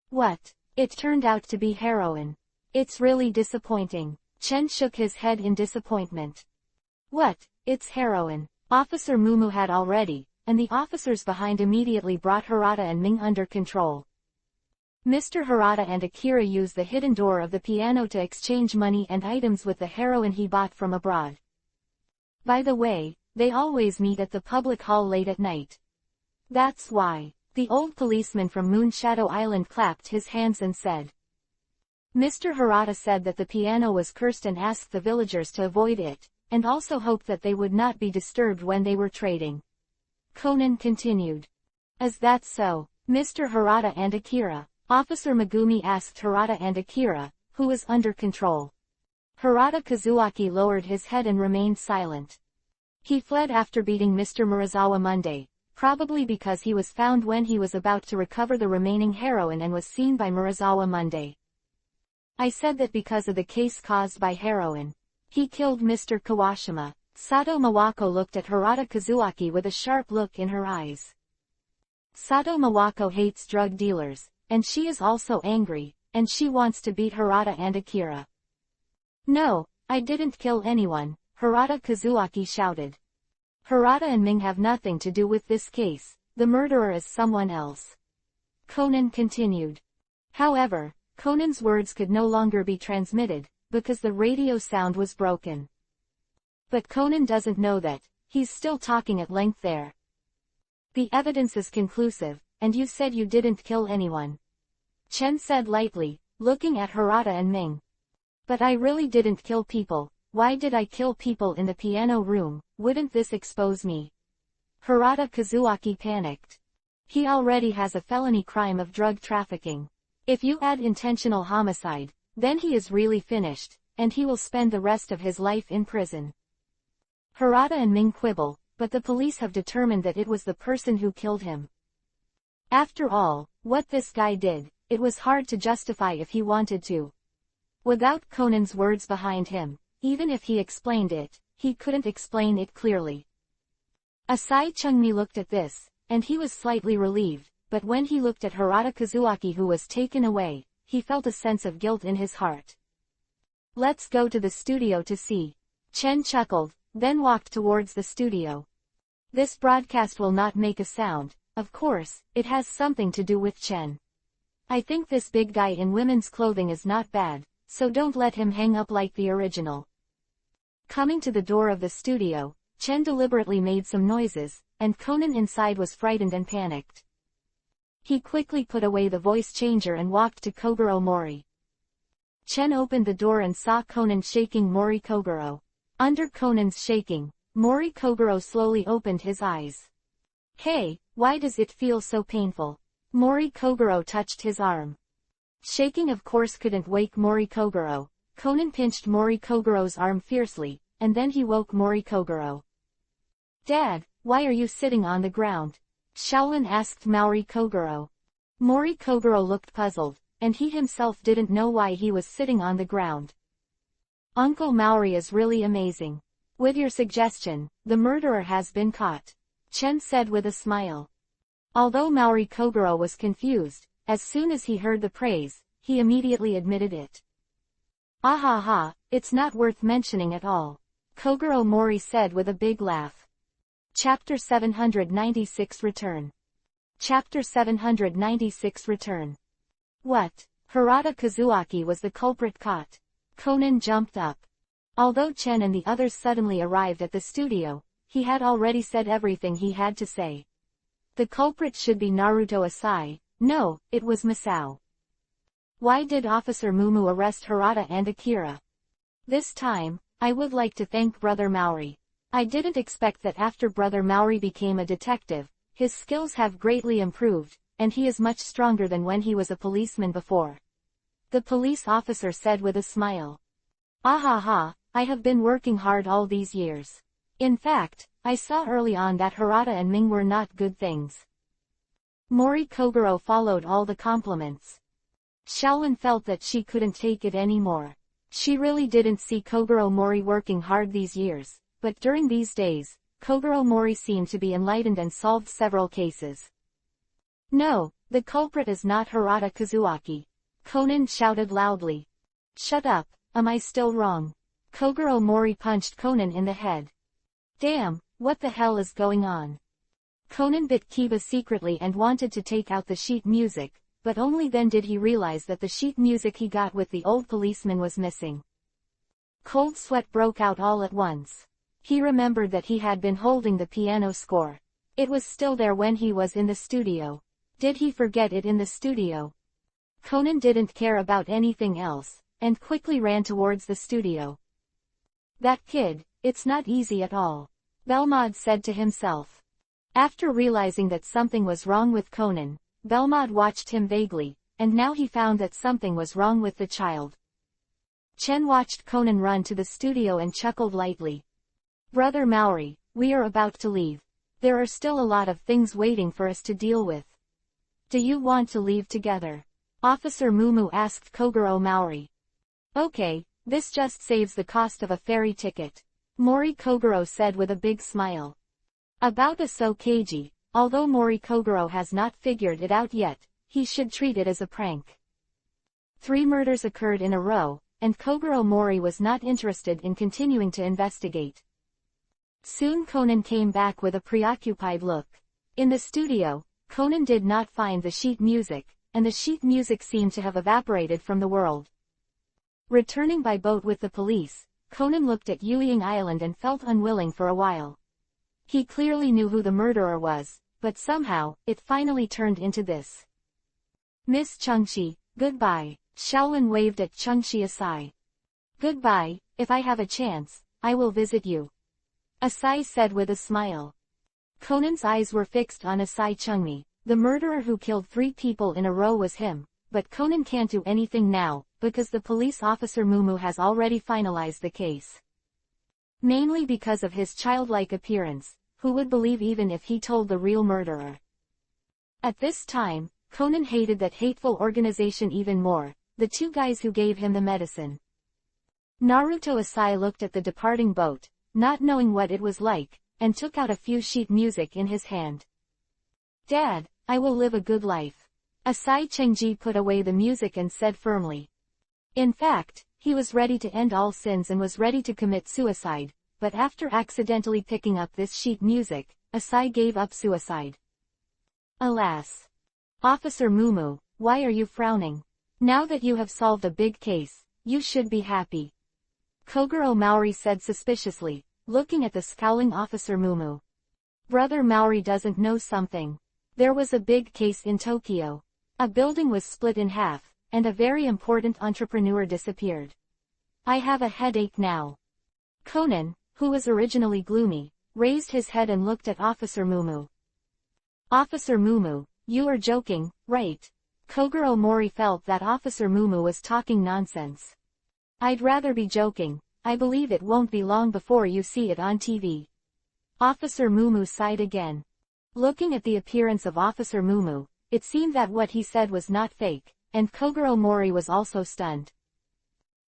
[SPEAKER 1] What? It turned out to be heroin. It's really disappointing. Chen shook his head in disappointment. What? It's heroin. Officer Mumu had already, and the officers behind immediately brought Harada and Ming under control. Mr. Harada and Akira used the hidden door of the piano to exchange money and items with the heroin he bought from abroad. By the way, they always meet at the public hall late at night. That's why. The old policeman from Moonshadow Island clapped his hands and said. Mr. Harada said that the piano was cursed and asked the villagers to avoid it, and also hoped that they would not be disturbed when they were trading. Conan continued. Is that so, Mr. Harada and Akira? Officer Megumi asked Harada and Akira, who was under control. Harada Kazuaki lowered his head and remained silent. He fled after beating Mr. Murazawa Monday, probably because he was found when he was about to recover the remaining heroin and was seen by Murazawa Monday. I said that because of the case caused by heroin. He killed Mr. Kawashima. Sato Mawako looked at Harada Kazuaki with a sharp look in her eyes. Sato Mawako hates drug dealers, and she is also angry, and she wants to beat Harada and Akira. No, I didn't kill anyone, Harada Kazuaki shouted. Harada and Ming have nothing to do with this case, the murderer is someone else. Conan continued. However, Conan's words could no longer be transmitted, because the radio sound was broken. But Conan doesn't know that, he's still talking at length there. The evidence is conclusive, and you said you didn't kill anyone. Chen said lightly, looking at Harada and Ming. But I really didn't kill people. Why did I kill people in the piano room? Wouldn't this expose me? Harada Kazuaki panicked. He already has a felony crime of drug trafficking. If you add intentional homicide, then he is really finished, and he will spend the rest of his life in prison. Harada and Ming quibble, but the police have determined that it was the person who killed him. After all, what this guy did, it was hard to justify if he wanted to. Without Conan's words behind him, even if he explained it, he couldn't explain it clearly. Asai Chungmi looked at this, and he was slightly relieved, but when he looked at Harada Kazuaki who was taken away, he felt a sense of guilt in his heart. Let's go to the studio to see. Chen chuckled, then walked towards the studio. This broadcast will not make a sound, of course, it has something to do with Chen. I think this big guy in women's clothing is not bad, so don't let him hang up like the original. Coming to the door of the studio, Chen deliberately made some noises, and Conan inside was frightened and panicked. He quickly put away the voice changer and walked to Kogoro Mori. Chen opened the door and saw Conan shaking Mori Kogoro. Under Conan's shaking, Mori Kogoro slowly opened his eyes. Hey, why does it feel so painful? Mori Kogoro touched his arm. Shaking of course couldn't wake Mori Kogoro. Conan pinched Mori Kogoro's arm fiercely, and then he woke Mori Kogoro. Dad, why are you sitting on the ground? Shaolin asked Mori Kogoro. Mori Kogoro looked puzzled, and he himself didn't know why he was sitting on the ground. Uncle Maori is really amazing. With your suggestion, the murderer has been caught, Chen said with a smile. Although Mori Kogoro was confused, as soon as he heard the praise, he immediately admitted it. Ah ha ha, it's not worth mentioning at all, Kogoro Mori said with a big laugh. Chapter 796 Return. Chapter 796 Return. What? Harada Kazuaki was the culprit caught. Conan jumped up. Although Chen and the others suddenly arrived at the studio, he had already said everything he had to say. The culprit should be Naruto Asai. No, it was Masao. Why did Officer Mumu arrest Harada and Akira? This time, I would like to thank Brother Maori. I didn't expect that after Brother Maori became a detective, his skills have greatly improved, and he is much stronger than when he was a policeman before. The police officer said with a smile. Ah ha ha, I have been working hard all these years. In fact, I saw early on that Harada and Ming were not good things. Mori Kogoro followed all the compliments. Shaolin felt that she couldn't take it anymore. She really didn't see Kogoro Mori working hard these years, but during these days, Kogoro Mori seemed to be enlightened and solved several cases. No, the culprit is not Hirata Kazuaki. Conan shouted loudly. Shut up, am I still wrong? Kogoro Mori punched Conan in the head. Damn, what the hell is going on? Conan bit Kiba secretly and wanted to take out the sheet music, but only then did he realize that the sheet music he got with the old policeman was missing. Cold sweat broke out all at once. He remembered that he had been holding the piano score. It was still there when he was in the studio. Did he forget it in the studio? Conan didn't care about anything else, and quickly ran towards the studio. That kid, it's not easy at all, Belmod said to himself. After realizing that something was wrong with Conan, Belmod watched him vaguely, and now he found that something was wrong with the child. Chen watched Conan run to the studio and chuckled lightly. Brother Maori, we are about to leave. There are still a lot of things waiting for us to deal with. Do you want to leave together? Officer Mumu asked Kogoro Maori. Okay, this just saves the cost of a ferry ticket, Mori Kogoro said with a big smile. About a so Keiji, although Mori Kogoro has not figured it out yet, he should treat it as a prank. 3 murders occurred in a row, and Kogoro Mori was not interested in continuing to investigate. Soon Conan came back with a preoccupied look. In the studio, Conan did not find the sheet music, and the sheet music seemed to have evaporated from the world. Returning by boat with the police, Conan looked at Yueying Island and felt unwilling for a while. He clearly knew who the murderer was, but somehow, it finally turned into this. Miss Chungshi, goodbye, Shaolin waved at Chungshi Asai. Goodbye, if I have a chance, I will visit you, Asai said with a smile. Conan's eyes were fixed on Asai Chungmi. The murderer who killed 3 people in a row was him, but Conan can't do anything now, because the police officer Mumu has already finalized the case. Mainly because of his childlike appearance, who would believe even if he told the real murderer? At this time, Conan hated that hateful organization even more, the 2 guys who gave him the medicine. Naruto Asai looked at the departing boat, not knowing what it was like, and took out a few sheet music in his hand. Dad, I will live a good life. Asai Chengji put away the music and said firmly. In fact, he was ready to end all sins and was ready to commit suicide, but after accidentally picking up this sheet music, Asai gave up suicide. Alas. Officer Mumu, why are you frowning? Now that you have solved a big case, you should be happy, Kogoro Maori said suspiciously, looking at the scowling Officer Mumu. Brother Maori doesn't know something. There was a big case in Tokyo. A building was split in half, and a very important entrepreneur disappeared. I have a headache now. Conan, who was originally gloomy, raised his head and looked at Officer Mumu. Officer Mumu, you are joking, right? Kogoro Mori felt that Officer Mumu was talking nonsense. I'd rather be joking. I believe it won't be long before you see it on TV. Officer Mumu sighed again. Looking at the appearance of Officer Mumu, it seemed that what he said was not fake, and Kogoro Mori was also stunned.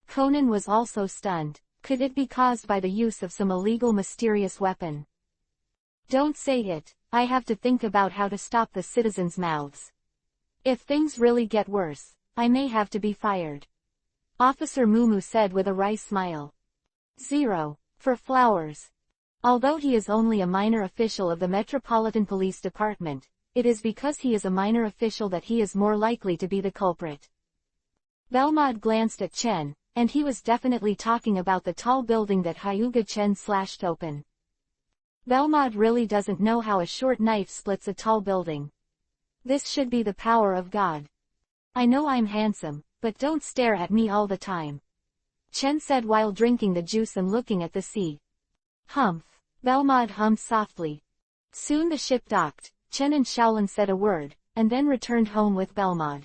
[SPEAKER 1] Conan was also stunned. Could it be caused by the use of some illegal mysterious weapon? Don't say it, I have to think about how to stop the citizens' mouths. If things really get worse, I may have to be fired. Officer Mumu said with a wry smile. 0. For flowers. Although he is only a minor official of the Metropolitan Police Department, it is because he is a minor official that he is more likely to be the culprit. Belmod glanced at Chen, and he was definitely talking about the tall building that Hyuga Chen slashed open. Belmod really doesn't know how a short knife splits a tall building. This should be the power of God. I know I'm handsome, but don't stare at me all the time, Chen said while drinking the juice and looking at the sea. Humph. Belmod hummed softly. Soon the ship docked. Chen and Shaolin said a word, and then returned home with Belmod.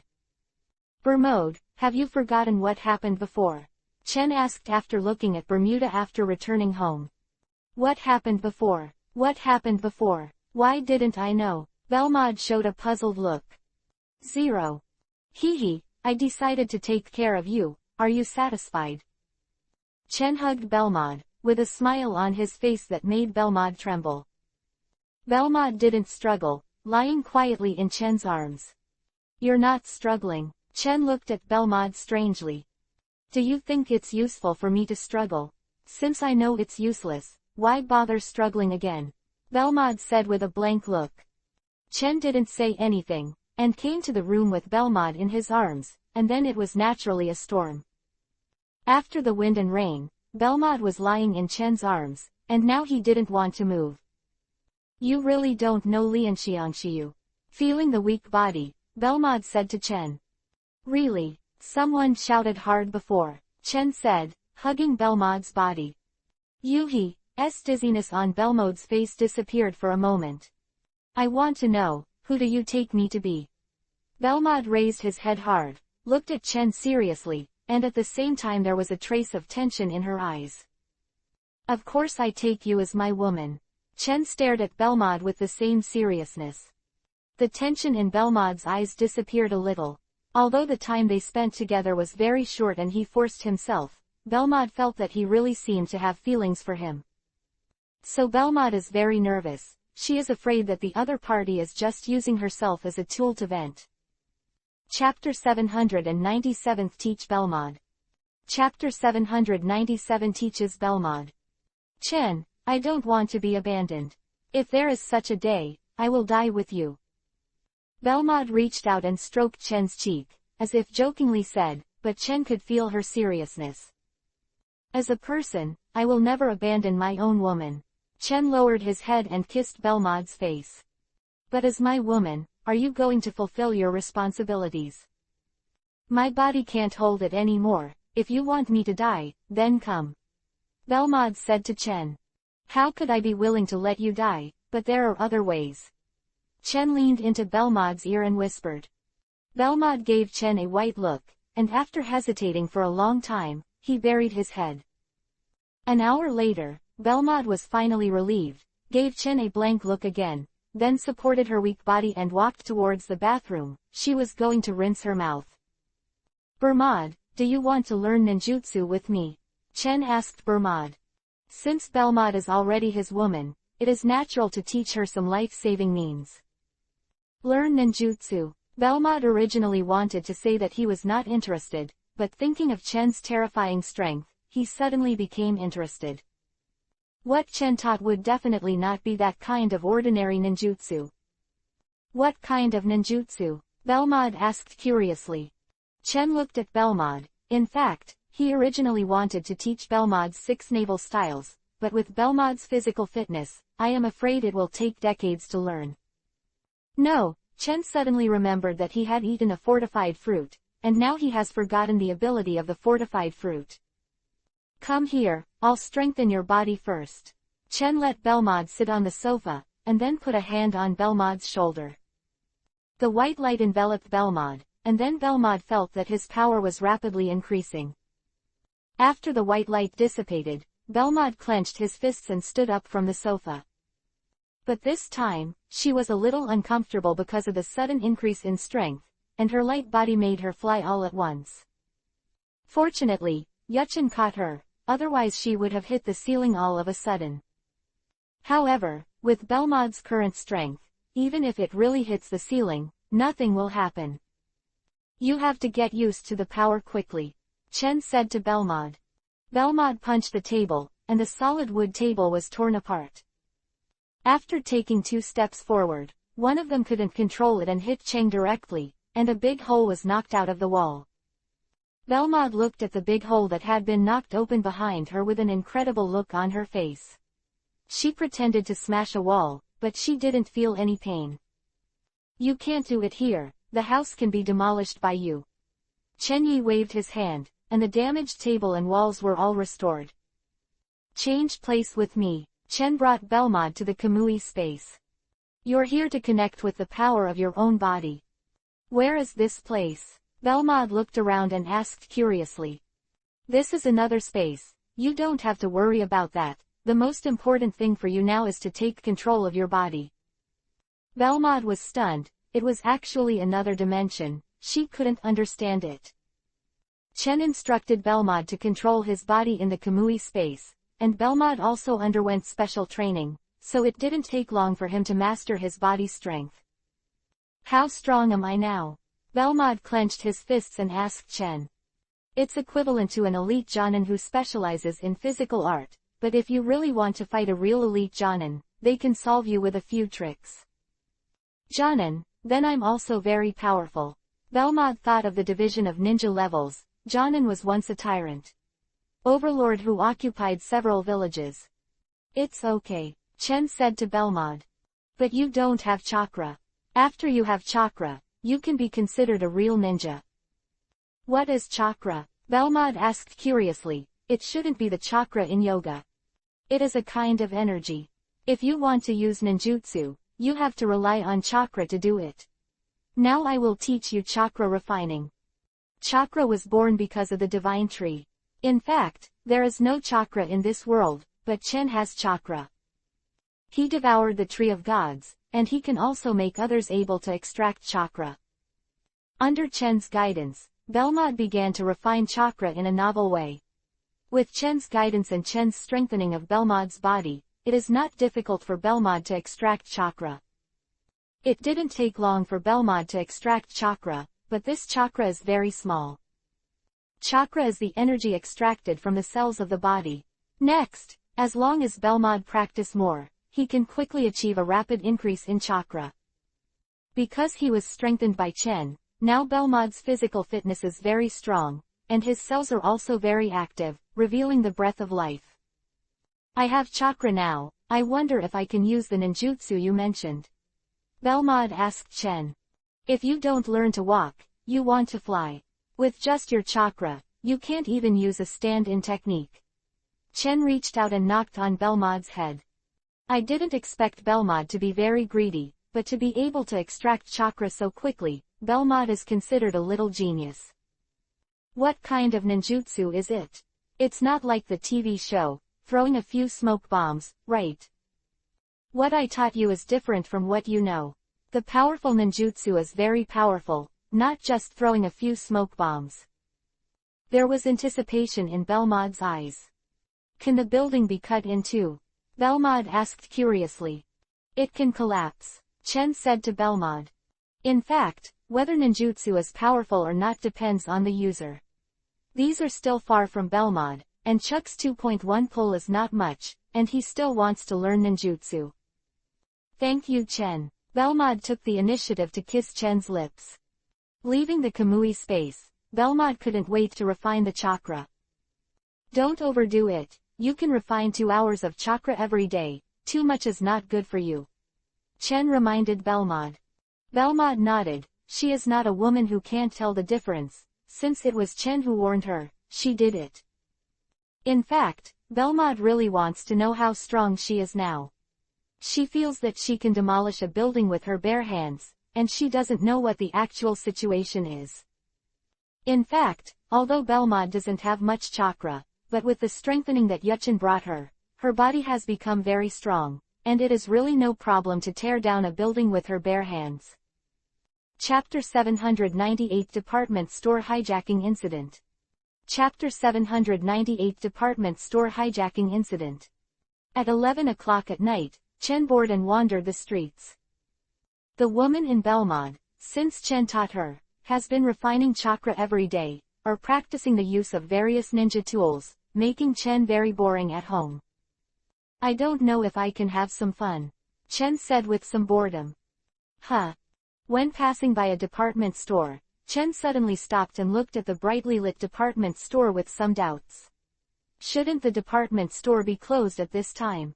[SPEAKER 1] Bermode, have you forgotten what happened before? Chen asked after looking at Bermuda after returning home. What happened before? What happened before? Why didn't I know? Belmod showed a puzzled look. 0. Hee hee, I decided to take care of you, are you satisfied? Chen hugged Belmod, with a smile on his face that made Belmod tremble. Belmod didn't struggle, lying quietly in Chen's arms. "You're not struggling." Chen looked at Belmod strangely. "Do you think it's useful for me to struggle? Since I know it's useless, why bother struggling again?" Belmod said with a blank look. Chen didn't say anything, and came to the room with Belmod in his arms, and then it was naturally a storm. After the wind and rain, Belmod was lying in Chen's arms, and now he didn't want to move. "You really don't know Lianxiangxiu." Feeling the weak body, Belmod said to Chen. "Really?" Someone shouted hard before, Chen said, hugging Belmod's body. Yuhi's dizziness on Belmod's face disappeared for a moment. "I want to know, who do you take me to be?" Belmod raised his head hard, looked at Chen seriously, and at the same time there was a trace of tension in her eyes. "Of course I take you as my woman." Chen stared at Belmod with the same seriousness. The tension in Belmod's eyes disappeared a little. Although the time they spent together was very short and he forced himself, Belmod felt that he really seemed to have feelings for him. So Belmod is very nervous. She is afraid that the other party is just using herself as a tool to vent. Chapter 797 Teach Belmod. Chapter 797 teaches Belmod. "Chen, I don't want to be abandoned. If there is such a day, I will die with you." Belmod reached out and stroked Chen's cheek, as if jokingly said, but Chen could feel her seriousness. "As a person, I will never abandon my own woman." Chen lowered his head and kissed Belmod's face. "But as my woman, are you going to fulfill your responsibilities?" "My body can't hold it anymore. If you want me to die, then come," Belmod said to Chen. "How could I be willing to let you die, but there are other ways." Chen leaned into Belmod's ear and whispered. Belmod gave Chen a white look, and after hesitating for a long time, he buried his head. An hour later, Belmod was finally relieved, gave Chen a blank look again, then supported her weak body and walked towards the bathroom. She was going to rinse her mouth. "Belmod, do you want to learn ninjutsu with me?" Chen asked Belmod. Since Belmod is already his woman, it is natural to teach her some life-saving means. Learn ninjutsu. Belmod originally wanted to say that he was not interested, but thinking of Chen's terrifying strength, he suddenly became interested. What Chen taught would definitely not be that kind of ordinary ninjutsu. "What kind of ninjutsu?" Belmod asked curiously. Chen looked at Belmod. In fact, he originally wanted to teach Belmod's 6 naval styles, but with Belmod's physical fitness, I am afraid it will take decades to learn. "No," Chen suddenly remembered that he had eaten a fortified fruit, and now he has forgotten the ability of the fortified fruit. "Come here, I'll strengthen your body first." Chen let Belmod sit on the sofa, and then put a hand on Belmod's shoulder. The white light enveloped Belmod, and then Belmod felt that his power was rapidly increasing. After the white light dissipated, Belmod clenched his fists and stood up from the sofa. But this time, she was a little uncomfortable because of the sudden increase in strength, and her light body made her fly all at once. Fortunately, Yuchen caught her, otherwise she would have hit the ceiling all of a sudden. However, with Belmod's current strength, even if it really hits the ceiling, nothing will happen. "You have to get used to the power quickly," Chen said to Belmod. Belmod punched the table, and the solid wood table was torn apart. After taking 2 steps forward, one of them couldn't control it and hit Cheng directly, and a big hole was knocked out of the wall. Belmod looked at the big hole that had been knocked open behind her with an incredible look on her face. She pretended to smash a wall, but she didn't feel any pain. "You can't do it here, the house can be demolished by you." Chen Yi waved his hand, and the damaged table and walls were all restored. "Change place with me." Chen brought Belmod to the Kamui space. "You're here to connect with the power of your own body." "Where is this place?" Belmod looked around and asked curiously. "This is another space. You don't have to worry about that. The most important thing for you now is to take control of your body." Belmod was stunned. It was actually another dimension. She couldn't understand it. Chen instructed Belmod to control his body in the Kamui space, and Belmod also underwent special training, so it didn't take long for him to master his body's strength. How strong am I now? Belmod clenched his fists and asked Chen. It's equivalent to an elite jonin who specializes in physical art, but if you really want to fight a real elite jonin, they can solve you with a few tricks. Jonin, then I'm also very powerful. Belmod thought of the division of ninja levels. Jonin was once a tyrant overlord who occupied several villages. It's okay, Chen said to Belmod. But you don't have chakra. After you have chakra, you can be considered a real ninja. What is chakra? Belmod asked curiously. It shouldn't be the chakra in yoga. It is a kind of energy. If you want to use ninjutsu, you have to rely on chakra to do it. Now I will teach you chakra refining. Chakra was born because of the divine tree. In fact, there is no chakra in this world, but Chen has chakra. He devoured the tree of gods, and he can also make others able to extract chakra. Under Chen's guidance, Belmod began to refine chakra in a novel way. With Chen's guidance and Chen's strengthening of Belmod's body, it is not difficult for Belmod to extract chakra. It didn't take long for Belmod to extract chakra, but this chakra is very small. Chakra is the energy extracted from the cells of the body. Next, as long as Belmod practice more, he can quickly achieve a rapid increase in chakra. Because he was strengthened by Chen, now Belmod's physical fitness is very strong, and his cells are also very active, revealing the breath of life. I have chakra now, I wonder if I can use the ninjutsu you mentioned. Belmod asked Chen. If you don't learn to walk, you want to fly. With just your chakra, you can't even use a stand-in technique. Chen reached out and knocked on Belmod's head. I didn't expect Belmod to be very greedy, but to be able to extract chakra so quickly, Belmod is considered a little genius. What kind of ninjutsu is it? It's not like the TV show, throwing a few smoke bombs, right? What I taught you is different from what you know. The powerful ninjutsu is very powerful, not just throwing a few smoke bombs. There was anticipation in Belmod's eyes. Can the building be cut in two? Belmod asked curiously. It can collapse, Chen said to Belmod. In fact, whether ninjutsu is powerful or not depends on the user. These are still far from Belmod, and Chuck's 2.1 pull is not much, and he still wants to learn ninjutsu. Thank you, Chen. Belmod took the initiative to kiss Chen's lips. Leaving the Kamui space, Belmod couldn't wait to refine the chakra. Don't overdo it, you can refine 2 hours of chakra every day, too much is not good for you. Chen reminded Belmod. Belmod nodded, she is not a woman who can't tell the difference, since it was Chen who warned her, she did it. In fact, Belmod really wants to know how strong she is now. She feels that she can demolish a building with her bare hands, and she doesn't know what the actual situation is. In fact, although Belmod doesn't have much chakra, but with the strengthening that Yuchen brought her, her body has become very strong, and it is really no problem to tear down a building with her bare hands. Chapter 798 Department Store Hijacking Incident. Chapter 798 Department Store Hijacking Incident. At 11 o'clock at night, Chen bored and wandered the streets. The woman in Belmod, since Chen taught her, has been refining chakra every day, or practicing the use of various ninja tools, making Chen very boring at home. I don't know if I can have some fun, Chen said with some boredom. Huh. When passing by a department store, Chen suddenly stopped and looked at the brightly lit department store with some doubts. Shouldn't the department store be closed at this time?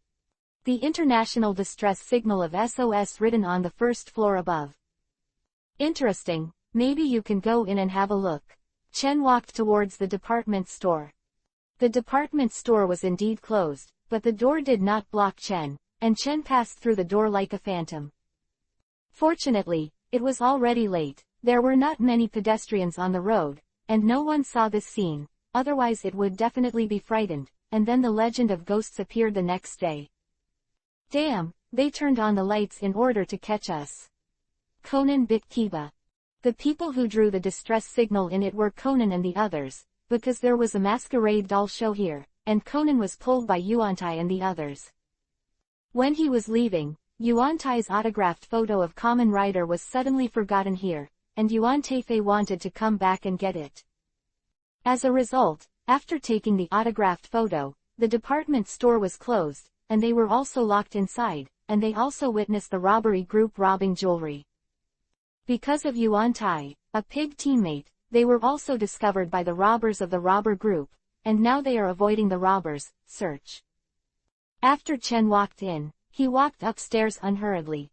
[SPEAKER 1] The international distress signal of SOS written on the first floor above. Interesting, maybe you can go in and have a look. Chen walked towards the department store. The department store was indeed closed, but the door did not block Chen, and Chen passed through the door like a phantom. Fortunately, it was already late, there were not many pedestrians on the road, and no one saw this scene, otherwise it would definitely be frightened, and then the legend of ghosts appeared the next day. Damn, they turned on the lights in order to catch us. Conan bit Kiba. The people who drew the distress signal in it were Conan and the others, because there was a masquerade doll show here, and Conan was pulled by Yuantai and the others. When he was leaving, Yuantai's autographed photo of Kamen Rider was suddenly forgotten here, and Yuan Teifei wanted to come back and get it. As a result, after taking the autographed photo, the department store was closed, and they were also locked inside, and they also witnessed the robbery group robbing jewelry. Because of Yuan Tai, a pig teammate, they were also discovered by the robbers of the robber group, and now they are avoiding the robbers' search. After Chen walked in, he walked upstairs unhurriedly.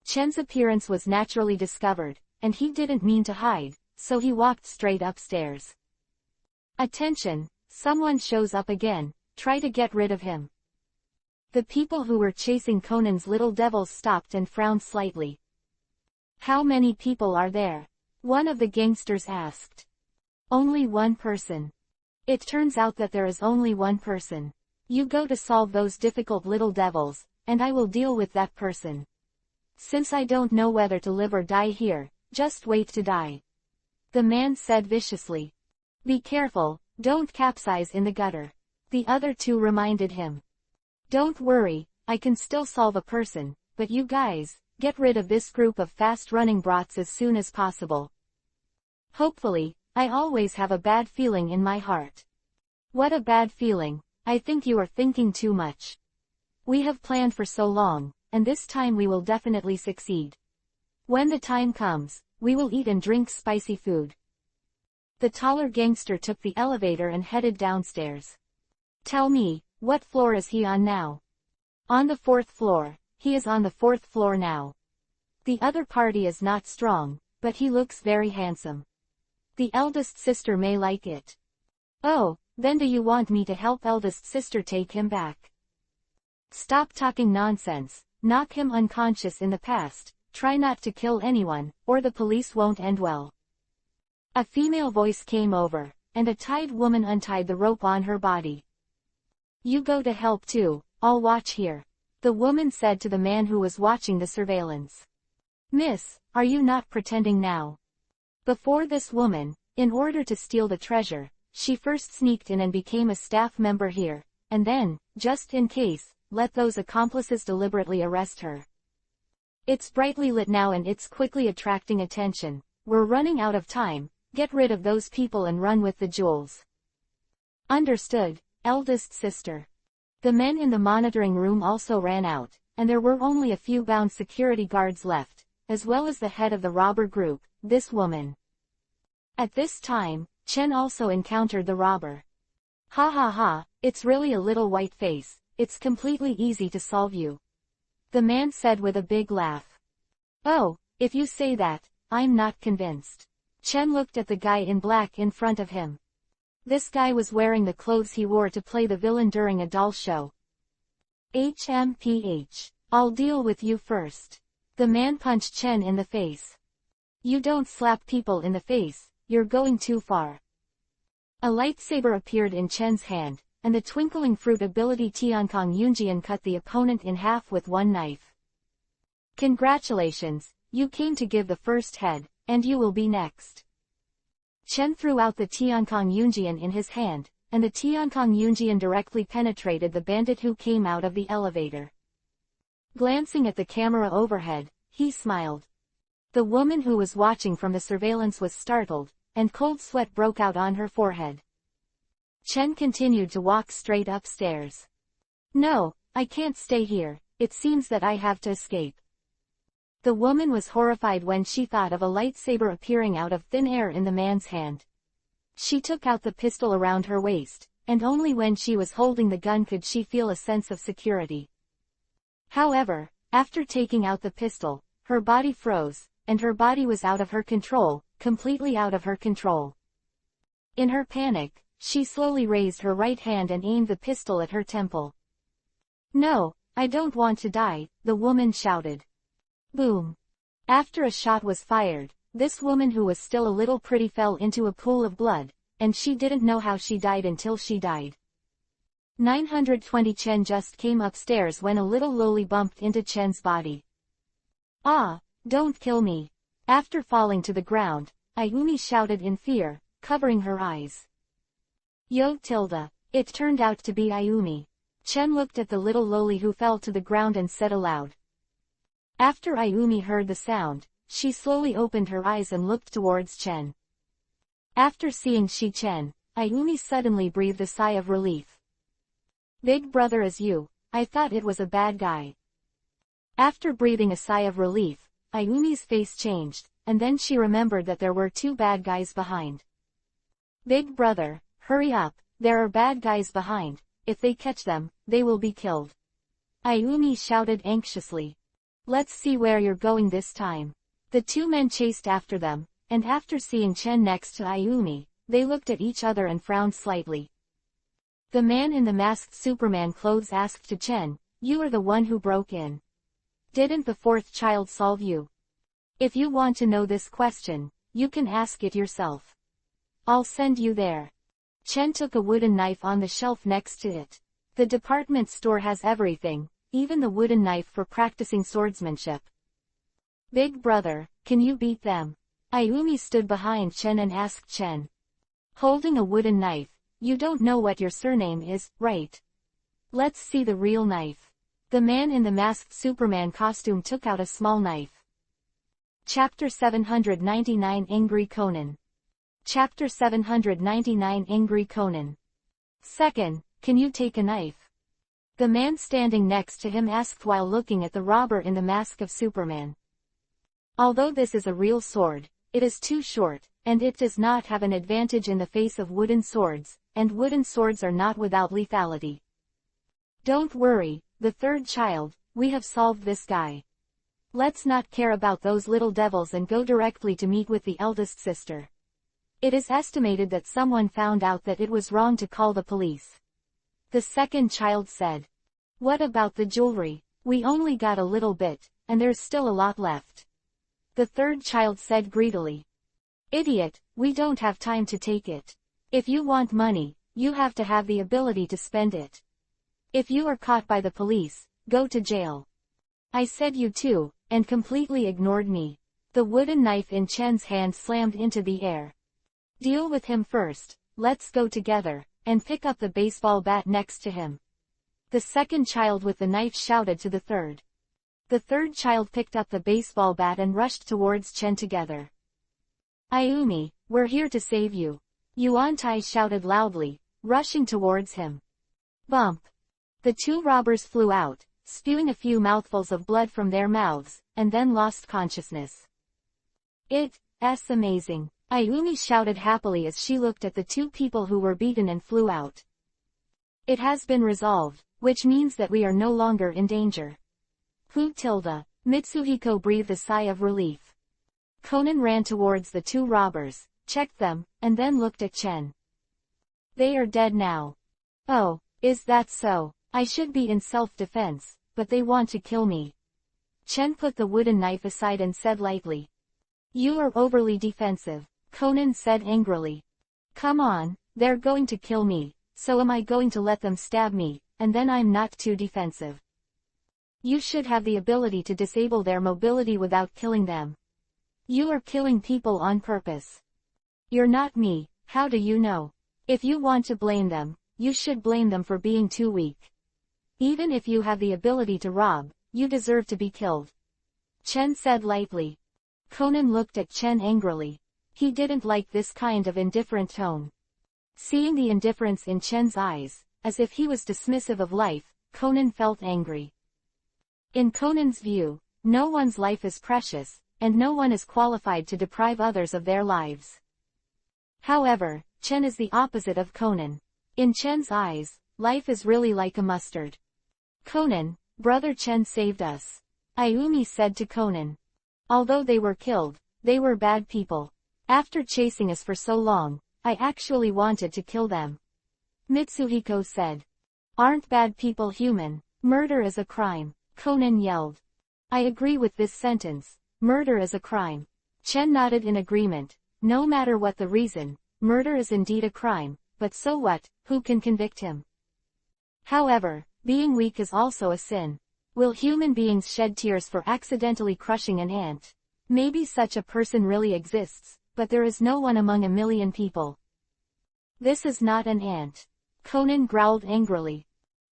[SPEAKER 1] Chen's appearance was naturally discovered, and he didn't mean to hide, so he walked straight upstairs. Attention, someone shows up again, try to get rid of him. The people who were chasing Conan's little devils stopped and frowned slightly. How many people are there? One of the gangsters asked. Only one person. It turns out that there is only one person. You go to solve those difficult little devils, and I will deal with that person. Since I don't know whether to live or die here, just wait to die. The man said viciously. Be careful, don't capsize in the gutter. The other two reminded him. Don't worry, I can still solve a person, but you guys, get rid of this group of fast-running brats as soon as possible. Hopefully, I always have a bad feeling in my heart. What a bad feeling, I think you are thinking too much. We have planned for so long, and this time we will definitely succeed. When the time comes, we will eat and drink spicy food. The taller gangster took the elevator and headed downstairs. Tell me, what floor is he on now? On the 4th floor, he is on the 4th floor now. The other party is not strong, but he looks very handsome. The eldest sister may like it. Oh, then do you want me to help eldest sister take him back? Stop talking nonsense, knock him unconscious in the past, try not to kill anyone, or the police won't end well. A female voice came over, and a tied woman untied the rope on her body. You go to help too, I'll watch here, the woman said to the man who was watching the surveillance. Miss, are you not pretending now? Before this woman, in order to steal the treasure, she first sneaked in and became a staff member here, and then, just in case, let those accomplices deliberately arrest her. It's brightly lit now and it's quickly attracting attention. We're running out of time, get rid of those people and run with the jewels. Understood, eldest sister. The men in the monitoring room also ran out, and there were only a few bound security guards left, as well as the head of the robber group, this woman. At this time, Chen also encountered the robber. Ha ha ha, it's really a little white face, it's completely easy to solve you. The man said with a big laugh. Oh, if you say that, I'm not convinced. Chen looked at the guy in black in front of him. This guy was wearing the clothes he wore to play the villain during a doll show. HMPH, I'll deal with you first. The man punched Chen in the face. You don't slap people in the face, you're going too far. A lightsaber appeared in Chen's hand, and the twinkling fruit ability Tiankong Yunjian cut the opponent in half with one knife. Congratulations, you came to give the first head, and you will be next. Chen threw out the Tiankong Yunjian in his hand, and the Tiankong Yunjian directly penetrated the bandit who came out of the elevator. Glancing at the camera overhead, he smiled. The woman who was watching from the surveillance was startled, and cold sweat broke out on her forehead. Chen continued to walk straight upstairs. No, I can't stay here, it seems that I have to escape. The woman was horrified when she thought of a lightsaber appearing out of thin air in the man's hand. She took out the pistol around her waist, and only when she was holding the gun could she feel a sense of security. However, after taking out the pistol, her body froze, and her body was out of her control, completely out of her control. In her panic, she slowly raised her right hand and aimed the pistol at her temple. No, I don't want to die, the woman shouted. Boom. After a shot was fired, this woman who was still a little pretty fell into a pool of blood, and she didn't know how she died until she died. 920 Chen just came upstairs when a little loli bumped into Chen's body. Ah, don't kill me. After falling to the ground, Ayumi shouted in fear, covering her eyes. Yo tilde. It turned out to be Ayumi. Chen looked at the little loli who fell to the ground and said aloud. After Ayumi heard the sound, she slowly opened her eyes and looked towards Chen. After seeing Chen, Ayumi suddenly breathed a sigh of relief. Big brother is you, I thought it was a bad guy. After breathing a sigh of relief, Ayumi's face changed, and then she remembered that there were two bad guys behind. Big brother, hurry up, there are bad guys behind, if they catch them, they will be killed. Ayumi shouted anxiously. Let's see where you're going this time. The two men chased after them, and after seeing Chen next to Ayumi, they looked at each other and frowned slightly. The man in the masked Superman clothes asked to Chen, you are the one who broke in. Didn't the fourth child solve you? If you want to know this question, you can ask it yourself. I'll send you there. Chen took a wooden knife on the shelf next to it. The department store has everything, even the wooden knife for practicing swordsmanship. Big brother, can you beat them? Ayumi stood behind Chen and asked Chen. Holding a wooden knife, you don't know what your surname is, right? Let's see the real knife. The man in the masked Superman costume took out a small knife. Chapter 799 Angry Conan. Chapter 799 Angry Conan. Second, can you take a knife? The man standing next to him asked while looking at the robber in the mask of Superman. Although this is a real sword, it is too short, and it does not have an advantage in the face of wooden swords, and wooden swords are not without lethality. Don't worry, the third child, we have solved this guy. Let's not care about those little devils and go directly to meet with the eldest sister. It is estimated that someone found out that it was wrong to call the police. The second child said. What about the jewelry? We only got a little bit, and there's still a lot left. The third child said greedily. Idiot, we don't have time to take it. If you want money, you have to have the ability to spend it. If you are caught by the police, go to jail. I said you too, and completely ignored me. The wooden knife in Chen's hand slammed into the air. Deal with him first, let's go together, and pick up the baseball bat next to him. The second child with the knife shouted to the third. The third child picked up the baseball bat and rushed towards Chen together. Ayumi, we're here to save you. Yuan-Tai shouted loudly, rushing towards him. Bump. The two robbers flew out, spewing a few mouthfuls of blood from their mouths, and then lost consciousness. It's amazing. Ayumi shouted happily as she looked at the two people who were beaten and flew out. It has been resolved, which means that we are no longer in danger. Who tilde. Mitsuhiko breathed a sigh of relief. Conan ran towards the two robbers, checked them, and then looked at Chen. They are dead now. Oh, is that so? I should be in self-defense, but they want to kill me. Chen put the wooden knife aside and said lightly. You are overly defensive, Conan said angrily. Come on, they're going to kill me, so am I going to let them stab me, and then I'm not too defensive. You should have the ability to disable their mobility without killing them. You are killing people on purpose. You're not me, how do you know? If you want to blame them, you should blame them for being too weak. Even if you have the ability to rob, you deserve to be killed. Chen said lightly. Conan looked at Chen angrily. He didn't like this kind of indifferent tone. Seeing the indifference in Chen's eyes, as if he was dismissive of life, Conan felt angry. In Conan's view, no one's life is precious, and no one is qualified to deprive others of their lives. However, Chen is the opposite of Conan. In Chen's eyes, life is really like a mustard. Conan, brother Chen saved us. Ayumi said to Conan. Although they were killed, they were bad people. After chasing us for so long, I actually wanted to kill them. Mitsuhiko said. Aren't bad people human? Murder is a crime, Conan yelled. I agree with this sentence, murder is a crime. Chen nodded in agreement. No matter what the reason, murder is indeed a crime, but so what, who can convict him? However, being weak is also a sin. Will human beings shed tears for accidentally crushing an ant? Maybe such a person really exists, but there is no one among a million people. This is not an ant. Conan growled angrily.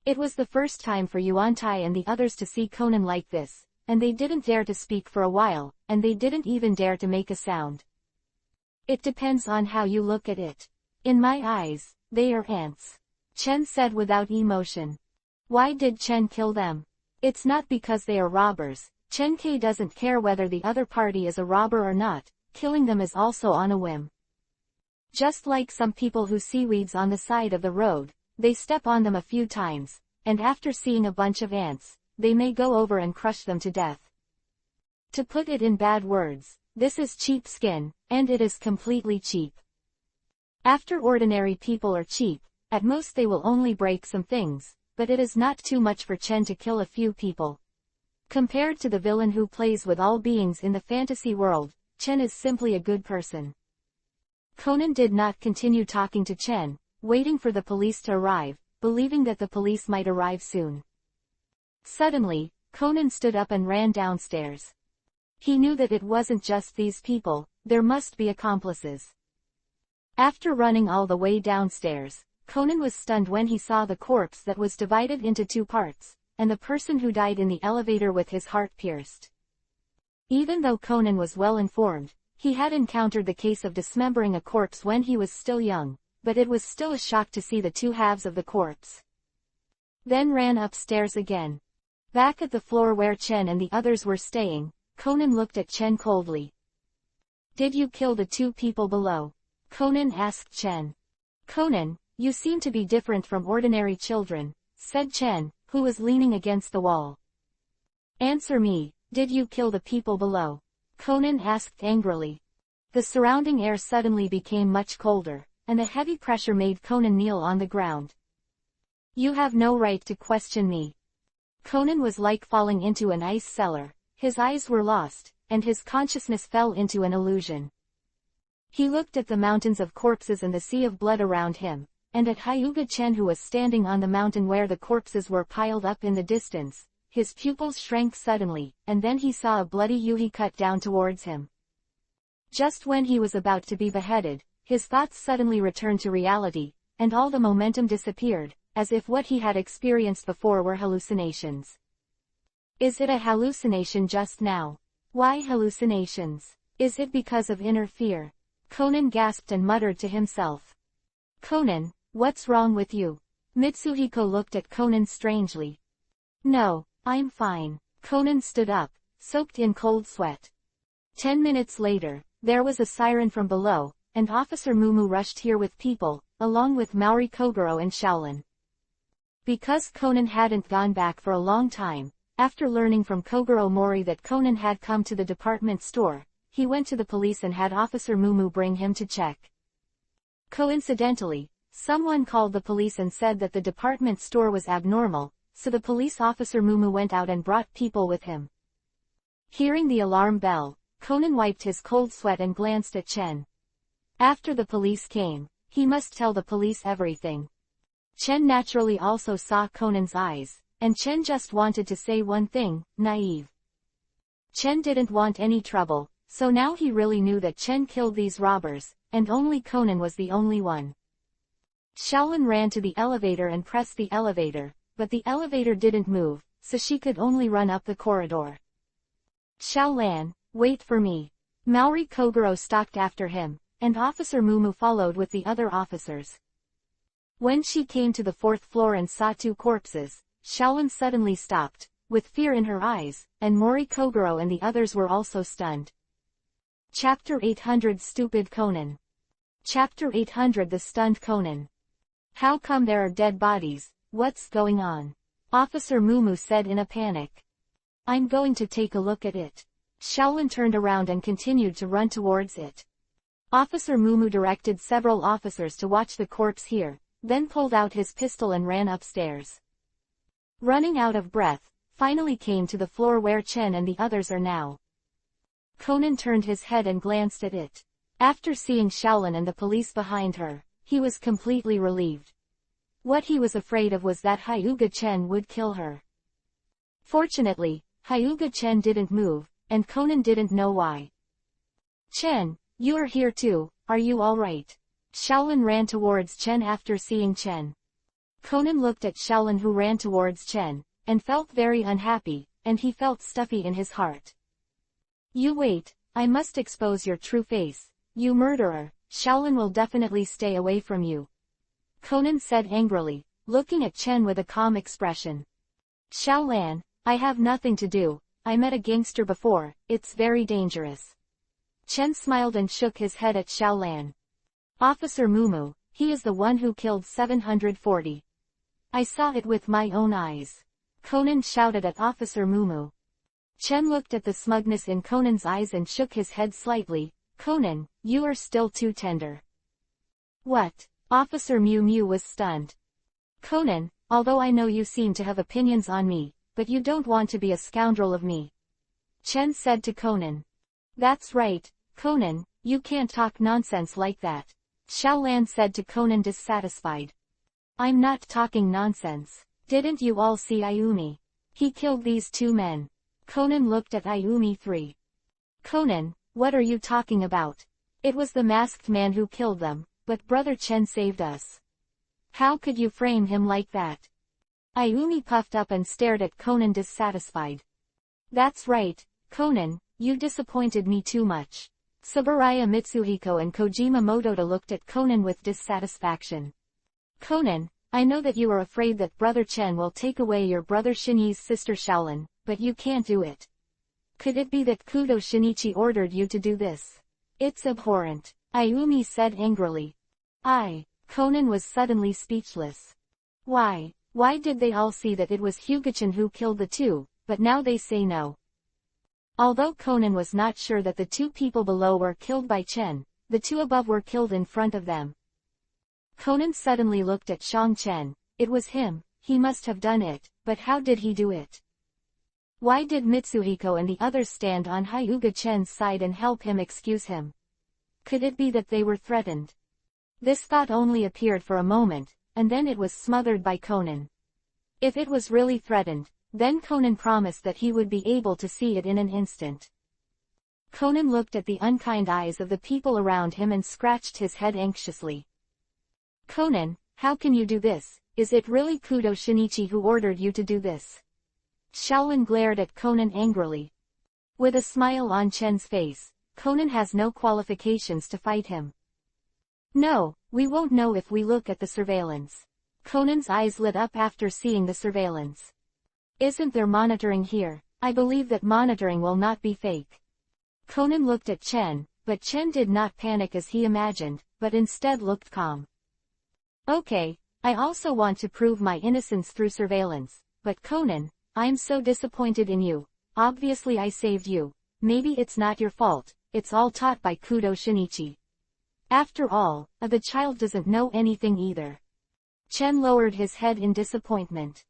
[SPEAKER 1] It was the first time for Yuan Tai and the others to see Conan like this, and they didn't dare to speak for a while, and they didn't even dare to make a sound. It depends on how you look at it. In my eyes, they are ants, Chen said without emotion. Why did Chen kill them? It's not because they are robbers. Chen Ke doesn't care whether the other party is a robber or not, killing them is also on a whim. Just like some people who see weeds on the side of the road, they step on them a few times, and after seeing a bunch of ants, they may go over and crush them to death. To put it in bad words, this is cheap skin, and it is completely cheap. After ordinary people are cheap, at most they will only break some things, but it is not too much for Chen to kill a few people. Compared to the villain who plays with all beings in the fantasy world, Chen is simply a good person. Conan did not continue talking to Chen, waiting for the police to arrive, believing that the police might arrive soon. Suddenly, Conan stood up and ran downstairs. He knew that it wasn't just these people, there must be accomplices. After running all the way downstairs, Conan was stunned when he saw the corpse that was divided into two parts, and the person who died in the elevator with his heart pierced. Even though Conan was well informed, he had encountered the case of dismembering a corpse when he was still young, but it was still a shock to see the two halves of the corpse. Then ran upstairs again. Back at the floor where Chen and the others were staying, Conan looked at Chen coldly. Did you kill the two people below? Conan asked Chen. Conan, you seem to be different from ordinary children, said Chen, who was leaning against the wall. Answer me, did you kill the people below? Conan asked angrily. The surrounding air suddenly became much colder, and the heavy pressure made Conan kneel on the ground. You have no right to question me. Conan was like falling into an ice cellar, his eyes were lost, and his consciousness fell into an illusion. He looked at the mountains of corpses and the sea of blood around him, and at Hyuga Chen who was standing on the mountain where the corpses were piled up in the distance. His pupils shrank suddenly, and then he saw a bloody Yuhi cut down towards him. Just when he was about to be beheaded, his thoughts suddenly returned to reality, and all the momentum disappeared, as if what he had experienced before were hallucinations. Is it a hallucination just now? Why hallucinations? Is it because of inner fear? Conan gasped and muttered to himself. Conan, what's wrong with you? Mitsuhiko looked at Conan strangely. No, I'm fine. Conan stood up, soaked in cold sweat. 10 minutes later, there was a siren from below, and Officer Mumu rushed here with people, along with Maori Kogoro and Shaolin. Because Conan hadn't gone back for a long time, after learning from Kogoro Mori that Conan had come to the department store, he went to the police and had Officer Mumu bring him to check. Coincidentally, someone called the police and said that the department store was abnormal, so the police officer Mumu went out and brought people with him. Hearing the alarm bell, Conan wiped his cold sweat and glanced at Chen. After the police came, he must tell the police everything. Chen naturally also saw Conan's eyes, and Chen just wanted to say one thing, naive. Chen didn't want any trouble, so now he really knew that Chen killed these robbers, and only Conan was the only one. Shaolin ran to the elevator and pressed the elevator, but the elevator didn't move, so she could only run up the corridor. Shaolan, wait for me. Maori Kogoro stalked after him, and Officer Mumu followed with the other officers. When she came to the 4th floor and saw two corpses, Shaolin suddenly stopped, with fear in her eyes, and Mori Kogoro and the others were also stunned. Chapter 800 Stupid Conan. Chapter 800 The Stunned Conan. How come there are dead bodies? What's going on? Officer Mumu said in a panic. I'm going to take a look at it. Shaolin turned around and continued to run towards it. Officer Mumu directed several officers to watch the corpse here, then pulled out his pistol and ran upstairs. Running out of breath, finally came to the floor where Chen and the others are now. Conan turned his head and glanced at it. After seeing Shaolin and the police behind her, he was completely relieved. What he was afraid of was that Hyuga Chen would kill her. Fortunately, Hyuga Chen didn't move, and Conan didn't know why. Chen, you are here too, are you alright? Shaolin ran towards Chen after seeing Chen. Conan looked at Shaolin who ran towards Chen, and felt very unhappy, and he felt stuffy in his heart. You wait, I must expose your true face, you murderer, Shaolin will definitely stay away from you. Conan said angrily, looking at Chen with a calm expression. Shaolin, I have nothing to do, I met a gangster before, it's very dangerous. Chen smiled and shook his head at Shaolin. Officer Mumu, he is the one who killed 740. I saw it with my own eyes. Conan shouted at Officer Mumu. Chen looked at the smugness in Conan's eyes and shook his head slightly. Conan, you are still too tender. What? Officer Mew Mew was stunned. Conan, although I know you seem to have opinions on me, but you don't want to be a scoundrel of me. Chen said to Conan. That's right, Conan, you can't talk nonsense like that. Shaolin said to Conan dissatisfied. I'm not talking nonsense. Didn't you all see Ayumi? He killed these two men. Conan looked at Ayumi 3. Conan, what are you talking about? It was the masked man who killed them, but Brother Chen saved us. How could you frame him like that? Ayumi puffed up and stared at Conan dissatisfied. That's right, Conan, you disappointed me too much. Tsuburaya Mitsuhiko and Kojima Motoda looked at Conan with dissatisfaction. Conan, I know that you are afraid that Brother Chen will take away your brother Shinyi's sister Shaolin, but you can't do it. Could it be that Kudo Shinichi ordered you to do this? It's abhorrent, Ayumi said angrily. Conan was suddenly speechless. Why did they all see that it was Hyuga-chan who killed the two, but now they say no? Although Conan was not sure that the two people below were killed by Chen, the two above were killed in front of them. Conan suddenly looked at Shang Chen. It was him, he must have done it, but how did he do it? Why did Mitsuhiko and the others stand on Hyuga Chen's side and help him excuse him? Could it be that they were threatened? This thought only appeared for a moment, and then it was smothered by Conan. If it was really threatened, then Conan promised that he would be able to see it in an instant. Conan looked at the unkind eyes of the people around him and scratched his head anxiously. Conan, how can you do this? Is it really Kudo Shinichi who ordered you to do this? Shaolin glared at Conan angrily. With a smile on Chen's face, Conan has no qualifications to fight him. No, we won't know if we look at the surveillance. Conan's eyes lit up after seeing the surveillance. Isn't there monitoring here? I believe that monitoring will not be fake. Conan looked at Chen, but Chen did not panic as he imagined, but instead looked calm. Okay, I also want to prove my innocence through surveillance, but Conan, I'm so disappointed in you. Obviously I saved you. Maybe it's not your fault, it's all taught by Kudo Shinichi. After all, the child doesn't know anything either. Chen lowered his head in disappointment.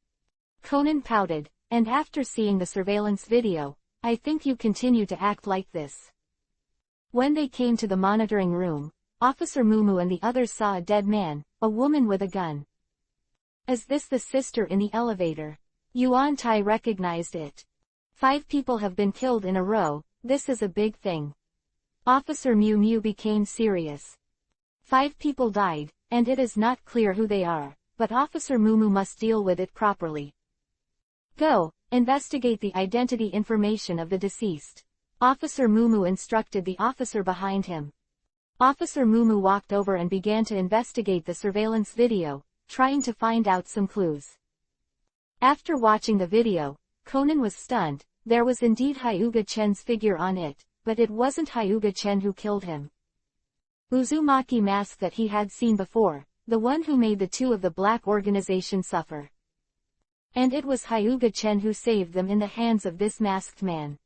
[SPEAKER 1] Conan pouted, and after seeing the surveillance video, I think you continue to act like this. When they came to the monitoring room, Officer Mumu and the others saw a dead man, a woman with a gun. Is this the sister in the elevator? Yuan Tai recognized it. 5 people have been killed in a row, this is a big thing. Officer Mew Mew became serious. 5 people died, and it is not clear who they are, but Officer Mumu must deal with it properly. Go, investigate the identity information of the deceased. Officer Mumu instructed the officer behind him. Officer Mumu walked over and began to investigate the surveillance video, trying to find out some clues. After watching the video, Conan was stunned. There was indeed Hyuga Chen's figure on it, but it wasn't Hyuga Chen who killed him. Uzumaki mask that he had seen before, the one who made the 2 of the black organization suffer. And it was Hyuga Chen who saved them in the hands of this masked man.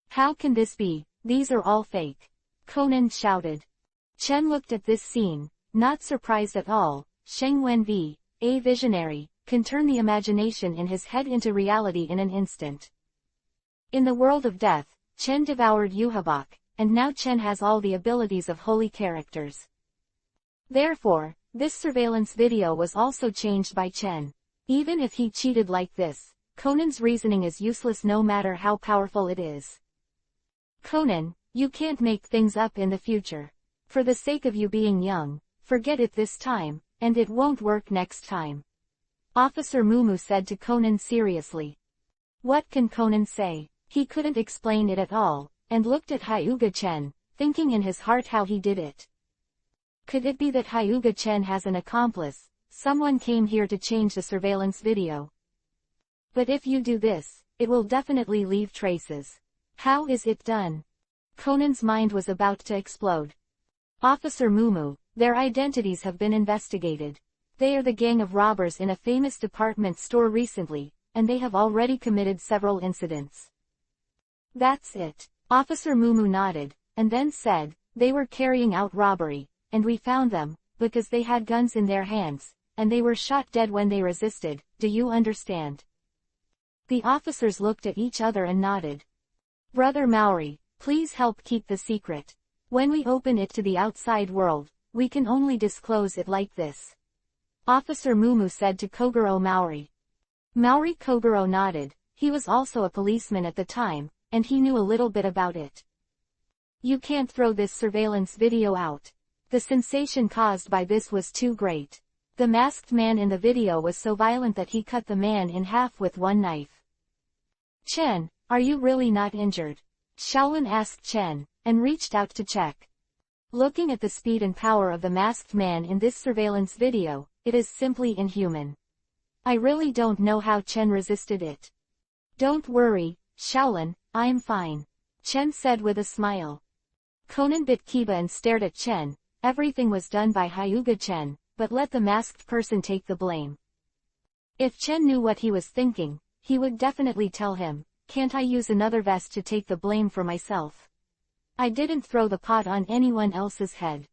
[SPEAKER 1] How can this be? These are all fake. Conan shouted. Chen looked at this scene, not surprised at all. Sheng Wenbi, a visionary, can turn the imagination in his head into reality in an instant. In the world of death, Chen devoured Yuhabak, and now Chen has all the abilities of holy characters. Therefore, this surveillance video was also changed by Chen. Even if he cheated like this, Conan's reasoning is useless no matter how powerful it is. Conan, you can't make things up in the future. For the sake of you being young, forget it this time, and it won't work next time. Officer Mumu said to Conan seriously. What can Conan say? He couldn't explain it at all, and looked at Hyuga-chen, thinking in his heart how he did it. Could it be that Hyuga-chen has an accomplice? Someone came here to change the surveillance video. But if you do this, it will definitely leave traces. How is it done? Conan's mind was about to explode. Officer Mumu, their identities have been investigated. They are the gang of robbers in a famous department store recently, and they have already committed several incidents. That's it. Officer Mumu nodded, and then said, they were carrying out robbery, and we found them, because they had guns in their hands, and they were shot dead when they resisted. Do you understand? The officers looked at each other and nodded. Brother Maori, please help keep the secret. When we open it to the outside world, we can only disclose it like this. Officer Mumu said to Kogoro Maori. Maori Kogoro nodded. He was also a policeman at the time, and he knew a little bit about it. You can't throw this surveillance video out. The sensation caused by this was too great. The masked man in the video was so violent that he cut the man in half with one knife. Chen, are you really not injured? Shaolin asked Chen, and reached out to check. Looking at the speed and power of the masked man in this surveillance video, it is simply inhuman. I really don't know how Chen resisted it. Don't worry, Shaolin, I'm fine. Chen said with a smile. Conan bit Kiba and stared at Chen. Everything was done by Hyuga-chen, but let the masked person take the blame. If Chen knew what he was thinking, he would definitely tell him, can't I use another vest to take the blame for myself? I didn't throw the pot on anyone else's head.